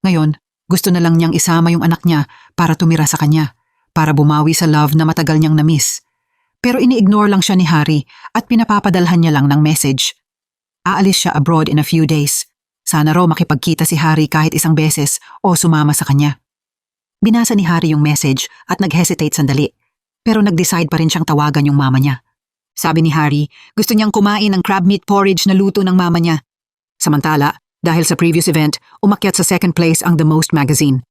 Ngayon, gusto na lang niyang isama yung anak niya para tumira sa kanya, para bumawi sa love na matagal niyang na-miss. Pero ini-ignore lang siya ni Harry at pinapapadalhan niya lang ng message. Aalis siya abroad in a few days. Sana raw makipagkita si Harry kahit isang beses o sumama sa kanya. Binasa ni Harry yung message at nag-hesitate sandali, pero nag-decide pa rin siyang tawagan yung mama niya. Sabi ni Harry, gusto niyang kumain ng crab meat porridge na luto ng mama niya. Samantala, dahil sa previous event, umakyat sa second place ang The Most magazine.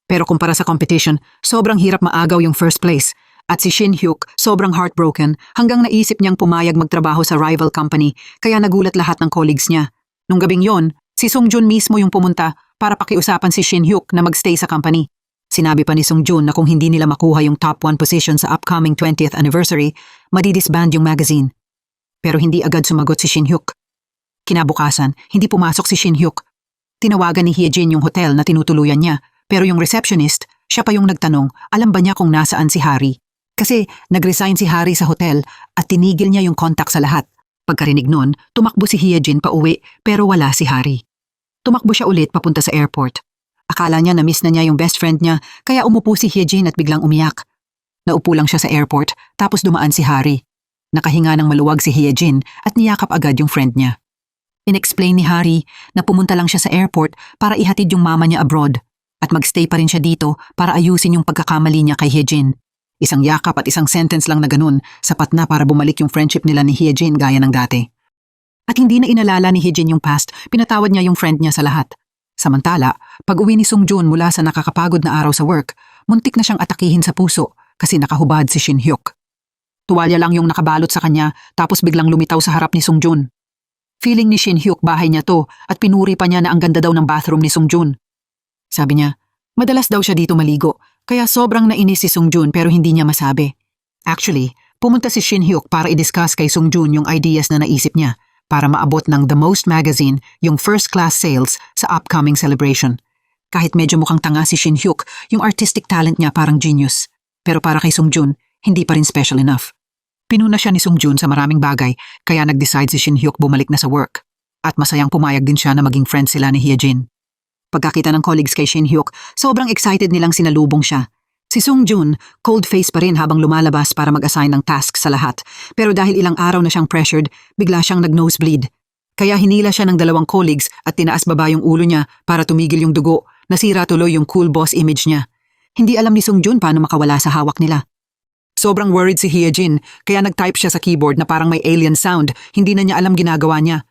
Pero kumpara sa competition, sobrang hirap maagaw yung first place. At si Shin Hyuk sobrang heartbroken hanggang naisip niyang pumayag magtrabaho sa rival company, kaya nagulat lahat ng colleagues niya. Nung gabing yon, si Sungjun mismo yung pumunta para pakiusapan si Shin Hyuk na magstay sa company. Sinabi pa ni Sungjun na kung hindi nila makuha yung top 1 position sa upcoming 20th anniversary, madidisband yung magazine. Pero hindi agad sumagot si Shin Hyuk. Kinabukasan, hindi pumasok si Shin Hyuk. Tinawagan ni Hyejin yung hotel na tinutuluyan niya, pero yung receptionist, siya pa yung nagtanong, alam ba niya kung nasaan si Harry? Kasi nag-resign si Harry sa hotel at tinigil niya yung contact sa lahat. Pagkarinig nun, tumakbo si Hyejin pa uwi pero wala si Harry. Tumakbo siya ulit papunta sa airport. Akala niya na-miss na niya yung best friend niya, kaya umupo si Hyejin at biglang umiyak. Naupo lang siya sa airport, tapos dumaan si Harry. Nakahinga ng maluwag si Hyejin at niyakap agad yung friend niya. Inexplain ni Harry na pumunta lang siya sa airport para ihatid yung mama niya abroad at magstay pa rin siya dito para ayusin yung pagkakamali niya kay Hyejin. Isang yakap at isang sentence lang na ganun, sapat na para bumalik yung friendship nila ni Hyejin gaya ng dati. At hindi na inalala ni Hyejin yung past, pinatawad niya yung friend niya sa lahat. Samantala, pag-uwi ni Sungjun mula sa nakakapagod na araw sa work, muntik na siyang atakihin sa puso kasi nakahubad si Shin Hyuk. Tuwalya lang yung nakabalot sa kanya tapos biglang lumitaw sa harap ni Sungjun. Feeling ni Shin Hyuk bahay niya to at pinuri pa niya na ang ganda daw ng bathroom ni Sungjun. Sabi niya, madalas daw siya dito maligo, kaya sobrang nainis si Sungjun pero hindi niya masabi. Actually, pumunta si Shin Hyuk para i-discuss kay Sungjun yung ideas na naisip niya para maabot ng The Most magazine yung first class sales sa upcoming celebration. Kahit medyo mukhang tanga si Shin Hyuk, yung artistic talent niya parang genius. Pero para kay Sungjun, hindi pa rin special enough. Pinuna siya ni Sungjun sa maraming bagay, kaya nag-decide si Shin Hyuk bumalik na sa work. At masayang pumayag din siya na maging friend sila ni Hyejin. Pagkakita ng colleagues kay Shin Hyuk, sobrang excited nilang sinalubong siya. Si Sungjun, cold-face pa rin habang lumalabas para mag-assign ng task sa lahat. Pero dahil ilang araw na siyang pressured, bigla siyang nag-nosebleed. Kaya hinila siya ng 2 colleagues at tinaas baba yung ulo niya para tumigil yung dugo. Nasira tuloy yung cool boss image niya. Hindi alam ni Sungjun paano makawala sa hawak nila. Sobrang worried si Hyejin, kaya nag-type siya sa keyboard na parang may alien sound. Hindi na niya alam ginagawa niya.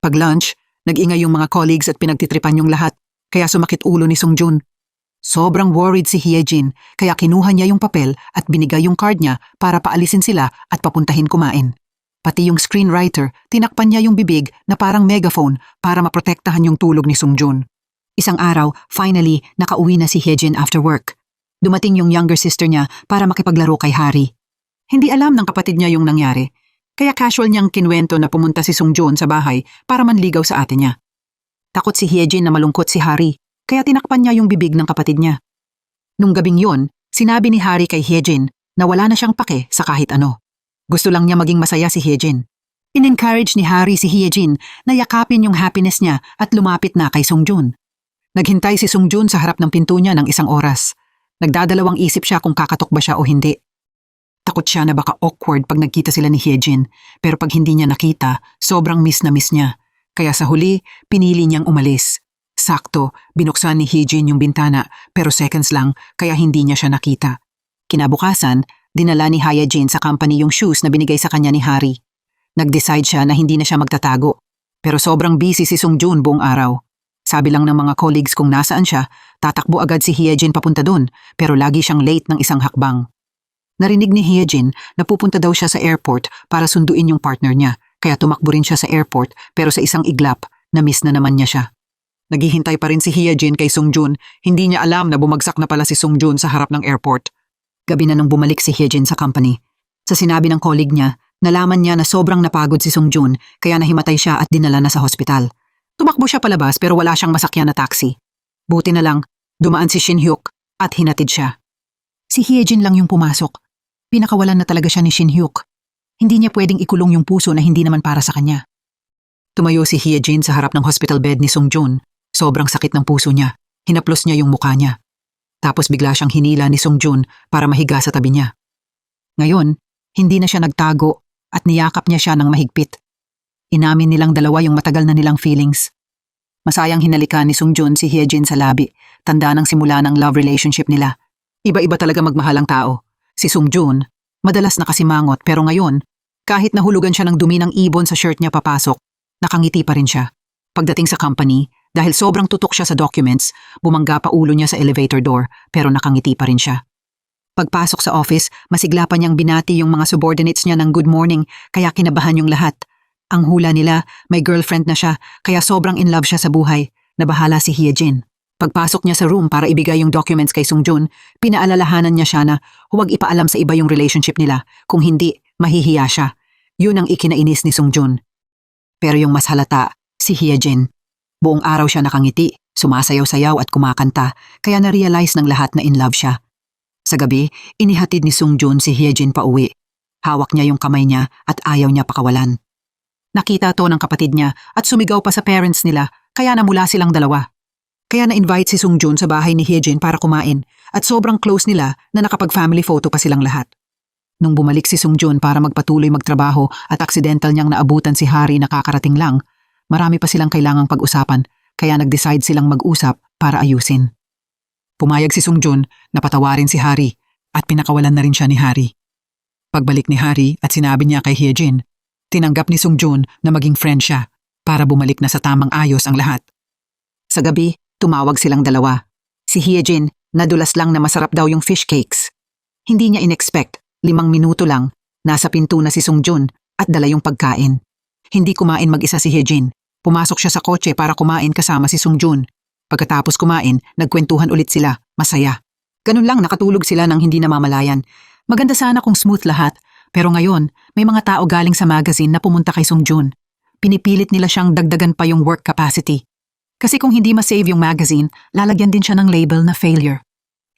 Pag lunch, nag-ingay yung mga colleagues at pinagtitripan yung lahat. Kaya sumakit ulo ni Sungjun. Sobrang worried si Hyejin, kaya kinuha niya yung papel at binigay yung card niya para paalisin sila at papuntahin kumain. Pati yung screenwriter, tinakpan niya yung bibig na parang megaphone para maprotektahan yung tulog ni Sungjun. Isang araw, finally, nakauwi na si Hyejin after work. Dumating yung younger sister niya para makipaglaro kay Harry. Hindi alam ng kapatid niya yung nangyari, kaya casual niyang kinwento na pumunta si Sungjun sa bahay para manligaw sa ate niya. Takot si Hyejin na malungkot si Harry, kaya tinakpan niya yung bibig ng kapatid niya. Nung gabing yon, sinabi ni Harry kay Hyejin na wala na siyang pake sa kahit ano. Gusto lang niya maging masaya si Hyejin. In-encourage ni Harry si Hyejin na yakapin yung happiness niya at lumapit na kay Sungjun. Naghintay si Sungjun sa harap ng pinto niya ng 1 oras. Nagdadalawang isip siya kung kakatok ba siya o hindi. Takot siya na baka awkward pag nagkita sila ni Hyejin, pero pag hindi niya nakita, sobrang miss na miss niya. Kaya sa huli, pinili niyang umalis. Sakto, binuksan ni Hyejin yung bintana pero seconds lang kaya hindi niya siya nakita. Kinabukasan, dinala ni Hyejin sa company yung shoes na binigay sa kanya ni Hari. Nag-decide siya na hindi na siya magtatago. Pero sobrang busy si Sungjun buong araw. Sabi lang ng mga colleagues kung nasaan siya, tatakbo agad si Hyejin papunta dun pero lagi siyang late ng isang hakbang. Narinig ni Hyejin na pupunta daw siya sa airport para sunduin yung partner niya kaya tumakbo rin siya sa airport pero sa isang iglap, na-miss na naman niya siya. Naghihintay pa rin si Hyejin kay Sungjun, hindi niya alam na bumagsak na pala si Sungjun sa harap ng airport. Gabi na nung bumalik si Hyejin sa company. Sa sinabi ng colleague niya, nalaman niya na sobrang napagod si Sungjun kaya nahimatay siya at dinala na sa hospital. Tumakbo siya palabas pero wala siyang masakyan na taxi. Buti na lang, dumaan si Shin Hyuk at hinatid siya. Si Hyejin lang yung pumasok. Pinakawalan na talaga siya ni Shin Hyuk. Hindi niya pwedeng ikulong yung puso na hindi naman para sa kanya. Tumayo si Hyejin sa harap ng hospital bed ni Sungjun. Sobrang sakit ng puso niya. Hinaplos niya yung mukha niya. Tapos bigla siyang hinila ni Sungjun para mahiga sa tabi niya. Ngayon, hindi na siya nagtago at niyakap niya siya ng mahigpit. Inamin nilang dalawa yung matagal na nilang feelings. Masayang hinalikan ni Sungjun si Hyejin sa labi, tanda ng simula ng love relationship nila. Iba-iba talaga magmahalang tao. Si Sungjun, madalas nakasimangot pero ngayon, kahit nahulugan siya ng dumi ng ibon sa shirt niya papasok, nakangiti pa rin siya. Pagdating sa company, dahil sobrang tutok siya sa documents, bumangga pa ulo niya sa elevator door pero nakangiti pa rin siya. Pagpasok sa office, masigla pa niyang binati yung mga subordinates niya ng good morning kaya kinabahan yung lahat. Ang hula nila, may girlfriend na siya kaya sobrang in love siya sa buhay. Nabahala si Hyejin. Pagpasok niya sa room para ibigay yung documents kay Sungjun, pinaalalahanan niya siya na huwag ipaalam sa iba yung relationship nila. Kung hindi, mahihiya siya. Yun ang ikinainis ni Sungjun. Pero yung mas halata, si Hyejin. Buong araw siya nakangiti, sumasayaw-sayaw at kumakanta, kaya na-realize ng lahat na in love siya. Sa gabi, inihatid ni Sungjun si Hyejin pa uwi. Hawak niya yung kamay niya at ayaw niya pakawalan. Nakita to ng kapatid niya at sumigaw pa sa parents nila, kaya namula silang dalawa. Kaya na-invite si Sungjun sa bahay ni Hyejin para kumain at sobrang close nila na nakapag-family photo pa silang lahat. Nung bumalik si Sungjun para magpatuloy magtrabaho at aksidental niyang naabutan si Hari na kakarating lang, marami pa silang kailangang pag-usapan kaya nag-decide silang mag-usap para ayusin. Pumayag si Sungjun na patawarin si Hari at pinakawalan na rin siya ni Hari. Pagbalik ni Hari at sinabi niya kay Hyejin, tinanggap ni Sungjun na maging friend siya para bumalik na sa tamang ayos ang lahat. Sa gabi, tumawag silang dalawa. Si Hyejin, nadulas lang na masarap daw yung fish cakes. Hindi niya in-expect, 5 minuto lang, nasa pinto na si Sungjun at dala yung pagkain. Hindi kumain mag-isa si Hyejin. Pumasok siya sa kotse para kumain kasama si Sungjun. Pagkatapos kumain, nagkwentuhan ulit sila, masaya. Ganun lang nakatulog sila nang hindi namamalayan. Maganda sana kung smooth lahat, pero ngayon, may mga tao galing sa magazine na pumunta kay Sungjun. Pinipilit nila siyang dagdagan pa yung work capacity. Kasi kung hindi ma-save yung magazine, lalagyan din siya ng label na failure.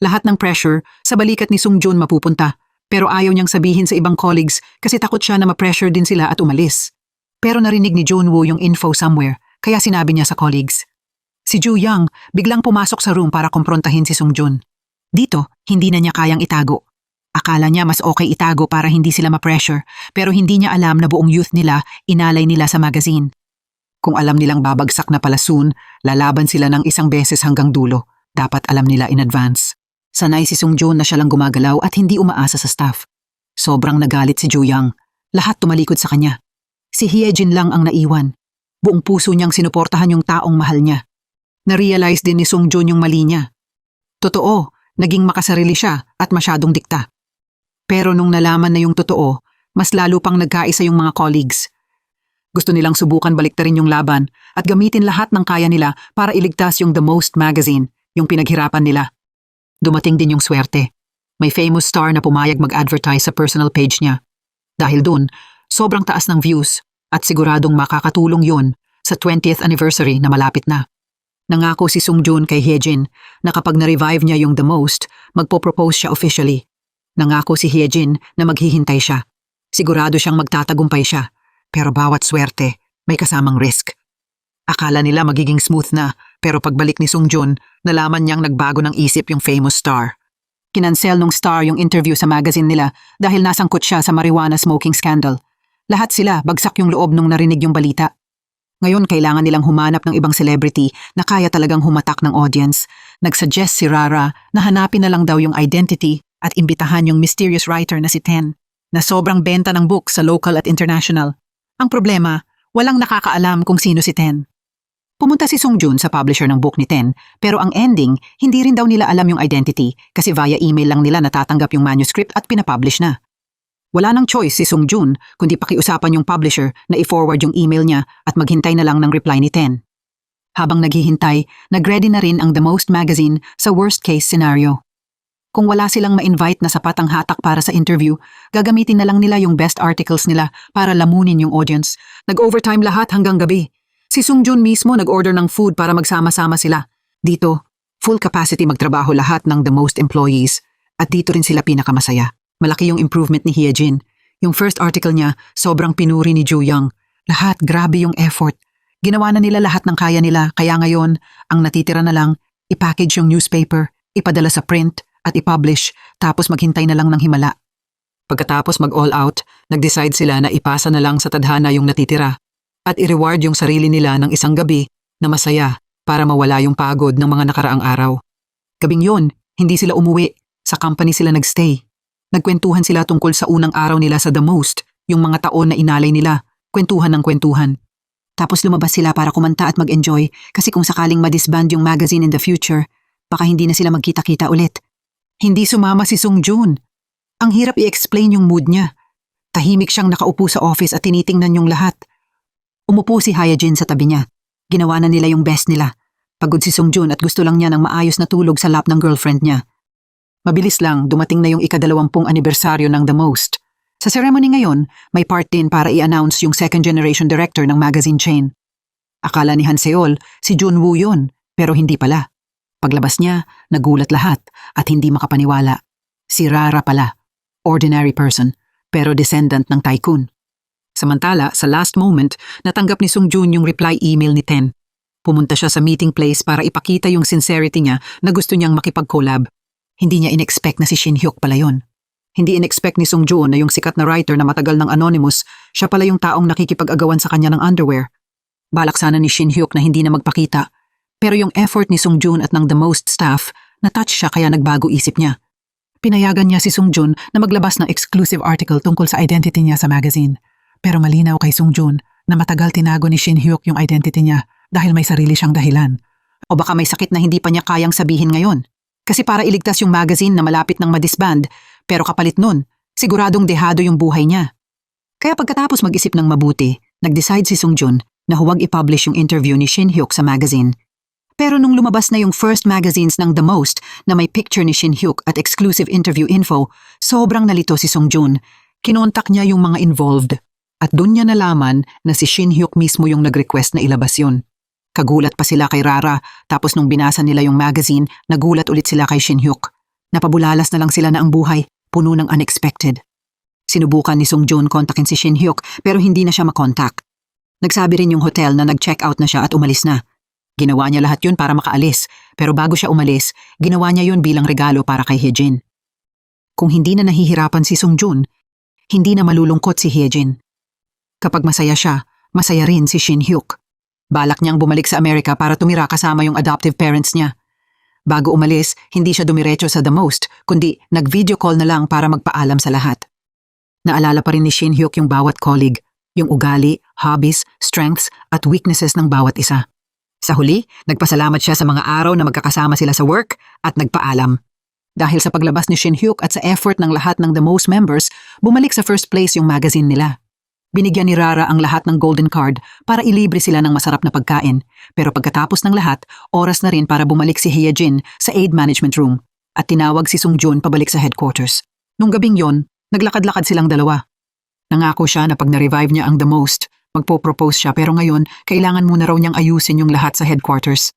Lahat ng pressure sa balikat ni Sungjun mapupunta, pero ayaw niyang sabihin sa ibang colleagues kasi takot siya na ma-pressure din sila at umalis. Pero narinig ni Junwoo yung info somewhere, kaya sinabi niya sa colleagues. Si Ju Young biglang pumasok sa room para kumprontahin si Sungjun. Dito, hindi na niya kayang itago. Akala niya mas okay itago para hindi sila ma-pressure, pero hindi niya alam na buong youth nila inalay nila sa magazine. Kung alam nilang babagsak na pala soon, lalaban sila ng isang beses hanggang dulo. Dapat alam nila in advance. Sanay si Sungjun na siya lang gumagalaw at hindi umaasa sa staff. Sobrang nagalit si Ju Young. Lahat tumalikod sa kanya. Si Hyejin lang ang naiwan. Buong puso niyang sinuportahan yung taong mahal niya. Na-realize din ni Sungjun yung mali niya. Totoo, naging makasarili siya at masyadong dikta. Pero nung nalaman na yung totoo, mas lalo pang nagkaisa yung mga colleagues. Gusto nilang subukan baliktarin yung laban at gamitin lahat ng kaya nila para iligtas yung The Most magazine, yung pinaghirapan nila. Dumating din yung swerte. May famous star na pumayag mag-advertise sa personal page niya. Dahil dun, sobrang taas ng views at siguradong makakatulong yun sa 20th anniversary na malapit na. Nangako si Sungjun kay Hyejin na kapag na-revive niya yung The Most, magpo-propose siya officially. Nangako si Hyejin na maghihintay siya. Sigurado siyang magtatagumpay siya, pero bawat swerte may kasamang risk. Akala nila magiging smooth na, pero pagbalik ni Sungjun, nalaman niyang nagbago ng isip yung famous star. Kinansel nung Star yung interview sa magazine nila dahil nasangkot siya sa marijuana smoking scandal. Lahat sila bagsak yung loob nung narinig yung balita. Ngayon kailangan nilang humanap ng ibang celebrity na kaya talagang humatak ng audience. Nagsuggest si Rara na hanapin na lang daw yung identity at imbitahan yung mysterious writer na si Ten na sobrang benta ng book sa local at international. Ang problema, walang nakakaalam kung sino si Ten. Pumunta si Sung Jun sa publisher ng book ni Ten, pero ang ending, hindi rin daw nila alam yung identity kasi via email lang nila natatanggap yung manuscript at pinapublish na. Wala nang choice si Sung Jun kundi pakiusapan yung publisher na i-forward yung email niya at maghintay na lang ng reply ni Ten. Habang naghihintay, nag-ready na rin ang The Most magazine sa worst case scenario. Kung wala silang ma-invite na sapat ang hatak para sa interview, gagamitin na lang nila yung best articles nila para lamunin yung audience. Nag-overtime lahat hanggang gabi. Si Sung Jun mismo nag-order ng food para magsama-sama sila. Dito, full capacity magtrabaho lahat ng The Most employees at dito rin sila pinakamasaya. Malaki yung improvement ni Hye Jin. Yung first article niya, sobrang pinuri ni Ju Young. Lahat grabe yung effort. Ginawa na nila lahat ng kaya nila kaya ngayon, ang natitira na lang, ipackage yung newspaper, ipadala sa print at ipublish tapos maghintay na lang ng himala. Pagkatapos mag-all out, nag-decide sila na ipasa na lang sa tadhana yung natitira at i-reward yung sarili nila ng isang gabi na masaya para mawala yung pagod ng mga nakaraang araw. Gabing yun, hindi sila umuwi. Sa company sila nagstay. Nagkwentuhan sila tungkol sa unang araw nila sa The Most, yung mga taon na inalay nila, kwentuhan ng kwentuhan. Tapos lumabas sila para kumanta at mag-enjoy kasi kung sakaling madisband yung magazine in the future, baka hindi na sila magkita-kita ulit. Hindi sumama si Sung Jun. Ang hirap i-explain yung mood niya. Tahimik siyang nakaupo sa office at tinitingnan yung lahat. Umupo si Hye Jin sa tabi niya. Ginawa na nila yung best nila. Pagod si Sung Jun at gusto lang niya ng maayos na tulog sa lap ng girlfriend niya. Mabilis lang, dumating na yung ika-20 anibersaryo ng The Most. Sa ceremony ngayon, may part din para i-announce yung second generation director ng magazine chain. Akala ni Han Seol, si Jun Woo yun, pero hindi pala. Paglabas niya, nagulat lahat at hindi makapaniwala. Si Rara pala, ordinary person, pero descendant ng tycoon. Samantala, sa last moment, natanggap ni Sung Jun yung reply email ni Ten. Pumunta siya sa meeting place para ipakita yung sincerity niya na gusto niyang makipag-collab. Hindi niya in-expect na si Shin Hyuk pala yun. Hindi in-expect ni Sung Jun na yung sikat na writer na matagal ng anonymous, siya pala yung taong nakikipag-agawan sa kanya ng underwear. Balak sana ni Shin Hyuk na hindi na magpakita. Pero yung effort ni Sung Jun at ng The Most staff, na-touch siya kaya nagbago isip niya. Pinayagan niya si Sung Jun na maglabas ng exclusive article tungkol sa identity niya sa magazine. Pero malinaw kay Sung Jun na matagal tinago ni Shin Hyuk yung identity niya dahil may sarili siyang dahilan. O baka may sakit na hindi pa niya kayang sabihin ngayon. Kasi para iligtas yung magazine na malapit ng madisband, pero kapalit nun, siguradong dehado yung buhay niya. Kaya pagkatapos mag-isip ng mabuti, nag-decide si Sung Jun na huwag i-publish yung interview ni Shin Hyuk sa magazine. Pero nung lumabas na yung first magazines ng The Most na may picture ni Shin Hyuk at exclusive interview info, sobrang nalito si Sung Jun. Kinontak niya yung mga involved. At dun niya nalaman na si Shin Hyuk mismo yung nag-request na ilabas yun. Kagulat pa sila kay Rara, tapos nung binasa nila yung magazine, nagulat ulit sila kay Shin Hyuk. Napabulalas na lang sila na ang buhay, puno ng unexpected. Sinubukan ni Sung Jun kontakin si Shin Hyuk pero hindi na siya makontak. Nagsabi rin yung hotel na nag-check out na siya at umalis na. Ginawa niya lahat yun para makaalis, pero bago siya umalis, ginawa niya yun bilang regalo para kay Hye Jin. Kung hindi na nahihirapan si Sung Jun, hindi na malulungkot si Hye Jin. Kapag masaya siya, masaya rin si Shin Hyuk. Balak niyang bumalik sa Amerika para tumira kasama yung adoptive parents niya. Bago umalis, hindi siya dumiretso sa The Most, kundi nag-video call na lang para magpaalam sa lahat. Naalala pa rin ni Shin Hyuk yung bawat colleague, yung ugali, hobbies, strengths at weaknesses ng bawat isa. Sa huli, nagpasalamat siya sa mga araw na magkakasama sila sa work at nagpaalam. Dahil sa paglabas ni Shin Hyuk at sa effort ng lahat ng The Most members, bumalik sa first place yung magazine nila. Binigyan ni Rara ang lahat ng golden card para ilibre sila ng masarap na pagkain. Pero pagkatapos ng lahat, oras na rin para bumalik si Hye Jin sa aid management room at tinawag si Sung Jun pabalik sa headquarters. Nung gabing yon, naglakad-lakad silang dalawa. Nangako siya na pag na-revive niya ang The Most, magpo-propose siya pero ngayon kailangan muna raw niyang ayusin yung lahat sa headquarters.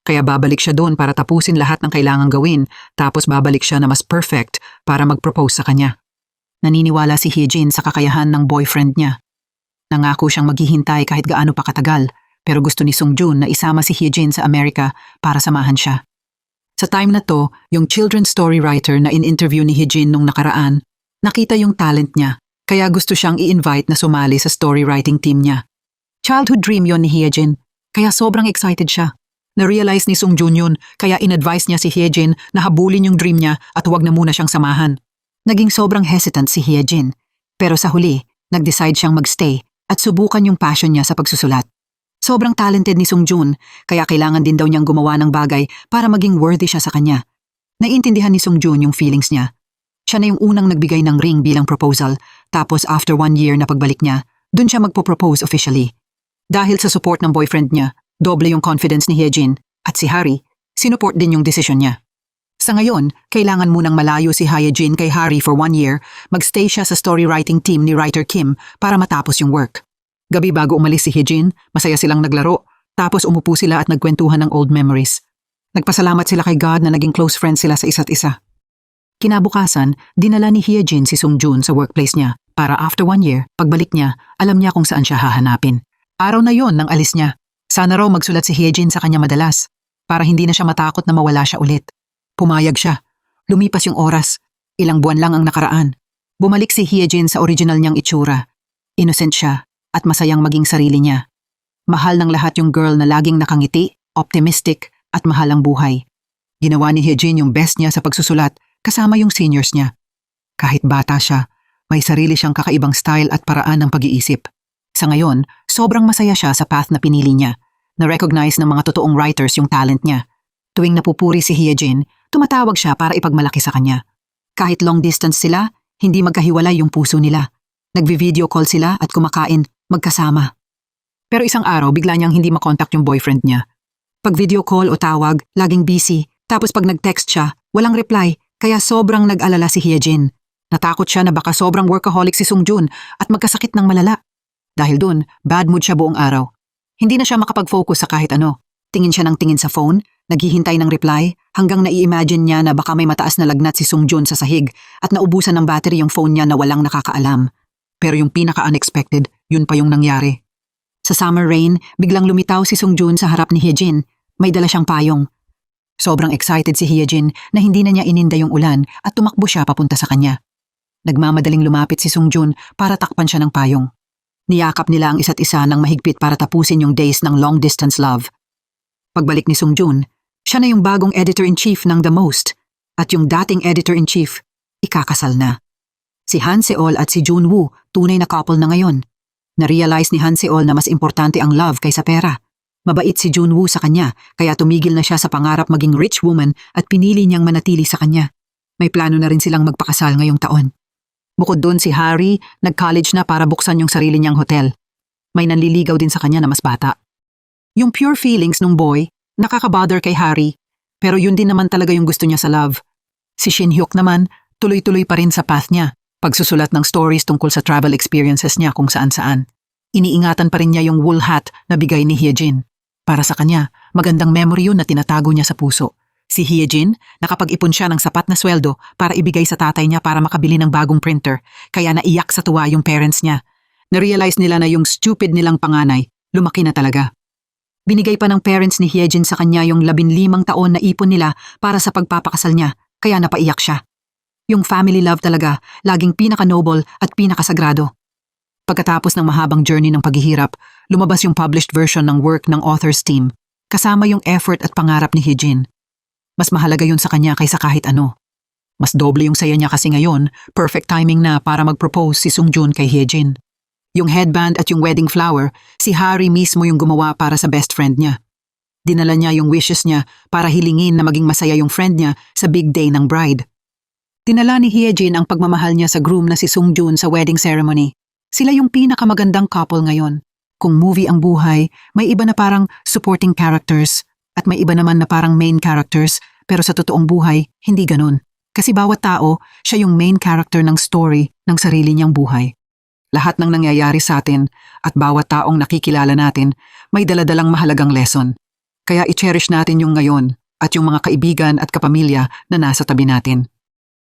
Kaya babalik siya doon para tapusin lahat ng kailangang gawin tapos babalik siya na mas perfect para mag-propose sa kanya. Naniniwala si Hye Jin sa kakayahan ng boyfriend niya. Nangako siyang maghihintay kahit gaano pa katagal, pero gusto ni Sung Jun na isama si Hye Jin sa Amerika para samahan siya. Sa time na to, yung children's story writer na in-interview ni Hyejin nung nakaraan, nakita yung talent niya, kaya gusto siyang i-invite na sumali sa story writing team niya. Childhood dream yon ni Hyejin, kaya sobrang excited siya. Na-realize ni Sung Joon yun, kaya in-advise niya si Hyejin na habulin yung dream niya at huwag na muna siyang samahan. Naging sobrang hesitant si Hyejin, pero sa huli, nag-decide siyang magstay at subukan yung passion niya sa pagsusulat. Sobrang talented ni Sung Joon, kaya kailangan din daw niyang gumawa ng bagay para maging worthy siya sa kanya. Naiintindihan ni Sung Joon yung feelings niya. Siya na yung unang nagbigay ng ring bilang proposal, tapos after 1 year na pagbalik niya, dun siya magpo-propose officially. Dahil sa support ng boyfriend niya, doble yung confidence ni Hyejin at si Harry, sinuport din yung desisyon niya. Sa ngayon, kailangan munang malayo si Hyejin kay Harry for 1 year, magstay siya sa story writing team ni writer Kim para matapos yung work. Gabi bago umalis si Hyejin, masaya silang naglaro, tapos umupo sila at nagkwentuhan ng old memories. Nagpasalamat sila kay God na naging close friends sila sa isa't isa. Kinabukasan, dinala ni Hyejin si Sung Joon sa workplace niya para after 1 year, pagbalik niya, alam niya kung saan siya hahanapin. Araw na yon ng alis niya. Sana raw magsulat si Hyejin sa kanya madalas para hindi na siya matakot na mawala siya ulit. Pumayag siya. Lumipas yung oras. Ilang buwan lang ang nakaraan. Bumalik si Hyejin sa original niyang itsura. Innocent siya at masayang maging sarili niya. Mahal ng lahat yung girl na laging nakangiti, optimistic at mahal ang buhay. Ginawa ni Hyejin yung best niya sa pagsusulat kasama yung seniors niya. Kahit bata siya, may sarili siyang kakaibang style at paraan ng pag-iisip. Sa ngayon, sobrang masaya siya sa path na pinili niya. Na-recognize ng mga totoong writers yung talent niya. Tuwing napupuri si Hyejin, tumatawag siya para ipagmalaki sa kanya. Kahit long distance sila, hindi magkahiwalay yung puso nila. Nagvi-video call sila at kumakain, magkasama. Pero isang araw, bigla niyang hindi makontak yung boyfriend niya. Pag video call o tawag, laging busy. Tapos pag nag-text siya, walang reply, kaya sobrang nag-alala si Hyejin. Natakot siya na baka sobrang workaholic si Sung Joon at magkasakit ng malala. Dahil dun, bad mood siya buong araw. Hindi na siya makapag-focus sa kahit ano. Tingin siya ng tingin sa phone, naghihintay ng reply, hanggang nai-imagine niya na baka may mataas na lagnat si Sung Joon sa sahig at naubusan ng battery yung phone niya na walang nakakaalam. Pero yung pinaka-unexpected, yun pa yung nangyari. Sa summer rain, biglang lumitaw si Sung Joon sa harap ni Hyejin. May dala siyang payong. Sobrang excited si Hyejin na hindi na niya ininda yung ulan at tumakbo siya papunta sa kanya. Nagmamadaling lumapit si Sung Joon para takpan siya ng payong. Niyakap nila ang isa't isa ng mahigpit para tapusin yung days ng long-distance love. Pagbalik ni Sung Joon, siya na yung bagong editor-in-chief ng The Most at yung dating editor-in-chief, ikakasal na. Si Han Seol at si Junwoo, tunay na couple na ngayon. Na-realize ni Han Seol na mas importante ang love kaysa pera. Mabait si Junwoo sa kanya, kaya tumigil na siya sa pangarap maging rich woman at pinili niyang manatili sa kanya. May plano na rin silang magpakasal ngayong taon. Bukod doon si Harry, nag-college na para buksan yung sarili niyang hotel. May nanliligaw din sa kanya na mas bata. Yung pure feelings nung boy, nakakabother kay Harry, pero yun din naman talaga yung gusto niya sa love. Si Shin Hyuk naman, tuloy-tuloy pa rin sa path niya, pagsusulat ng stories tungkol sa travel experiences niya kung saan-saan. Iniingatan pa rin niya yung wool hat na bigay ni Hyejin. Para sa kanya, magandang memory yun na tinatago niya sa puso. Si Hyejin, nakapag-ipon siya ng sapat na sweldo para ibigay sa tatay niya para makabili ng bagong printer, kaya naiyak sa tuwa yung parents niya. Na-realize nila na yung stupid nilang panganay, lumaki na talaga. Binigay pa ng parents ni Hyejin sa kanya yung 15 taon na ipon nila para sa pagpapakasal niya, kaya napaiyak siya. Yung family love talaga, laging pinaka-noble at pinakasagrado. Pagkatapos ng mahabang journey ng paghihirap, lumabas yung published version ng work ng author's team, kasama yung effort at pangarap ni Hyejin. Mas mahalaga yun sa kanya kaysa kahit ano. Mas doble yung saya niya kasi ngayon, perfect timing na para mag-propose si Sung Joon kay Hyejin. Yung headband at yung wedding flower, si Harry mismo yung gumawa para sa best friend niya. Dinala niya yung wishes niya para hilingin na maging masaya yung friend niya sa big day ng bride. Dinala ni Hyejin ang pagmamahal niya sa groom na si Sung Joon sa wedding ceremony. Sila yung pinakamagandang couple ngayon. Kung movie ang buhay, may iba na parang supporting characters, at may iba naman na parang main characters, pero sa totoong buhay, hindi ganun. Kasi bawat tao, siya yung main character ng story ng sarili niyang buhay. Lahat ng nangyayari sa atin at bawat taong nakikilala natin, may daladalang mahalagang lesson. Kaya i-cherish natin yung ngayon at yung mga kaibigan at kapamilya na nasa tabi natin.